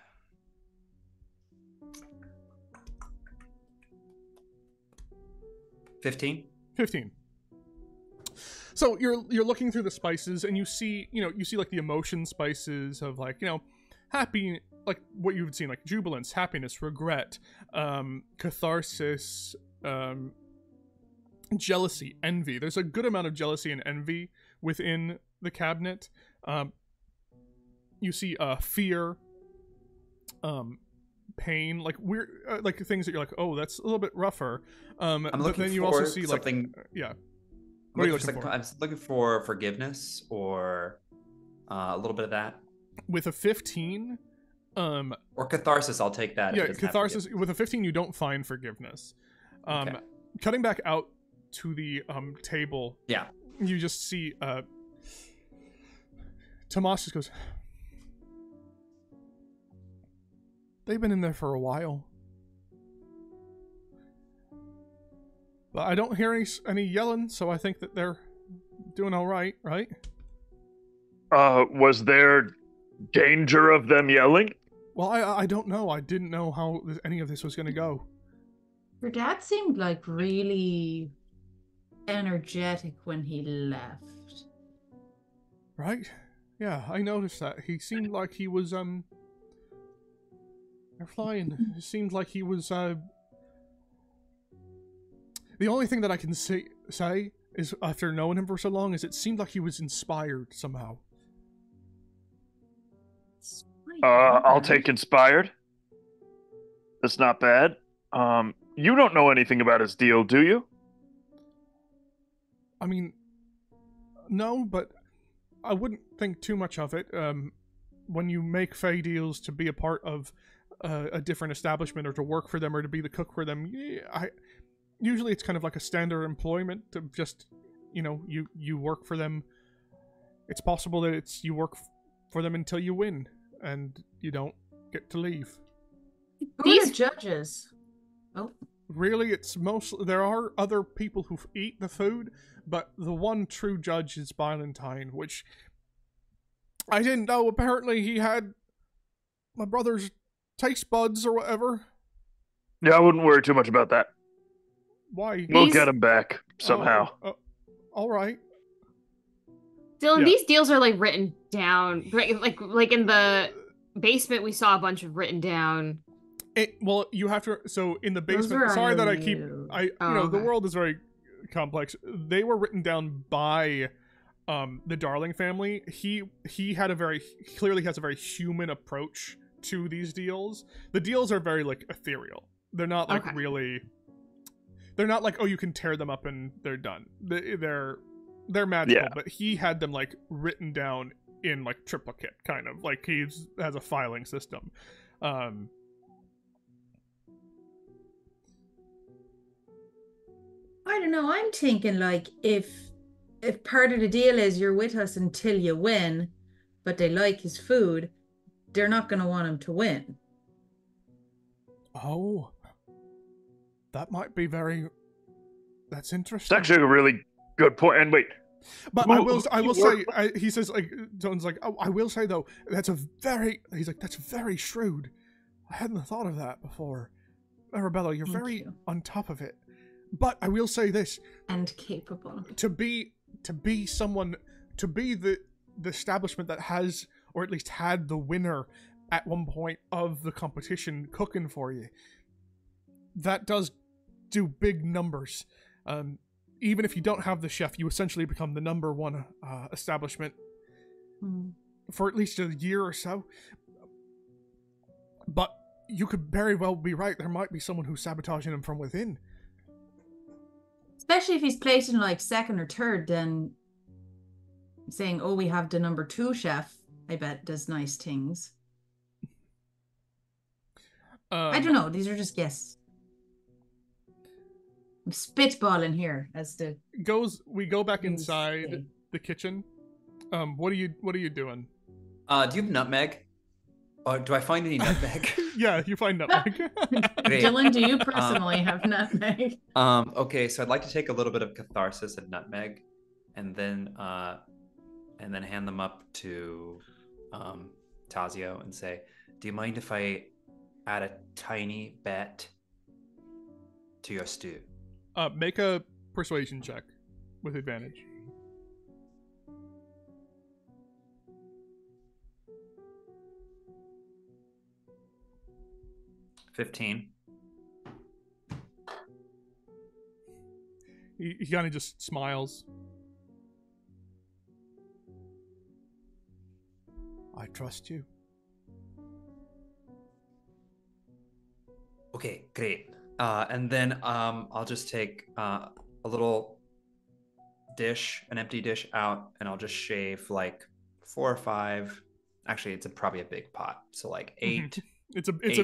$15. 15. So you're looking through the spices and you see like the emotion spices of like, happy, like what you've seen, like jubilance, happiness, regret, catharsis, jealousy, envy. There's a good amount of jealousy and envy within the cabinet. You see fear, pain, like weird, like things that you're like, oh, that's a little bit rougher. I'm but looking then you for also see something. like, yeah. What are you looking for? I'm looking for forgiveness or a little bit of that. With a 15, Or catharsis, I'll take that. if it yeah, doesn't have catharsis. forgiveness. With a 15, you don't find forgiveness. Okay. Cutting back out to the table, Yeah. you just see Tomas just goes, they've been in there for a while, but I don't hear any yelling, so I think that they're doing all right, right? Was there danger of them yelling? Well, I don't know. I didn't know how any of this was going to go. Your dad seemed like really energetic when he left. Right? Yeah, I noticed that. He seemed like he was, they're flying. It seemed like he was, the only thing that I can say is, after knowing him for so long, is it seemed like he was inspired somehow. I'll take inspired. That's not bad. You don't know anything about his deal, do you? I mean, no, but I wouldn't think too much of it. When you make Fey deals to be a part of a different establishment or to work for them or to be the cook for them, usually it's kind of like a standard employment to just, you work for them. It's possible that you work for them until you win and you don't get to leave. Who are the judges? Oh. Really, there are other people who eat the food, but the one true judge is Bylantine, which I didn't know. Apparently he had my brother's taste buds or whatever. Yeah, I wouldn't worry too much about that. Why? We'll get him back somehow. All right. Dylan, Yeah. these deals are like written down, right? Like in the basement, we saw a bunch of written down. Well, you have to. So in the Those basement. were Sorry that I IOU. keep. Oh, the okay. world is very complex. They were written down by the Darling family. He clearly has a very human approach to these deals. The deals are very like ethereal. They're not like Okay. really. They're not like, oh, you can tear them up and they're done. They're magical, Yeah. but he had them like written down in like triplicate, kind of like he has a filing system. I don't know. I'm thinking like if part of the deal is you're with us until you win, but they like his food, they're not going to want him to win. Oh, that might be that's It's interesting. actually a really good point. And wait, But Who- I will you say, work- he says, like, John's like, oh, I will say though, that's very shrewd. I hadn't thought of that before. Arabella, you're Thank very you. on top of it. But I will say this, And capable. to be someone, to be the establishment that has, or at least had, the winner at one point of the competition cooking for you, that does do big numbers. Even if you don't have the chef, you essentially become the number one establishment. Hmm. for at least a year or so. But you could very well be right. There might be someone who's sabotaging him from within. Especially if he's placed in like second or third, then saying, "Oh, we have the number 2 chef," I bet does nice things. I don't know. These are just guesses. I'm spitballing here as to we go back inside the kitchen. What are you doing? Do you have nutmeg? Or do I find any nutmeg? Yeah, you find nutmeg. Great. Dylan, do you personally have nutmeg? Okay, so I'd like to take a little bit of catharsis and nutmeg, and then hand them up to Tazio and say, "Do you mind if I add a tiny bit to your stew?" Make a persuasion check with advantage. $15. He kind of just smiles. I trust you. Okay, great. And then I'll just take a little dish, an empty dish out, and I'll just shave like 4 or 5. Actually, it's probably a big pot, so like 8. It's a big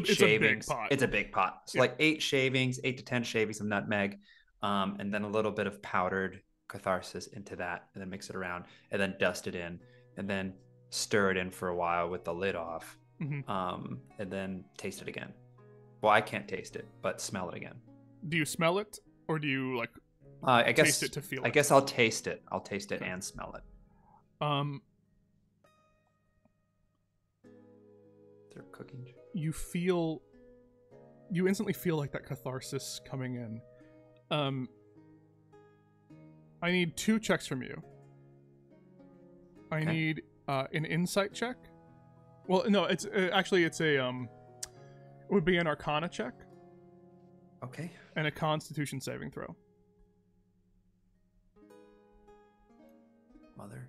pot. It's a big pot. So like 8 shavings, 8 to 10 shavings of nutmeg, and then a little bit of powdered catharsis into that, and then mix it around, and then dust it in, and then stir it in for a while with the lid off, and then taste it again. Well, I can't taste it, but smell it again. Do you smell it, or do you like? I guess taste it to feel it. I guess I'll taste it. I'll taste it and smell it. They're cooking. You instantly feel like that catharsis coming in. I need 2 checks from you. I need an insight check. Well, no, it's actually it's a it would be an Arcana check. Okay. And a Constitution saving throw. Motherfucker.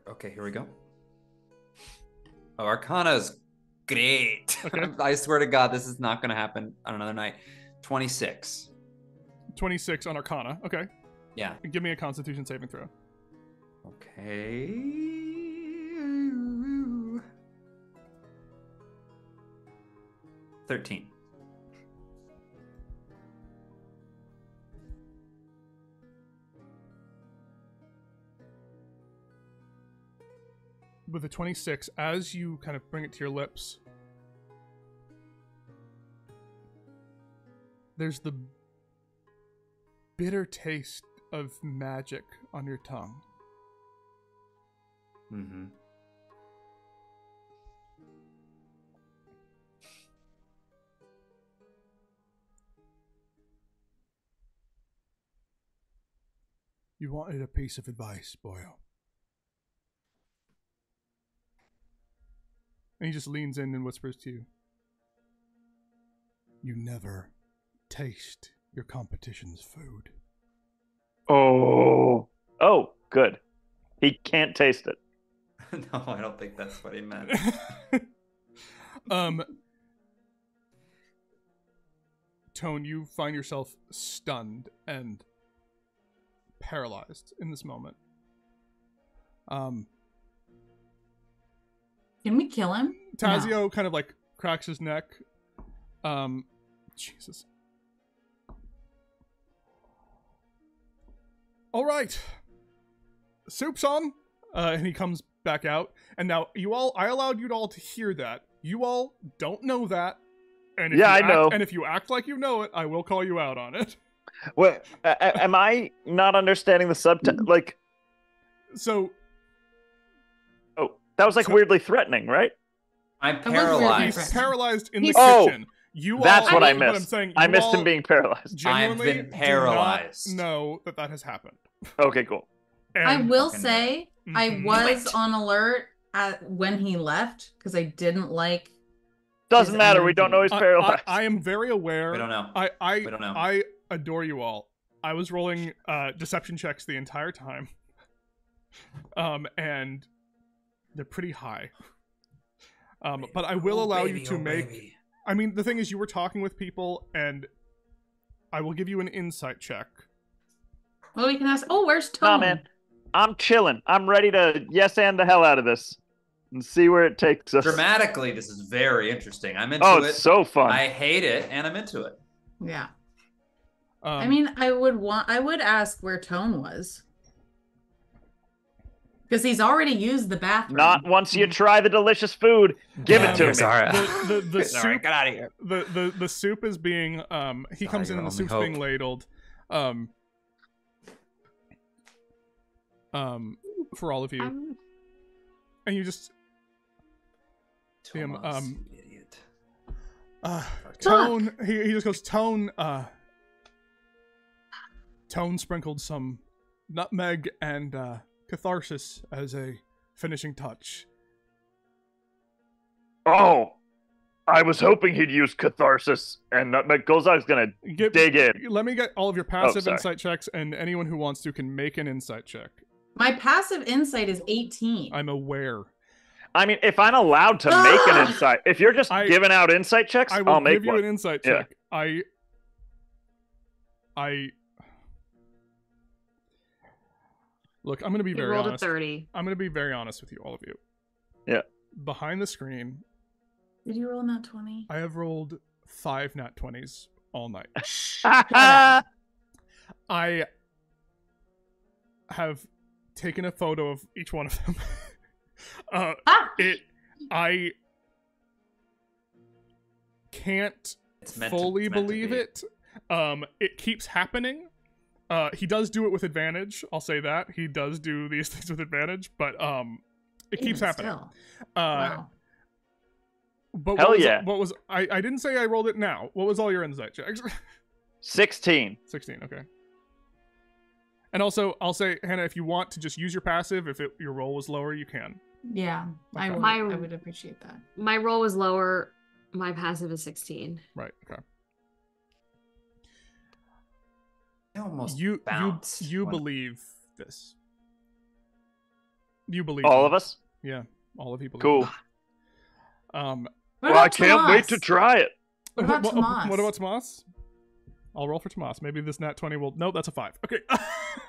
Okay, here we go. Oh, Arcana's great. Okay. I swear to God, this is not going to happen on another night. 26. 26 on Arcana. Okay. Yeah. Give me a Constitution saving throw. Okay. 13. With a 26, as you kind of bring it to your lips, there's the bitter taste of magic on your tongue. Mm-hmm. You wanted a piece of advice, boyo. And he just leans in and whispers to you. You never taste your competition's food. Oh, good. He can't taste it. No, I don't think that's what he meant. Tone, you find yourself stunned and paralyzed in this moment. Can we kill him? Tazio kind of like cracks his neck. Jesus. All right. Soup's on. And he comes back out. And now I allowed you all to hear that. You all don't know that. And if I know. And if you act like you know it, I will call you out on it. Wait, am I not understanding the subtext? Like, so. Oh, that was like weirdly threatening, right? I'm weirdly paralyzed. He's paralyzed in the He's- kitchen. That's what I But I'm missed. saying I you missed all him being paralyzed. genuinely I've been paralyzed. do not know that has happened. Okay, cool. And I will fucking say I Mhm. was Wait. on alert when he left because I didn't like. Doesn't His matter. We don't know he's I- paralyzed. I am very aware. We don't know. We don't know. I adore you all. I was rolling deception checks the entire time. And They're pretty high. But I will allow you to make... Baby. I mean, the thing is, you were talking with people, and I will give you an insight check. Well, we can ask. Oh, where's Tone? Nah, man. I'm chilling. I'm ready to yes and the hell out of this and see where it takes us. Dramatically, this is very interesting. I'm into Oh, it. it's so fun. I hate it, and I'm into it. Yeah. I mean, I would ask where Tone was. Because he's already used the bathroom. Not once you try the delicious food. Give it to me. Zara. The soup, Alright, get out of here. the soup is being he comes in and the your soup's only being ladled for all of you, and you just see him Thomas, you idiot. Tone he just goes, Tone sprinkled some nutmeg and catharsis as a finishing touch. Oh, I was hoping he'd use catharsis, and Nutmeg Golzog's gonna dig in. Let me get all of your passive sorry. insight checks, and anyone who wants to can make an insight check. My passive insight is 18. I'm aware. I mean, if I'm allowed to make an insight, if you're just giving out insight checks, I will I'll make give you one. an insight Yeah. check. I look, I'm going to be You very rolled honest. a 30. I'm going to be very honest with you, all of you. Yeah. Behind the screen, Did you roll not 20? I have rolled 5 nat 20s all night. I have taken a photo of each one of them. I can't fully believe it. It keeps happening. He does do it with advantage. I'll say that. He does do these things with advantage, but it keeps happening. Still. Wow. But Hell what was I didn't say I rolled it now. What was all your insight checks? 16. 16, okay. And also, I'll say, Hannah, if you want to just use your passive, if your roll was lower, you can. Yeah, I Okay. would appreciate that. My roll was lower. My passive is 16. Right, okay. I almost You bounced when- believe this. You believe All him. of us? Yeah, all of you believe Cool. him. What Well, I about can't wait to Tomas? try it. What about Tomas? What about Tomas? I'll roll for Tomas. Maybe this nat 20 will... No, that's a 5. Okay.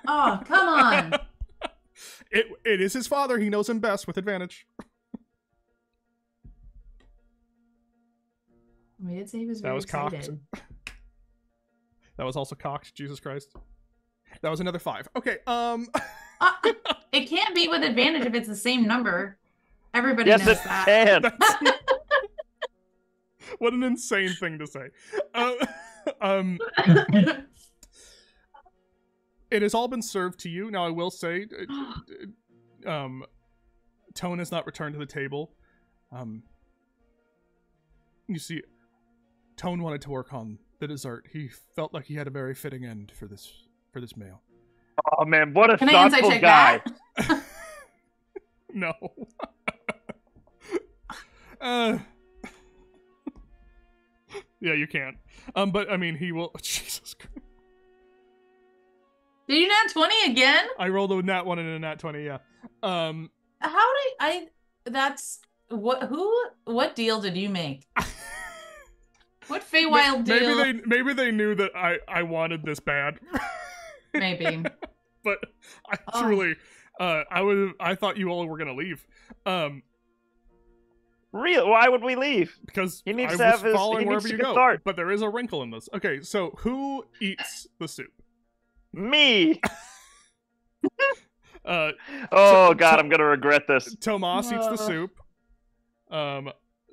Oh, come on. It is his father. He knows him best with advantage. We did say he was That very was cocked. excited. That was also cocked. Jesus Christ. That was another 5. Okay, It can't be with advantage if it's the same number. Everybody Yes, knows it that. can. What an insane thing to say. It has all been served to you. Now, I will say, Tone has not returned to the table. You see, Tone wanted to work on the dessert. He felt like he had a very fitting end for this meal. Oh man, what a Can I insight thoughtful check guy. that? No. Yeah, you can't. But I mean, he will. Jesus Christ. Did you nat 20 again? I rolled a nat 1 and a nat 20. Yeah. How did I? That's what deal did you make? What Feywild deal? Maybe they knew that I wanted this bad. Maybe. But I truly, I thought you all were gonna leave. Real? Why would we leave? Because He needs I to was have his- following he wherever needs you to go. cathartic. But there is a wrinkle in this. Okay, so who eats the soup? Me. Uh, Oh god, I'm gonna regret this. Tomas eats the soup.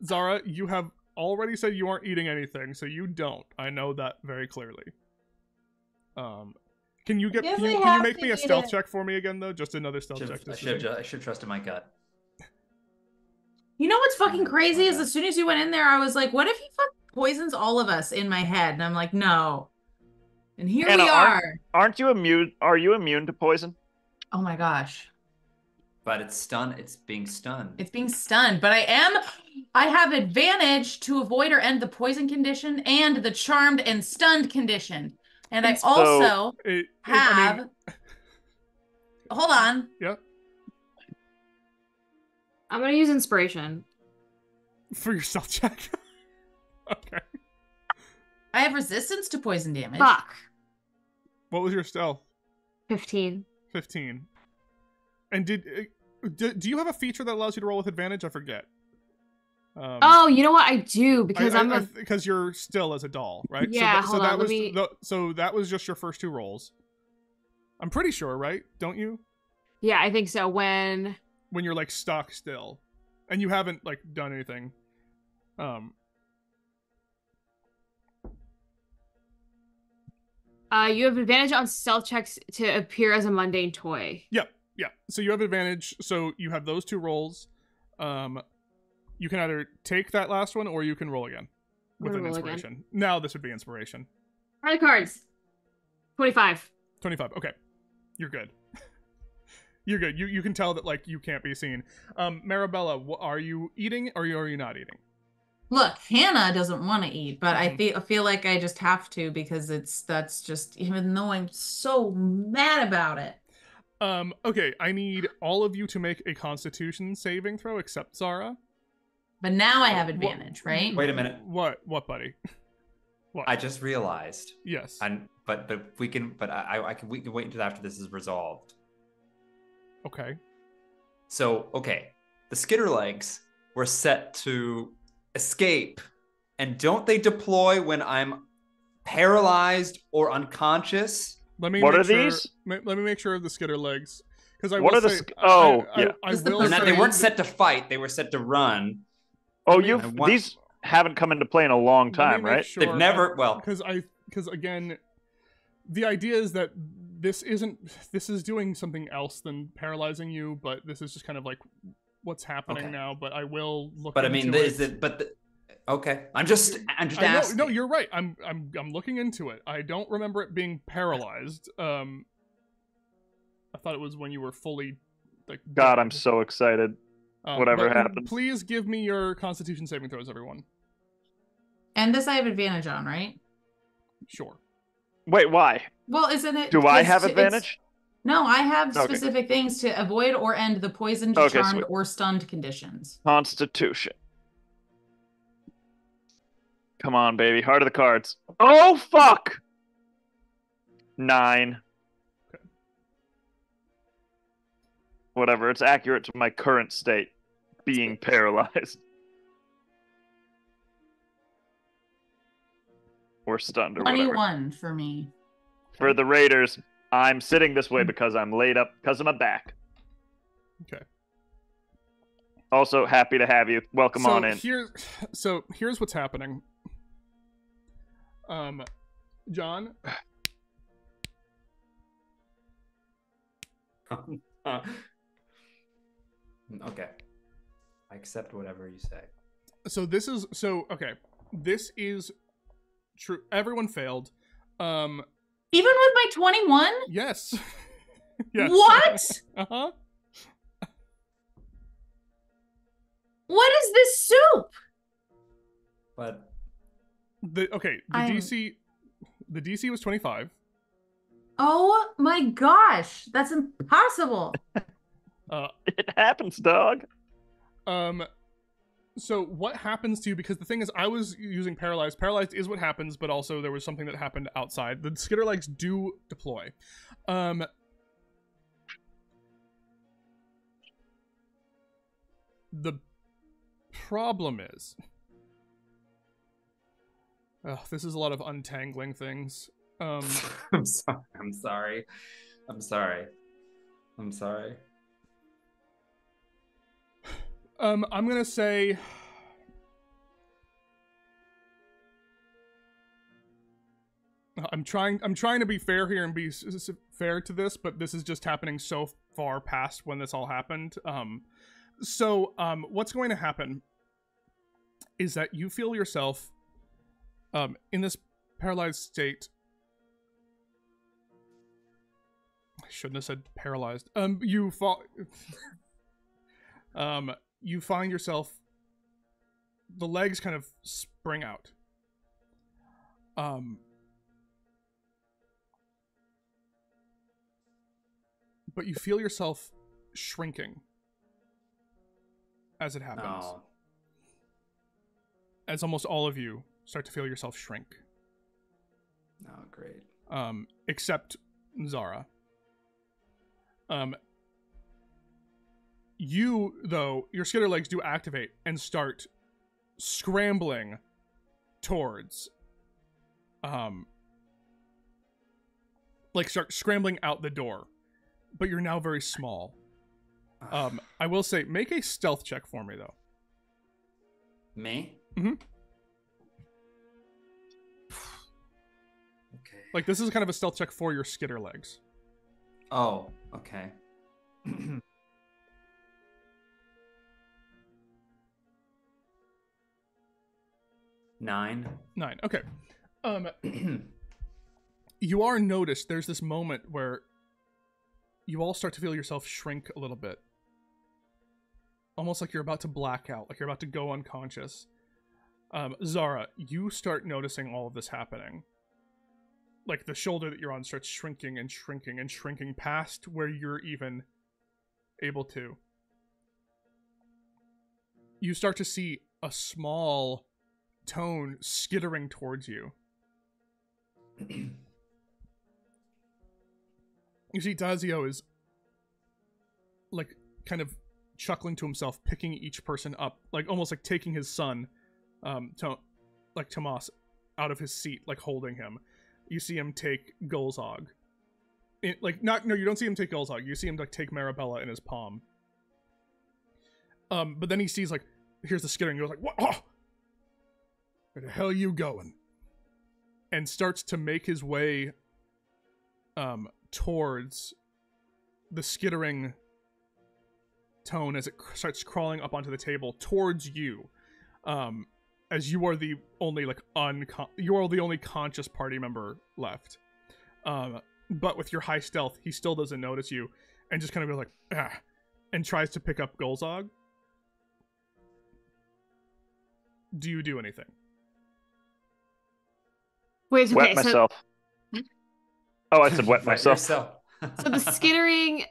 Zara, you have already said you aren't eating anything, so you don't. I know that very clearly. Can you Yes, can I you have make to me a eat stealth it. check for me again though? Just another stealth check. I should trust in my gut. You know what's fucking crazy is as soon as you went in there, I was like, what if he poisons all of us in my head? And I'm like, no. And here Hannah, we are. Aren't you immune? Are you immune to poison? Oh my gosh. But it's being stunned. It's being stunned, but I have advantage to avoid or end the poison condition and the charmed and stunned condition. And I So, also I mean, hold on. yeah. I'm gonna use inspiration. For your stealth check. Okay. I have resistance to poison damage. Fuck. What was your stealth? 15. 15. And do you have a feature that allows you to roll with advantage? I forget. Oh, you know what? I do because because you're still as a doll, right? Yeah, so hold that on, was so that was just your first 2 rolls. I'm pretty sure, right? Don't you? Yeah, I think so. When you're like stuck still, and you haven't like done anything. You have advantage on stealth checks to appear as a mundane toy. Yep. Yeah. So you have advantage. So you have those 2 rolls. You can either take that last one or you can roll again with an inspiration. Again. Now this would be inspiration. Are the cards? 25. 25. Okay. You're good. You're good. You can tell that like you can't be seen. Marabella, are you eating or are you not eating? Look, Hannah doesn't want to eat, but I feel like I just have to because that's just, even though I'm so mad about it. Okay, I need all of you to make a Constitution saving throw except Zara. But now I have advantage, right? Wait a minute. What, buddy? What? I just realized. Yes. But we can we can wait until after this is resolved. Okay. So, okay. The Skitterlegs were set to escape, and don't they deploy when I'm paralyzed or unconscious? Let me what make are sure, these? Let me make sure of the Skitterlegs, because I what will are say, the I will say they weren't set to fight; they were set to run. Oh, these haven't come into play in a long time, right? Sure, They've never because again, the idea is that this is doing something else than paralyzing you, but this is just kind of like what's happening now. But I will look. But I into mean, okay. I'm just asking. No, you're right. I'm looking into it. I don't remember it being paralyzed. I thought it was when you were fully like. God, dead. I'm so excited. Whatever happens. Please give me your Constitution saving throws, everyone. And this I have advantage on, right? Sure. Wait, why? Well, isn't it? Do I have advantage? No, I have specific things to avoid or end the poisoned, charmed, or stunned conditions. Constitution. Come on, baby. Heart of the cards. Oh, fuck! 9. Okay. Whatever. It's accurate to my current state. Being paralyzed. Or stunned or 21 whatever. for me. For the Raiders, I'm sitting this way because I'm laid up because of my back. Okay. Also, happy to have you. Welcome on in. Here's what's happening. John. Okay. I accept whatever you say. Okay. This is true. Everyone failed. Even with my 21? Yes. Yes. What? Uh-huh. What is this soup? But the DC was 25. Oh my gosh, that's impossible. It happens, dog. So what happens to you, because the thing is, I was using paralyzed. Paralyzed is what happens, but also there was something that happened outside. The Skitterlegs do deploy. The problem is, this is a lot of untangling things. I'm sorry. I'm gonna say I'm trying to be fair here and be fair to this, but this is just happening so far past when this all happened. What's going to happen is that you feel yourself in this paralyzed state. I shouldn't have said paralyzed. You fall. You find yourself, the legs kind of spring out. But you feel yourself shrinking. as it happens. Oh. As almost all of you start to feel yourself shrink. Oh, great. Except Zara. You, though, your skitter legs do activate and start scrambling towards, start scrambling out the door. But you're now very small. I will say, make a stealth check for me, though. Me? Mm-hmm. Okay. Like, this is kind of a stealth check for your skitter legs. Oh, okay. 9. 9. Okay. You are noticed. There's this moment where you all start to feel yourself shrink a little bit. Almost like you're about to black out, like you're about to go unconscious. Zara, you start noticing all of this happening. Like the shoulder that you're on starts shrinking and shrinking and shrinking past where you're even able to. You start to see a small Tone skittering towards you. You see Dazio is like kind of chuckling to himself, picking each person up, like almost like taking his son, Tomas, out of his seat, like holding him. You see him take Golzog. You don't see him take Golzog. You see him like take Marabella in his palm. But then he sees like, here's the skittering. He goes like, what? Oh! Where the hell are you going? And starts to make his way towards the skittering Tone as it starts crawling up onto the table towards you. As you are the only you are the only conscious party member left. But with your high stealth, he still doesn't notice you and just kind of goes like, ah, and tries to pick up Golzog. Do you do anything? Wait, okay, Wet myself. Oh, I said wet myself. So So the skittering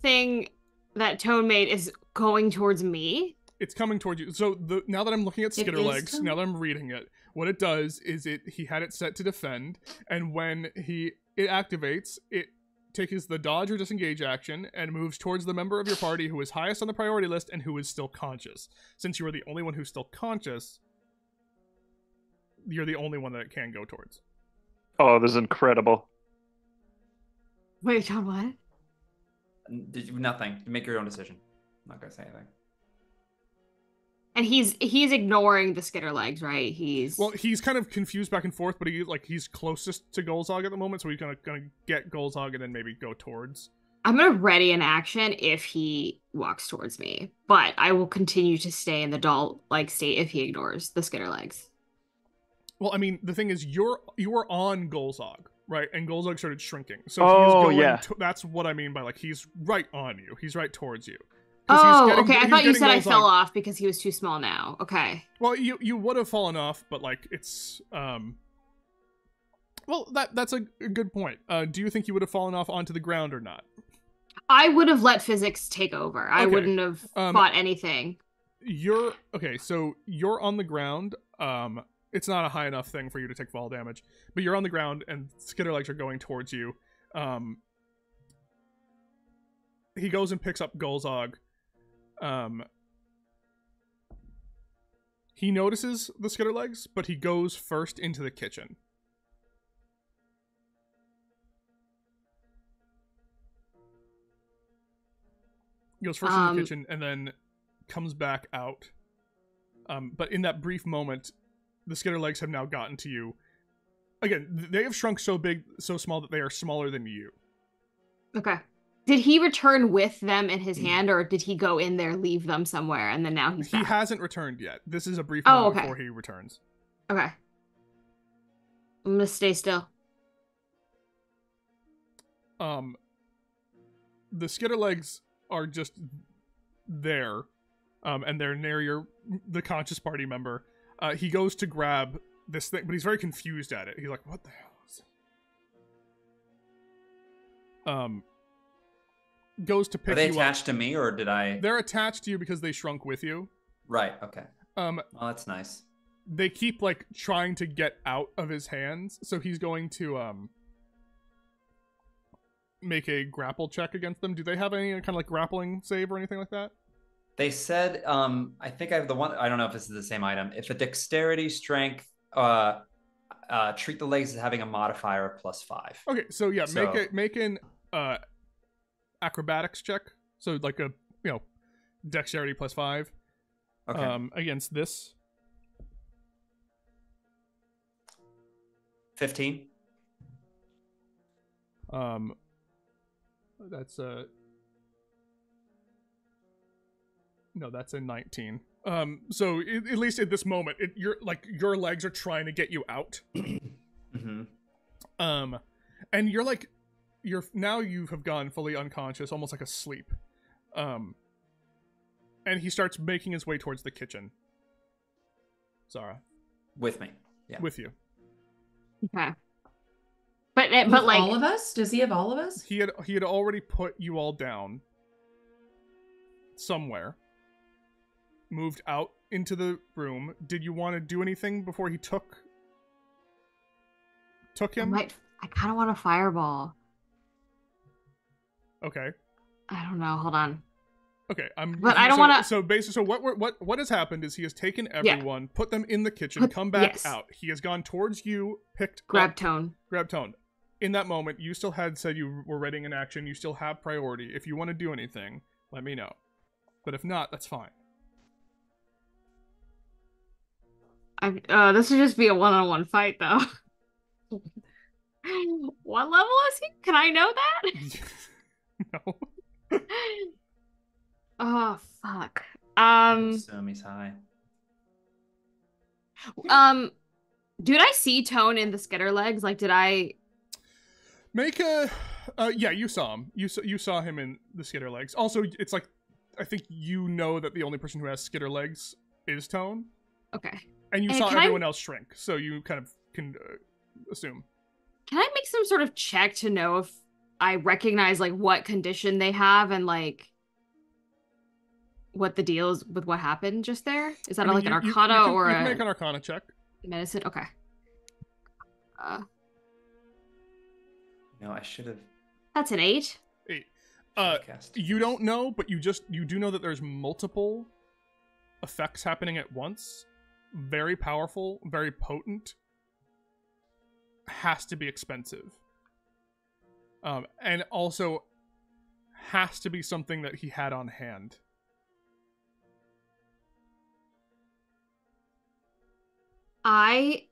thing that Tone made is going towards me? It's coming towards you. So now that I'm looking at skitter is legs, coming. now that I'm reading it, what it does is he had it set to defend, and when it activates, it takes the dodge or disengage action and moves towards the member of your party who is highest on the priority list and who is still conscious. Since you are the only one who's still conscious, you're the only one that it can go towards. Oh, this is incredible. Wait, John, what? nothing. You make your own decision. I'm not gonna say anything. And he's ignoring the skitter legs, right? He's kind of confused back and forth, but he's closest to Golzog at the moment, so he's gonna get Golzog and then maybe go towards. I'm gonna ready an action if he walks towards me, but I will continue to stay in the doll-like state if he ignores the skitter legs. Well, I mean, the thing is, you are on Golzog, right? And Golzog started shrinking, so Oh, he's going. yeah. That's what I mean by like he's right on you. He's right towards you. Oh, okay. I thought you said I fell off because he was too small now. Okay. Well, you would have fallen off, but like it's Well, that's a good point. Do you think you would have fallen off onto the ground or not? I would have let physics take over. I Okay. wouldn't have fought anything. So you're on the ground. It's not a high enough thing for you to take fall damage, but you're on the ground and skitter legs are going towards you. He goes and picks up Golzog. He notices the skitter legs, but he goes first into the kitchen. He goes first in the kitchen and then comes back out. But in that brief moment, the skitter legs have now gotten to you. Again, they have shrunk so small that they are smaller than you. Okay. Did he return with them in his hand, or did he go in there, leave them somewhere, and then now he's back? He hasn't returned yet. This is a brief Oh, moment okay. before he returns. Okay. I'm gonna stay still. The skitter legs are just there, and they're near the conscious party member. He goes to grab this thing, but he's very confused at it. He's like, "What the hell is it?" goes to pick Are they you up. attached to me, or did I? They're attached to you because they shrunk with you. Right. Okay. Oh, that's nice. They keep like trying to get out of his hands, so he's going to make a grapple check against them. Do they have any kind of like grappling save or anything like that? They said, I think I have the one. I don't know if this is the same item. If a dexterity strength, treat the legs as having a modifier of +5. Okay, so yeah, So- make an acrobatics check. So like a dexterity +5 Okay. against this. 15. That's no, that's a 19. So at least at this moment, your legs are trying to get you out. Mm-hmm. And now you have gone fully unconscious, almost like asleep. And he starts making his way towards the kitchen. Zara, With me. Yeah. with you. Okay. But With like all of us? Does he have all of us? He had already put you all down somewhere. Moved out into the room. Did you want to do anything before he took him? I kind of want a fireball. Okay. I don't know. Hold on. Okay, But I don't wanna- So basically, so what has happened is he has taken everyone, put them in the kitchen, come back yes. out. He has gone towards you, picked Grab up, Tone. grab Tone. In that moment, you still had said you were readying an action. You still have priority. If you want to do anything, let me know. But if not, that's fine. This would just be a one-on-one fight, though. What level is he? Can I know that? No. Oh fuck. Assume he's high. Did I see Tone in the skitter legs? Like, did I? Make a. Yeah, you saw him. You saw him in the skitter legs. Also, it's like, I think you know that the only person who has skitter legs is Tone, Okay. and you And saw can I- everyone else shrink, so you kind of can assume. Can I make some sort of check to know if I recognize like what condition they have and like what the deal is with what happened just there? Is that I mean, like an you Arcana can, or you can a make an Arcana check. medicine? Okay. No, I should have. That's an 8. 8. Cast. You don't know, but you do know that there's multiple effects happening at once. Very powerful, very potent. Has to be expensive. And also has to be something that he had on hand. I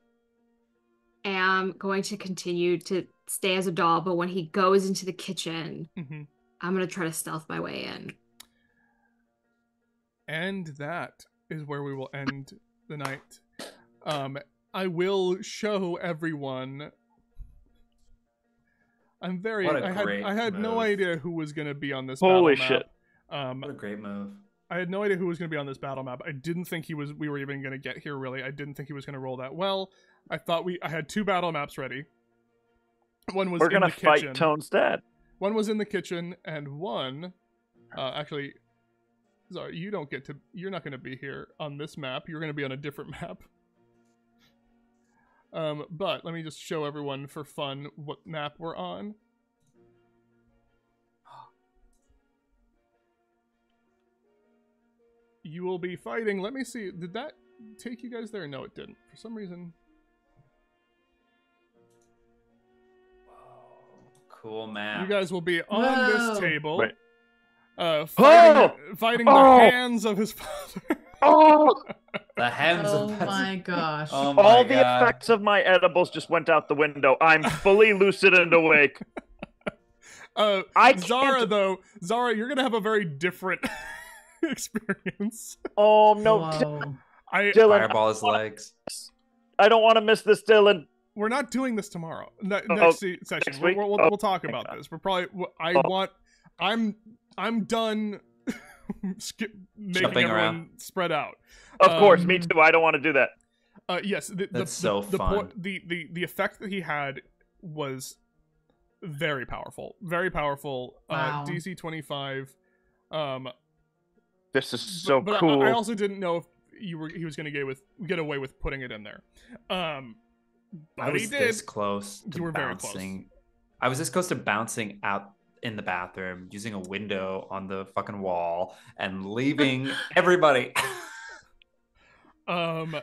am going to continue to stay as a doll, but when he goes into the kitchen, Mm-hmm. I'm going to try to stealth my way in. And that is where we will end the night. I will show everyone. I'm very. What a I great had no move. idea who was going to be on this. Holy battle shit. map. What a great move. I had no idea who was going to be on this battle map. I didn't think we were even going to get here. Really, I didn't think he was going to roll that well. I thought I had 2 battle maps ready. One was We're in gonna the fight kitchen. Tone's dad. One was in the kitchen, and one, actually, sorry, you're not going to be here on this map. You're going to be on a different map. But let me just show everyone for fun what map we're on. You will be fighting. Let me see. Did that take you guys there? No, it didn't. For some reason. Cool map. You guys will be on this Whoa. table. Wait. Fighting Oh! the hands of his father. Oh! The hands Oh of my gosh. Oh my All the God. effects of my edibles just went out the window. I'm fully lucid and awake. I Zara, can't- though, you're gonna have a very different experience. Oh no, Whoa. Dylan! Fireball his legs. I don't want to miss this, Dylan. We're not doing this tomorrow. Next session, next week? we'll talk about this. We're probably. I'm done. Making Jumping everyone around. spread out. Of course, me Um, too. I don't want to do that. Yes, That's so fun. The effect that he had was very powerful. Very powerful. Wow. DC 25. This is so but cool. I also didn't know if he was going to get away with putting it in there. But I was he did. this close to You were very close. bouncing. I was this close to bouncing out in the bathroom using a window on the fucking wall and leaving everybody. Um,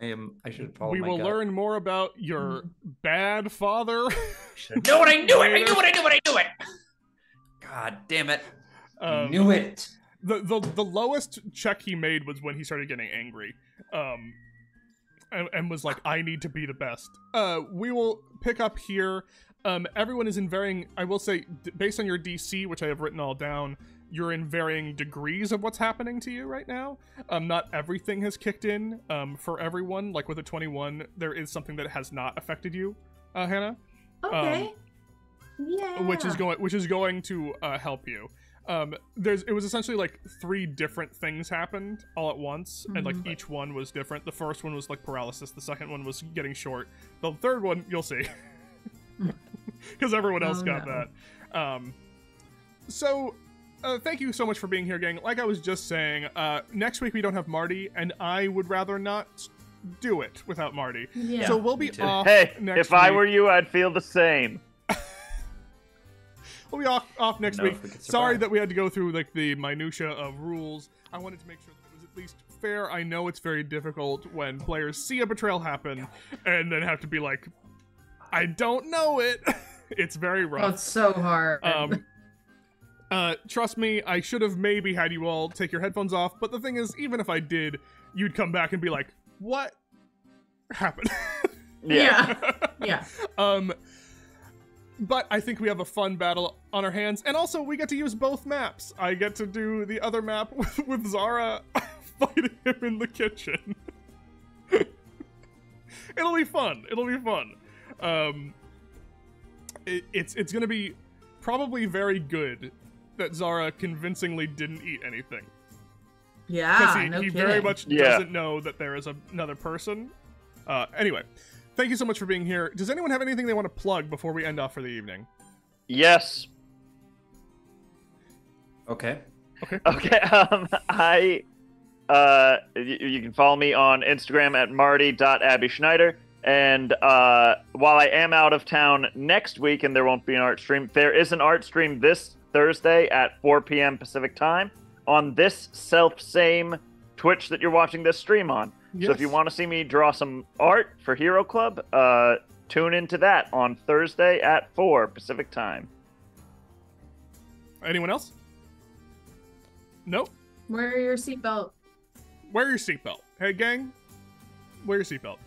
I should follow we my will gut. learn more about your bad father. No, what I knew it! I knew it! God damn it! I knew it. The lowest check he made was when he started getting angry, and was like, "I need to be the best." We will pick up here. Everyone is in varying. I will say, based on your DC, which I have written all down, you're in varying degrees of what's happening to you right now. Not everything has kicked in. For everyone, like with a 21, there is something that has not affected you, Hannah. Okay. Yeah. Which is going to help you. It was essentially like 3 different things happened all at once, and like each one was different. The first one was like paralysis. The second one was getting short. The third one, you'll see, because everyone else got that. So thank you so much for being here, gang. Like I was just saying, next week we don't have Marty, and I would rather not do it without Marty. Yeah. So we'll be Me too. off Hey, next if I week. were you, I'd feel the same. We'll be off next Know week. if we could Sorry survive. that we had to go through like the minutia of rules. I wanted to make sure that it was at least fair. I know it's very difficult when players see a betrayal happen and then have to be like, I don't know it. It's very Oh, rough. it's so hard. Trust me, I should have maybe had you all take your headphones off, but the thing is, even if I did, you'd come back and be like, what happened? Yeah. Yeah. But I think we have a fun battle on our hands, and also we get to use both maps. I get to do the other map with Zara fighting him in the kitchen. It'll be fun. It'll be fun. It's gonna be probably very good that Zara convincingly didn't eat anything. Yeah. Because No he kidding. very much Yeah. doesn't know that there is another person. Anyway, thank you so much for being here. Does anyone have anything they want to plug before we end off for the evening? Yes. Okay. Okay. You can follow me on Instagram at marty.abbyschneider. And while I am out of town next week and there won't be an art stream, there is an art stream this Thursday at 4 p.m. Pacific time on this self-same Twitch that you're watching this stream on. Yes. So if you want to see me draw some art for Hero Club, tune into that on Thursday at 4 Pacific time. Anyone else? Nope. Wear your seatbelt. Wear your seatbelt. Hey, gang. Wear your seatbelt.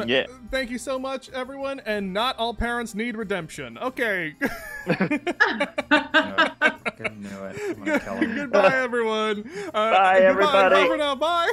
Yeah. Thank you so much, everyone. And not all parents need redemption. Okay. I knew it. I'm gonna kill him. Goodbye, everyone. Bye, goodbye. everybody. Bye for now. Bye.